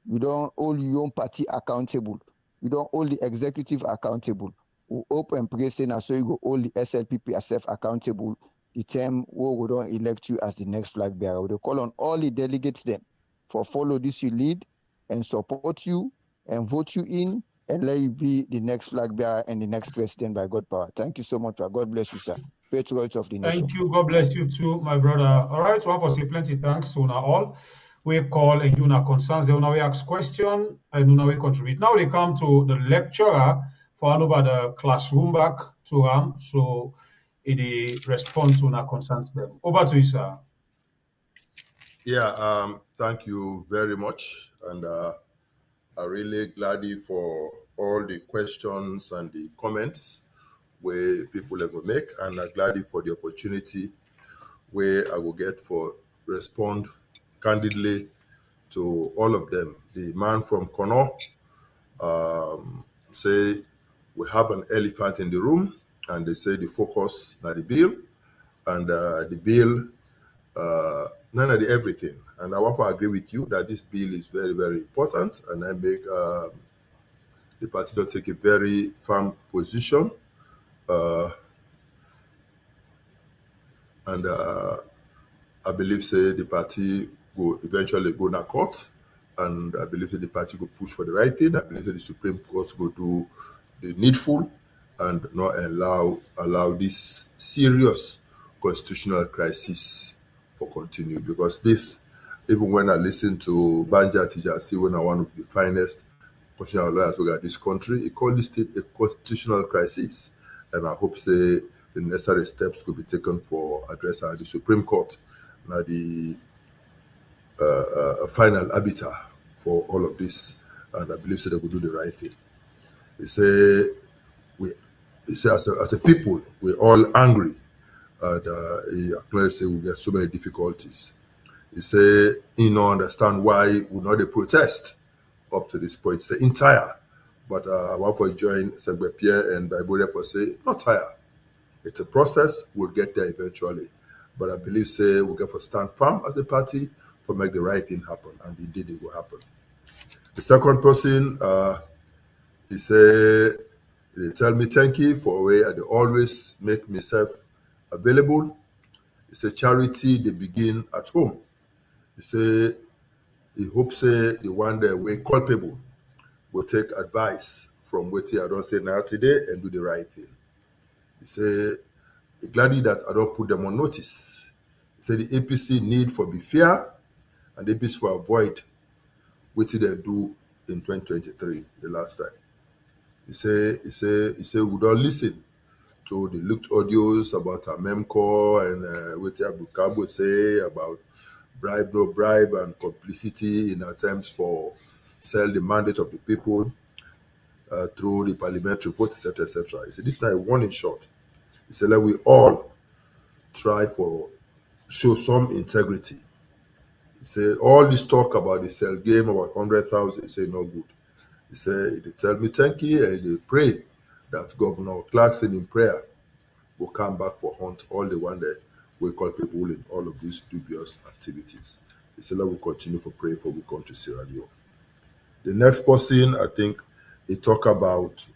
You don't hold your own party accountable. You don't hold the executive accountable. We hope and pray saying so you go hold the SLPP yourself accountable. The term where we don't elect you as the next flag bearer. We call on all the delegates them for follow this you lead and support you and vote you in and let you be the next flag bearer and the next president by God power. Thank you so much. God bless you, sir. Patriots of the nation. Thank you. God bless you too, my brother. All right, one for say plenty thanks to now all. We call and you now concerns, they now we ask question and you now we contribute. Now we come to the lecturer for hand over the classroom back to him, so it responds to now concerns them. Over to you, sir. Yeah, thank you very much, and I'm really glad for all the questions and the comments where people ever make, and I'm glad for the opportunity where I will get for respond candidly to all of them. The man from Konteh say we have an elephant in the room, and they say the focus na the bill, and the bill none of the everything. And I want to agree with you that this bill is very, very important, and I make the party don't take a very firm position. And I believe say the party will eventually go to court, and I believe that the party will push for the right thing. I believe that the Supreme Court will do the needful and not allow this serious constitutional crisis for continue, because this, even when I listen to Banja Tijasi, when I one of the finest constitutional lawyers who got this country, he called this state a constitutional crisis, and I hope say the necessary steps could be taken for addressing the Supreme Court. Now the final arbiter for all of this, and I believe so they will do the right thing. He say as a people we're all angry, and he acknowledged say we get so many difficulties. He say he don't understand why we not a protest up to this point. Say entire, but I want to join Sengbe Pierre and Bible for say not tired. It's a process. We'll get there eventually. But I believe, say, we'll get for stand firm as a party for make the right thing happen. And indeed, it will happen. The second person, he say, they tell me thank you for the way I always make myself available. He say, charity, they begin at home. He say, he hopes say the one that we're culpable will take advice from what I don't say now today and do the right thing. He say, gladly that I don't put them on notice. He said the APC need for be fair and the APC for avoid what they do in 2023, the last time. He say we don't listen to the leaked audios about Amemco and what Abukabo say about bribe, no bribe, and complicity in attempts for sell the mandate of the people through the parliamentary vote, etc., etc. He said this is not a warning shot. He said, let we all try for show some integrity. He said, all this talk about the cell game about 100,000, he said, no good. He said, they tell me thank you, and they pray that Governor Clarkson in prayer will come back for hunt all the one that we call people in all of these dubious activities. He said, let we continue for praying for we country, Sierra Leone. The next person, I think, he talk about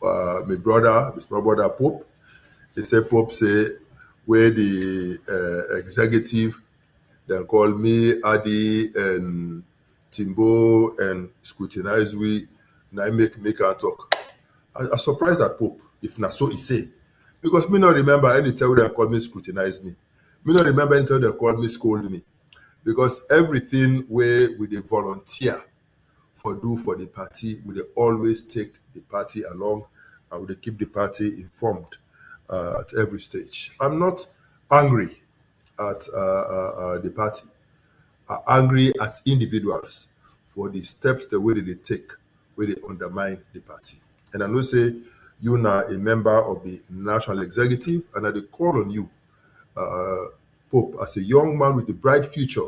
my small brother Pope. He said, Pope say, where the executive then call me Adi and Timbo and scrutinize we, and I make her talk. I'm surprised at Pope, if not so he say. Because me not remember any time they call me scrutinize me. Me not remember any time they call me scold me. Because everything where we they volunteer for do for the party, we they always take the party along and we they keep the party informed at every stage. I'm not angry at the party. I'm angry at individuals for the steps the way they take, where they undermine the party. And I know say you now a member of the national executive, and I call on you, Pope, as a young man with a bright future,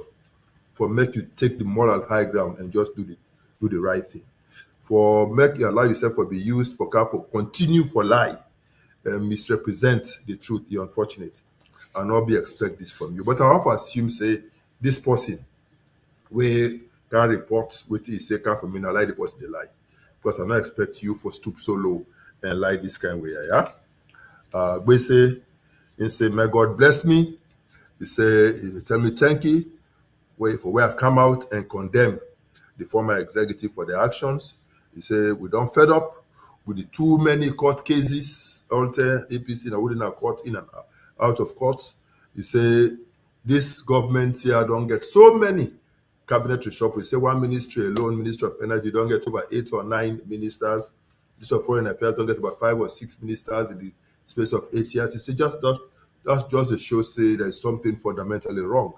for make you take the moral high ground and just do the right thing. For make you allow yourself to be used for continue for lie and misrepresent the truth, the unfortunate. And not be expect this from you. But I want to assume, say, this person we can report what he say come from me, lie the person they lie. Because I not expect you for stoop so low and lie this kind of way, yeah? We say, he say, may God bless me. He say, he tell me thank you for where I've come out and condemn the former executive for their actions. He say, we don't fed up with the too many court cases out there, APC, and within our court, in and out of courts. He say, this government here don't get so many cabinet reshuffle. He say one ministry alone, Ministry of Energy, don't get over 8 or 9 ministers. Ministry of Foreign Affairs don't get about 5 or 6 ministers in the space of 8 years. He say that's just a show say there's something fundamentally wrong.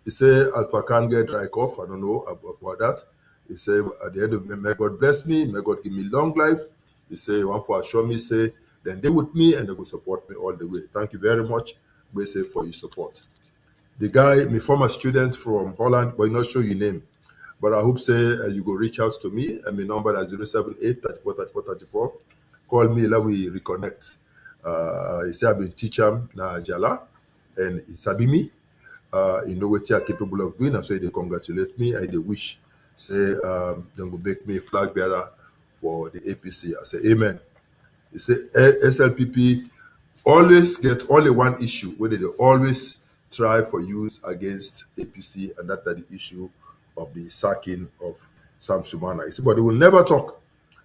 He say Alpha can get dry off. I don't know about that. He say at the end of it, may God bless me, may God give me long life. He say one for assure me, say then they with me and they will support me all the way. Thank you very much, we say, for your support. The guy, my former student from Holland, but not show your name. But I hope say you go reach out to me, and my number is 078 34 34 34. Call me, let we reconnect. He say I've been teacher na Jala, and he sabi me. You know what you are capable of doing, and so they congratulate me and they wish say they go make me flag bearer for the APC. I say amen. He say SLPP always get only one issue where they always try for use against APC, and that's the issue of the sacking of Sam Sumana. He said, but they will never talk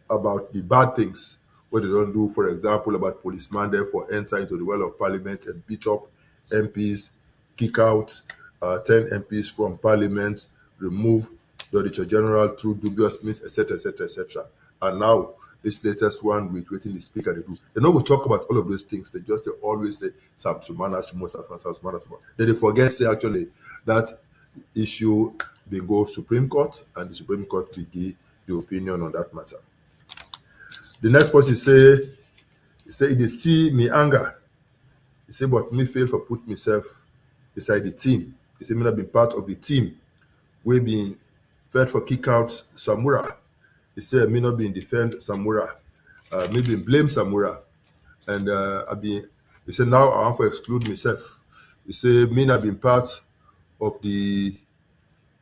about the bad things what they don't do. For example, about policeman therefore enter into the well of parliament and beat up MPs, kick out 10 MPs from parliament, remove the auditor general through dubious means, etc., etc., etc. And now this latest one with waiting the speaker they do. They not go talk about all of those things. They always say Sam Sumana, Sam Sumana. Then they forget say actually that issue they go Supreme Court, and the Supreme Court will give the opinion on that matter. The next person he say they see me anger. He say, but me fail for put myself beside the team. He say me not been part of the team. We been fed for kick out Samura. He say me not been defend Samura. Me been blame Samura. And he say now I want to exclude myself. He say me not been part of the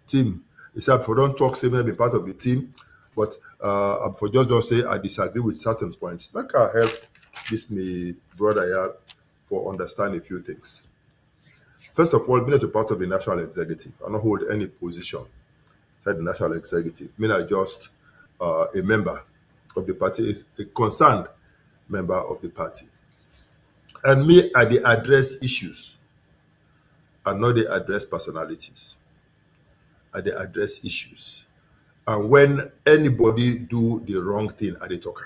team. He said for don't talk say me not been part of the team. But for just don't say I disagree with certain points. That can help this me brother here for understand a few things. First of all, me not a part of the national executive. I don't hold any position inside the national executive. Me not just a member of the party, is a concerned member of the party. And me, I dey address issues and not they address personalities. I dey address issues. And when anybody do the wrong thing, I dey talk.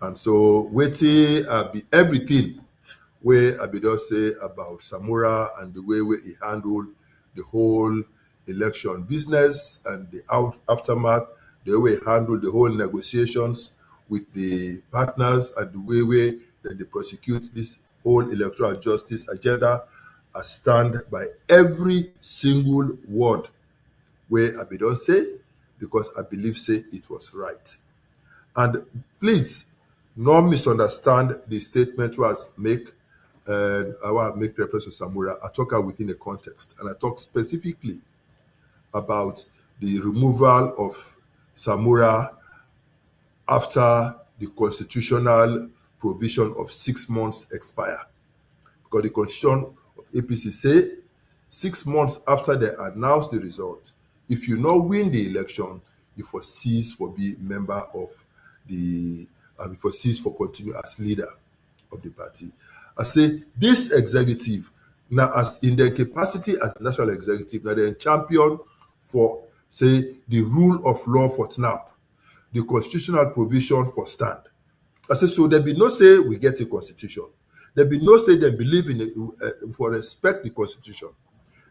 And so waiting be everything where I be just say about Samura and the way he handled the whole election business and the aftermath, the way he handled the whole negotiations with the partners and the way that they prosecute this whole electoral justice agenda. I stand by every single word where I be don't say, because I believe say it was right. And please, not misunderstand the statement was make, and I want to make reference to Samura. I talk within a context, and I talk specifically about the removal of Samura after the constitutional provision of 6 months expire. Because the constitution of APC say 6 months after they announce the result, if you not win the election, you for cease for be member of the, for cease for continue as leader of the party. I say this executive, now as in their capacity as national executive, now they're champion for say the rule of law for TNAP, the constitutional provision for stand. I say so there be no say we get a constitution. There be no say they believe in it for respect the constitution,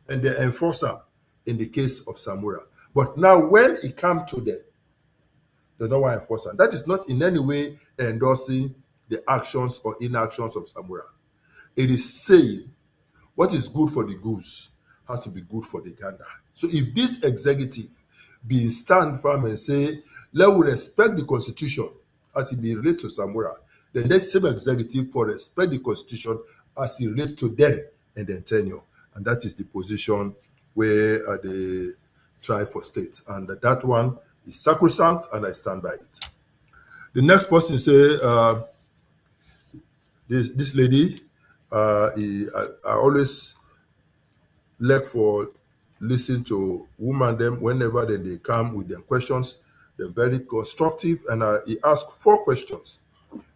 and they enforce them in the case of Samura. But now when it comes to them, they don't want to enforce them. That is not in any way endorsing the actions or inactions of Samura. It is saying what is good for the goose has to be good for the gander. So if this executive be stand firm and say, let us respect the constitution as it be related to Samura, then that same executive for respect the constitution as it relates to them and their tenure. And that is the position where they try for state. And that one is sacrosanct, and I stand by it. The next person say, this lady, I always like for listen to women them whenever they come with their questions. They're very constructive, and he asked 4 questions,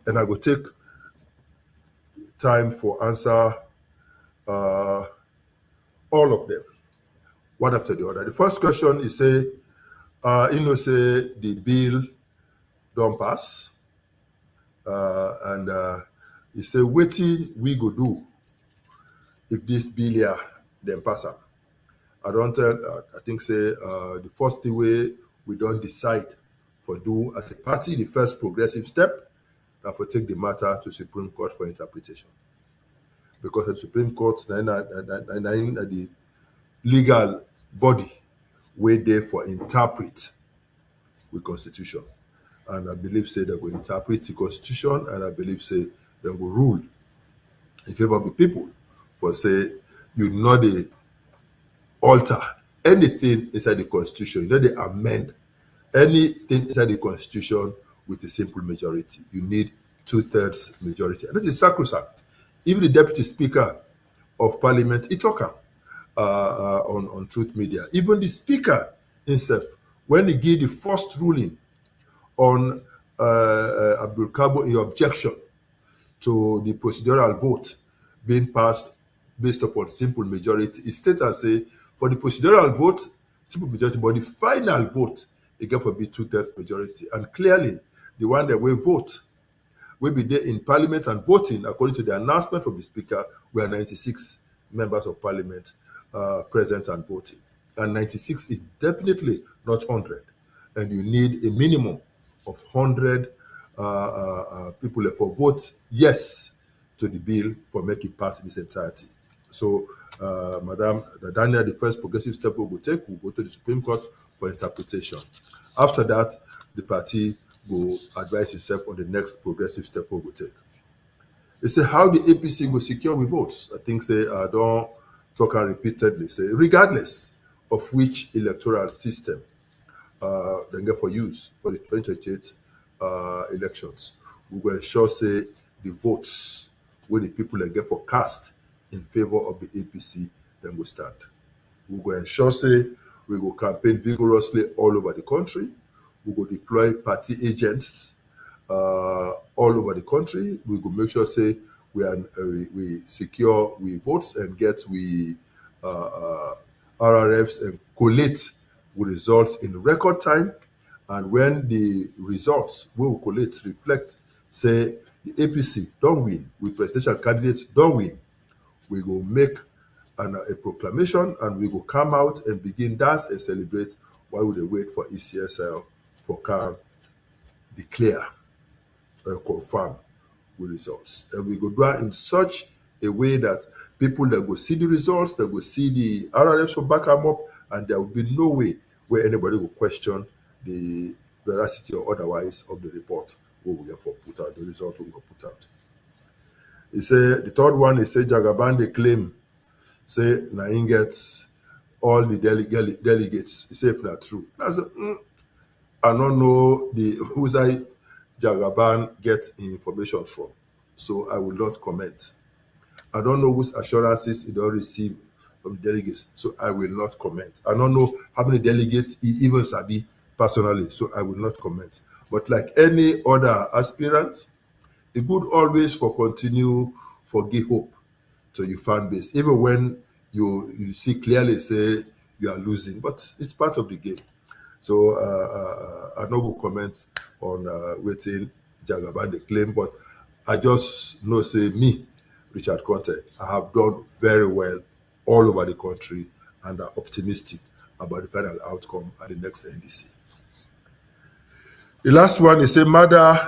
and I will take time for answer all of them, one after the other. The first question is say, say the bill don't pass, and he say, waiting we go do if this bill here then pass am. I don't tell, I think say the first thing we don't decide for do as a party, the first progressive step, that for take the matter to Supreme Court for interpretation. Because the Supreme Court the legal body where they for interpret the Constitution. And I believe say they will interpret the Constitution, and I believe say they will rule in favor of the people. For say you know the alter anything inside the constitution. You know, they amend anything inside the constitution with a simple majority. You need 2/3 majority. And that is sacrosanct. Even the deputy speaker of parliament, he talk on Truth Media. Even the speaker himself, when he gave the first ruling on Abdul Kabo, in objection to the procedural vote being passed based upon simple majority, he stated and say, for the procedural vote, simple majority, but the final vote, it get for be 2/3 majority. And clearly, the one that will vote will be there in parliament and voting, according to the announcement from the speaker, were 96 members of parliament present and voting. And 96 is definitely not 100. And you need a minimum of 100 people for vote yes to the bill for making pass in its entirety. So, Madam Daniel, the first progressive step we will take, we'll go to the Supreme Court for interpretation. After that, the party will advise itself on the next progressive step we will take. They say how the APC will secure with votes. I think say I don't talk and repeatedly say regardless of which electoral system they get for use for the 2028 elections, we will ensure say the votes where the people they get for cast in favor of the APC then will stand. We will ensure say we will campaign vigorously all over the country. We will deploy party agents all over the country. We will make sure say we secure we votes and get we RRFs and collate with results in record time. And when the results we will collate reflect say the APC don't win, with presidential candidates don't win, we will make a proclamation and we will come out and begin dance and celebrate while we wait for ECSL for come declare confirm with results. And we go do it in such a way that people that will see the results, that will see the RRFs will back them up, and there will be no way where anybody will question the veracity or otherwise of the report we will for put out, the result we will put out. He said the third one is say Jagaban they claim say Nain gets all the delegates. He said if not true. I said, I don't know who's Jagaban gets information from, so I will not comment. I don't know whose assurances he don't receive from the delegates, so I will not comment. I don't know how many delegates he even sabi personally, so I will not comment. But like any other aspirant, it good always for continue for give hope to your fan base, even when you see clearly say you are losing, but it's part of the game. So I no go comment on waiting Jagaban the claim, but I just know say me, Richard Konteh, I have done very well all over the country and are optimistic about the final outcome at the next NDC. The last one is say Mother,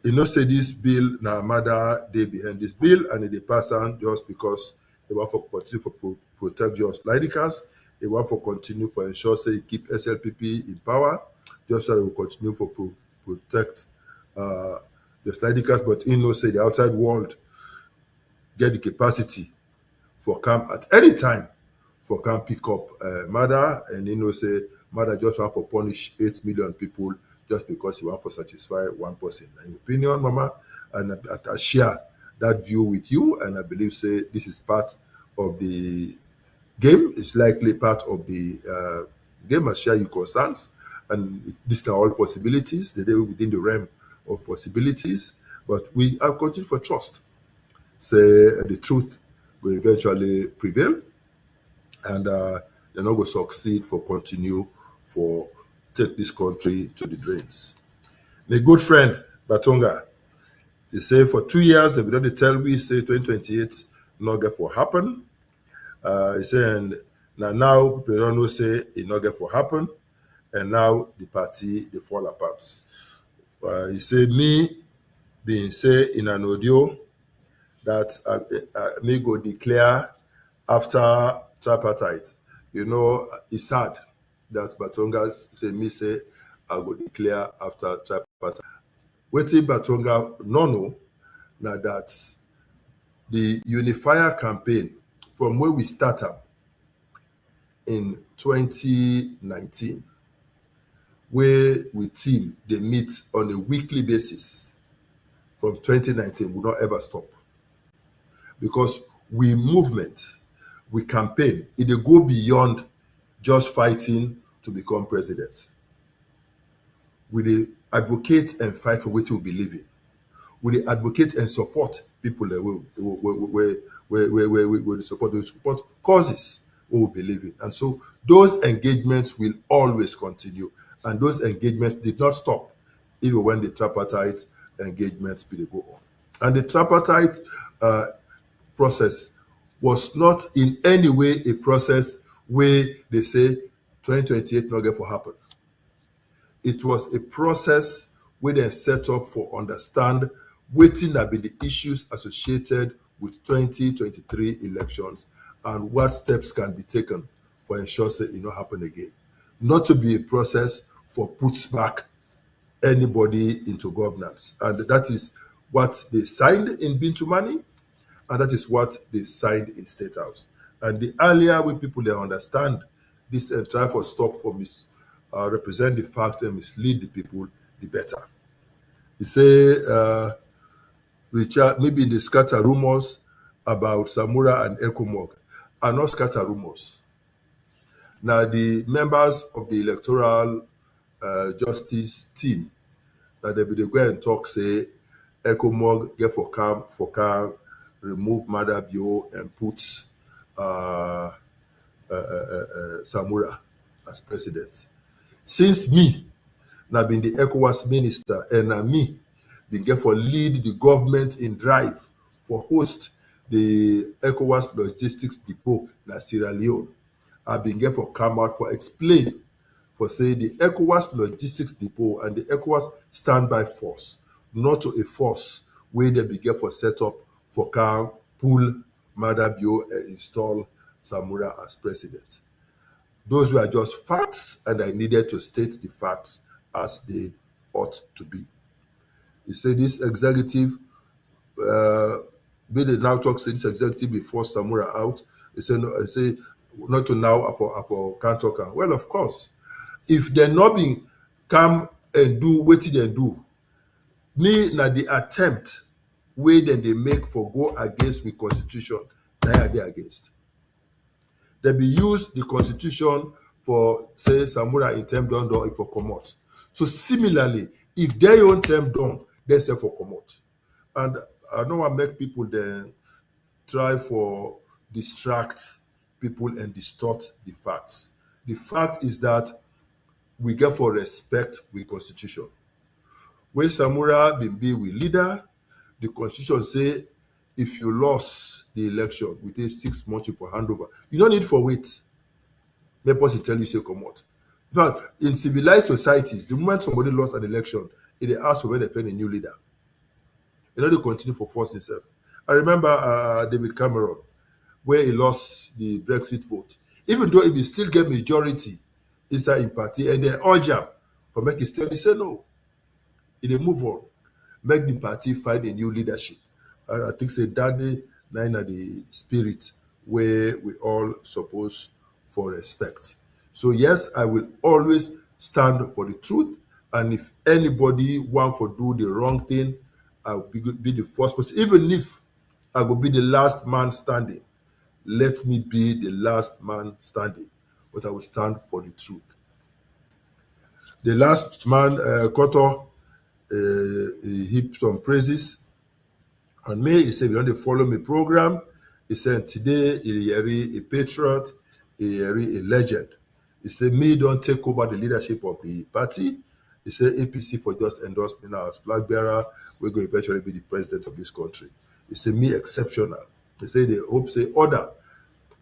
you know say this bill now Mother they behind this bill and they pass on just because they want for continue for protect just Lidicas. They want for continue for ensure say keep SLPP in power, just so they will continue for protect the Lidicas, but you know say the outside world get the capacity for come at any time for come pick up Mother, and you know say Mother just want for punish 8 million people just because he want for satisfy one person. In your opinion, Mama, and I share that view with you, and I believe say this is part of the game. It's likely part of the game. Must share your concerns, and these are all possibilities. They are within the realm of possibilities, but we are continue for trust. Say the truth will eventually prevail, and they're not going to succeed for continue for take this country to the drains. My good friend Batonga, they say for 2 years they will not tell we say 2028 not get for happen. He say and now people don't know say it not get for happen, and now the party they fall apart. He say me being say in an audio that me go declare after tripartite. You know, it's sad that Batonga say me say I go declare after tripartite. Wetin Batonga no know now that the unifier campaign from where we start up, in 2019, where we team, they meet on a weekly basis from 2019 will not ever stop. Because we movement, we campaign, it dey go beyond just fighting to become president. We dey advocate and fight for what we believe in. We dey advocate and support people that we support causes we believe in. And so those engagements will always continue. And those engagements did not stop even when the tripartite engagements be dey go on. And the tripartite process was not in any way a process where they say 2028 not going to happen. It was a process where they set up for understand waiting that be the issues associated with 2023 elections and what steps can be taken for ensure that it not happen again. Not to be a process for puts back anybody into governance. And that is what they signed in Bintumani, and that is what they signed in State House. And the earlier we people they understand this and try for stop for represent the fact and mislead the people, the better. You say, Richard, maybe they scatter rumors about Samura and Ekomog are not scatter rumors. Now, the members of the electoral justice team that they be go and talk say Ekomog get for calm, remove Madabio and put Samura as president. Since me, now been the ECOWAS minister, and me been get for lead the government in drive for host the ECOWAS logistics depot na Sierra Leone. I've been get for come out for explain for say the ECOWAS logistics depot and the ECOWAS standby force, not to a force where they be get for set up for can pull Madabio and install Samura as president. Those were just facts, and I needed to state the facts as they ought to be. You say this executive, they now talk say this executive before Samura out. They say no, I say not to now for can't talk. Well, of course, if they're not being come and do what they do, me na the attempt way then they make for go against the constitution, they are against. They be use the constitution for say Samura in term done for commot. So similarly, if their own term done, they say for commot. And I don't want to make people then try for distract people and distort the facts. The fact is that we get for respect with constitution. When Samura be with leader, the constitution say if you lost the election within 6 months for handover, you don't need for wait. Let us tell you say come out. In fact, in civilized societies, the moment somebody lost an election, they ask for when they find a new leader. You know, they continue for force himself. I remember David Cameron, where he lost the Brexit vote. Even though he still get majority inside in party, and they urge him for make his stand, he say no. He move on, make the party find a new leadership. And I think say that day, nine of the spirit where we all supposed for respect. So yes, I will always stand for the truth. And if anybody want to do the wrong thing, I'll be the first person. Even if I will be the last man standing, let me be the last man standing. But I will stand for the truth. The last man, Konteh, he heaped some praises on me. He said, "You don't follow me program." He said, "Today, he a patriot, he a legend." He said, "Me don't take over the leadership of the party." He said, "APC for just endorse me now as flag bearer. We're going to eventually be the president of this country." He said, "Me exceptional." He said, "They hope say other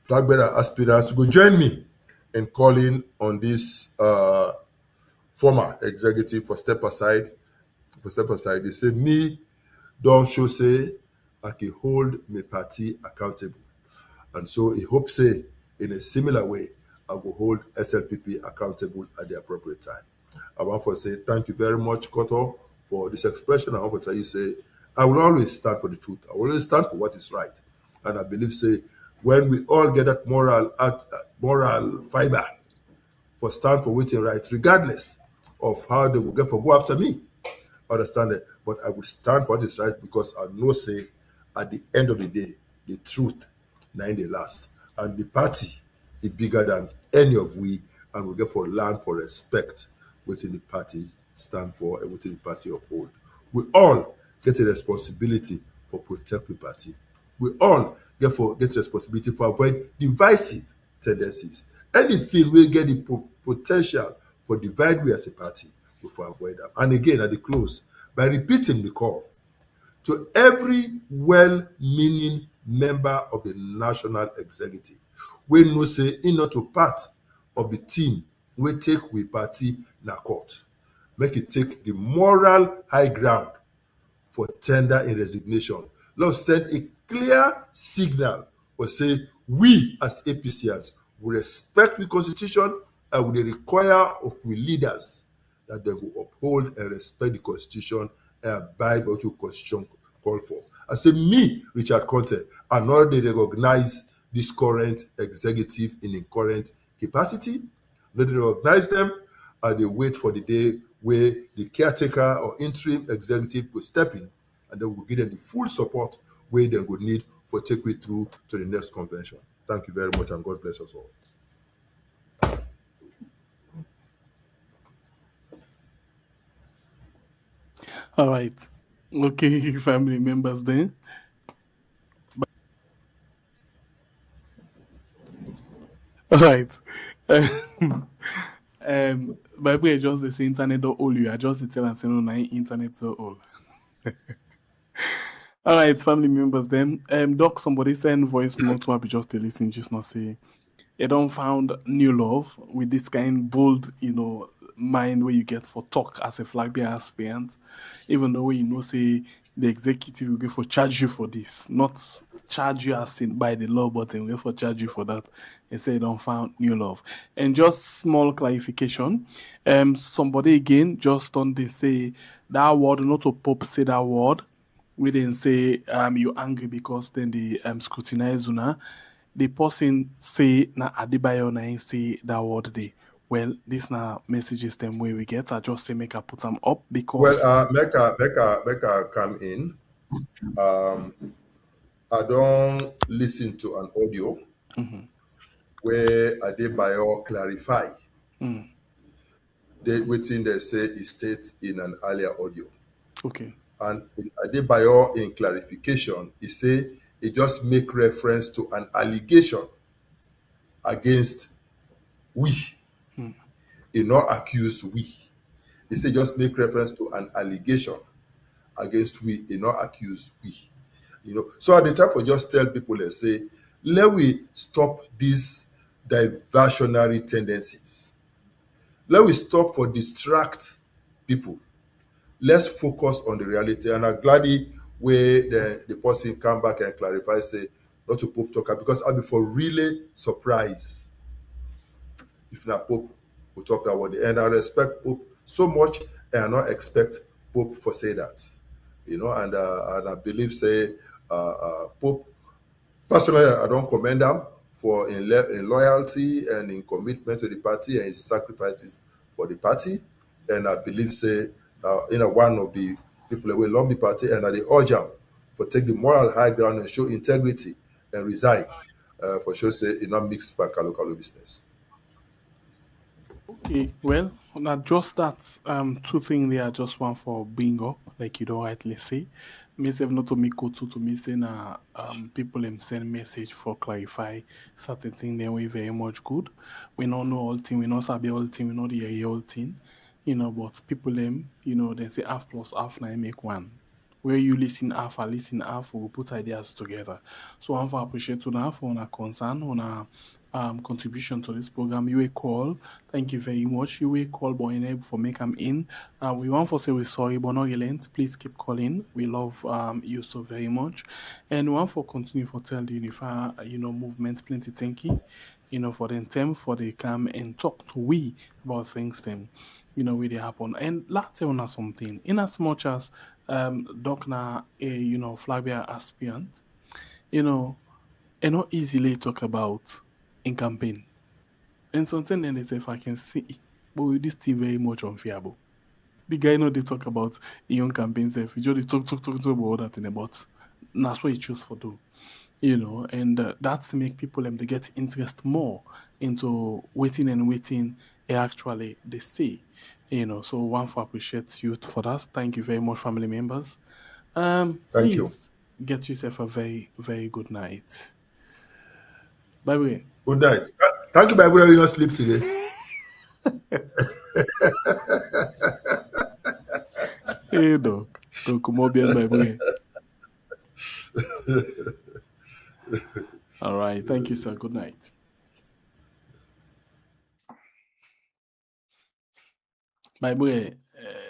flag bearer aspirants go join me in calling on this former executive for step aside." They say me don't show say I can hold my party accountable. And so he hope say in a similar way, I will hold SLPP accountable at the appropriate time. I want to say thank you very much, Konteh, for this expression. I want to tell you say, I will always stand for the truth. I will always stand for what is right. And I believe say when we all get that moral fiber for stand for waiting rights, regardless of how they will get for go after me. Understand it? But I would stand for what is right because I know say at the end of the day, the truth now in the last. And the party is bigger than any of we, and we get for land for respect within the party stand for and within the party uphold. We all get a responsibility for protect the party. We all get responsibility for avoid divisive tendencies. Anything we get the potential for divide we as a party, we for avoid them. And again, at the close, by repeating the call to every well-meaning member of the national executive, we know say in not to part of the team we take we party na court. Make it take the moral high ground for tender in resignation. Let's send a clear signal for say we as APCians will respect the constitution and we require of we leaders that they will uphold and respect the constitution and abide by what the constitution call for. I say me, Richard Konteh, I not they recognize this current executive in a current capacity. Not they recognize them and they wait for the day where the caretaker or interim executive will step in and then we'll give them the full support where they would need for take we through to the next convention. Thank you very much and God bless us all. All right. Okay, family members then. All right. By the way, just the same internet don't all you are just the tell and say no internet so all. All right, family members then. Doc, somebody send voice note to be just to listen, just not say you don't found new love with this kind bold, mind where you get for talk as a flag bearer aspirant, even though you know say the executive will go for charge you for this, not charge you as in by the law, but then will for charge you for that. They say don't found new love. And just small clarification. Somebody again just on they say that word, not to pop say that word. We didn't say you're angry because then they scrutinize una. The person say na Adibayo na say that word day. Well, this na messages them way we get. I just say make I put them up because Make I come in. I don't listen to an audio where Adebayo clarify within they say is state in an earlier audio. Okay. And in Adebayo in clarification, he say it just make reference to an allegation against we. He not accuse we. He say just make reference to an allegation against we. He not accuse we. So at the time for just tell people and say, let we stop these diversionary tendencies. Let we stop for distract people. Let's focus on the reality. And I'm glad where the person come back and clarify, say, not to Pope talker, because I'll be for really surprised if not Pope will talk that word. And I respect Pope so much, and I not expect Pope for say that. And I believe say Pope, personally, I don't commend him for in loyalty and in commitment to the party and his sacrifices for the party. And I believe say one of the people that will love the party, and they urge him for take the moral high ground and show integrity and resign for sure say it not mix back local business. Okay, well, not just that. Two things there. Just one for bring up, like you don't rightly say. Me say not to me go to me say na people them send message for clarify certain thing. Then we very much good. We don't know all thing. We not sabi all thing. We not hear all thing. But people them, they say half plus half now make one. Where you listen half, I listen half, we'll put ideas together. So I want to appreciate you for our concern, on contribution to this program. You a call. Thank you very much. You a call boy enable for make them in. We want to say we're sorry, but not relent. Please keep calling. We love you so very much. And we want for continue for tell the Unify, movement plenty thank you. For the time for they come and talk to we about things then. Where they happen. And let's tell us something. In as much as Doc na a flag bearer aspirant, and not easily talk about in campaign. And sometimes then they say, if I can see, but with this thing very much unfairable. The guy know they talk about young campaigns, if you just talk about that thing, but that's what he choose for do. And that's to make people they get interest more into waiting actually they see. So one for appreciate you for that. Thank you very much, family members. Thank you. Get yourself a very, very good night. Bye bye. Good night. Thank you, my brother. You not sleep today. Hey, dog. Don't come up here, my boy. All right. Thank you, sir. Good night. My boy,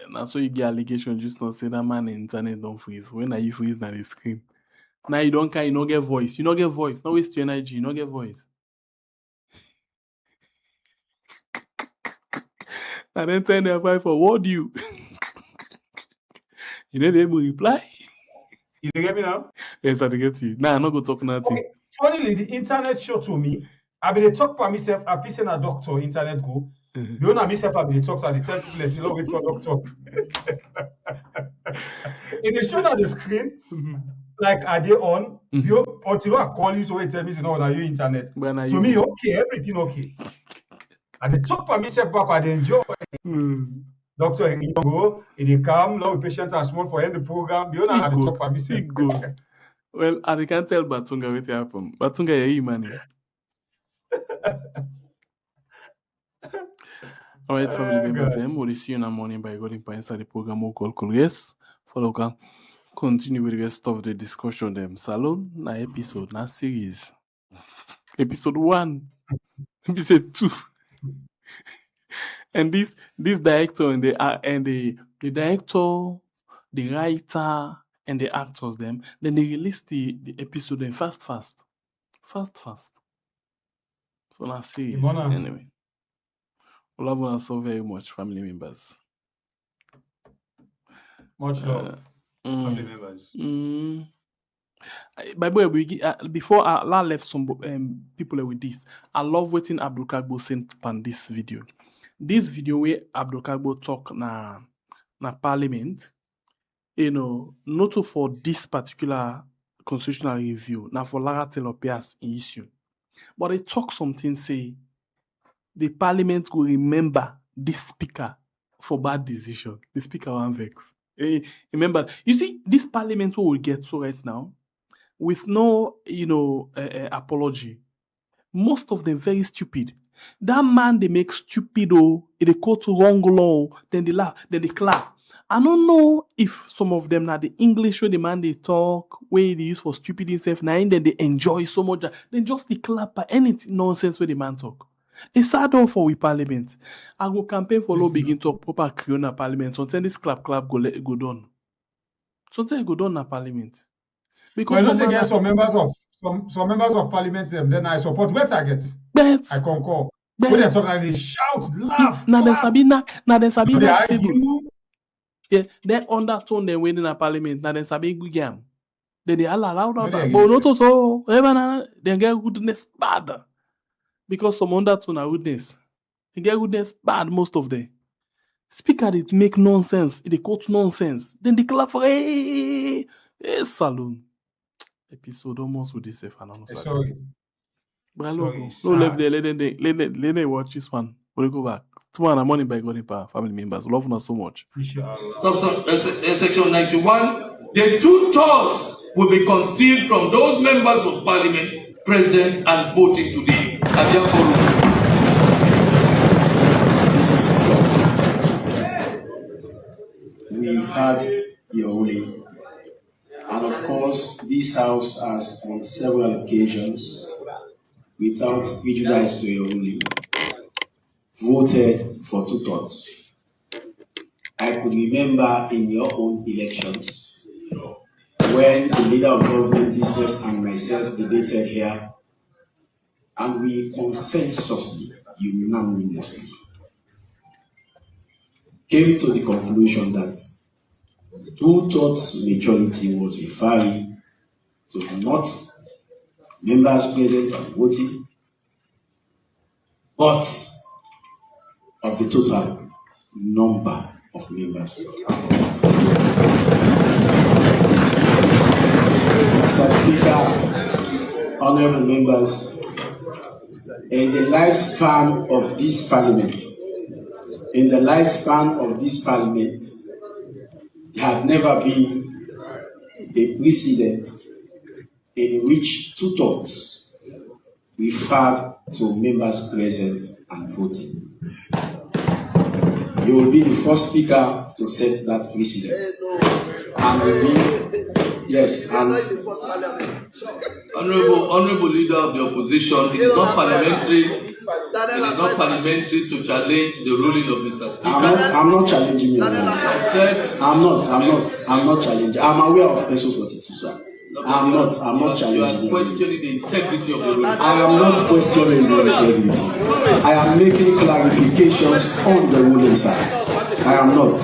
now so you get allegation just not say that man in internet don't freeze. When are you freeze na the screen? Now you don't care, you don't get voice. You don't get voice. No waste your energy, you don't get voice. And then turn their fight for what do you? You didn't able to reply. You get me now? Yes, I get you. Nah, I'm not gonna talk nothing. Okay. Funnily, the internet show to me. I be talk by myself. I be saying a doctor internet go. The owner myself I be talk to the tell people they still wait for doctor. In the show on the screen, like are they on? You until I call you so wait tell me no on your internet. To me, okay, everything okay. And the talk by myself back I enjoy. Doctor, he go, he come, now patients are small for end the program. The owner had to talk by myself. Go. Well, I can't tell Batunga what happened. Batunga, you money. All right, family members, we'll see you in the morning by going inside the program we'll call Yes. Follow can continue with the rest of the discussion. Them salon, na episode, na series. Episode 1, episode 2. And this director and the director, the writer, and the actors then they release the episode then fast. So now series anyway. We love you so very much, family members. Much love, family members. By the way, before I left some people with this, I love waiting Abdul Kagbo sent on this video. This video where Abdul Kagbo talk na parliament, not for this particular constitutional review, now for Lara Telopia's issue. But they talk something say the parliament will remember this speaker for bad decision. The speaker one vex. Remember, you see, this parliament will get so right now with no, apology. Most of them very stupid. That man they make stupid they quote wrong law, then they laugh, then they clap. I don't know if some of them now the English where the man they talk, where they use for stupid himself, now and then they enjoy so much, then just they clap by anything nonsense where the man talk. It's sad all for we parliament. I go campaign for law begin talk proper Creole parliament. Sometimes this clap go done. Sometimes go done na parliament. Because well, against some members of parliament then I support where targets. I concur. When they talk like they shout, laugh. Now then Sabina table. Yeah, then undertone them waiting at parliament. Now then Sabina good game. Then they allow that, but not so. They get goodness bad. Because some undertone are goodness. They get goodness bad most of them. Speaker they make nonsense. They quote nonsense. Then they clap for saloon. Episode almost with this. Sorry. But left there. Let them watch this one. We'll go back. Tomorrow morning by God Power, family members. Love us so much. Section 91. The 2/3 will be concealed from those members of parliament present and voting today. This is we've had your ruling. And of course, this house has on several occasions, without prejudice to your ruling, voted for 2/3. I could remember in your own elections, when the leader of government business and myself debated here, and we consensuously, unanimously, came to the conclusion that 2/3 majority was referring to not members present and voting, but of the total number of members. Mr. Speaker, honorable members, in the lifespan of this parliament, there had never been a precedent in which 2/3 referred to members present and voting. You will be the first speaker to set that precedent. And will be, yes, and Honorable leader of the opposition, it is not parliamentary. It is not parliamentary to challenge the ruling of Mr. Speaker. I'm not challenging you. I'm not challenging. I'm aware of SO 42, sir. I'm not challenging you. You are questioning the integrity of the ruling. I am not questioning the integrity. I am making clarifications on the ruling, sir. I'm not.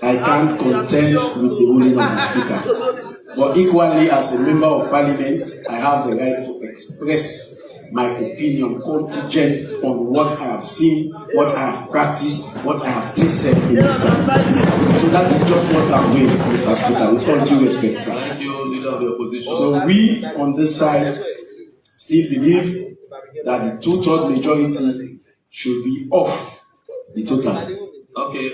I can't contend with the ruling of the Speaker. But equally, as a member of Parliament, I have the right to express my opinion contingent on what I have seen, what I have practiced, what I have tasted in this country. So that is just what I'm doing, Mr. Speaker, with all due respect, sir. Thank you, leader of the opposition. So we, on this side, still believe that the 2/3 majority should be off the total. Okay.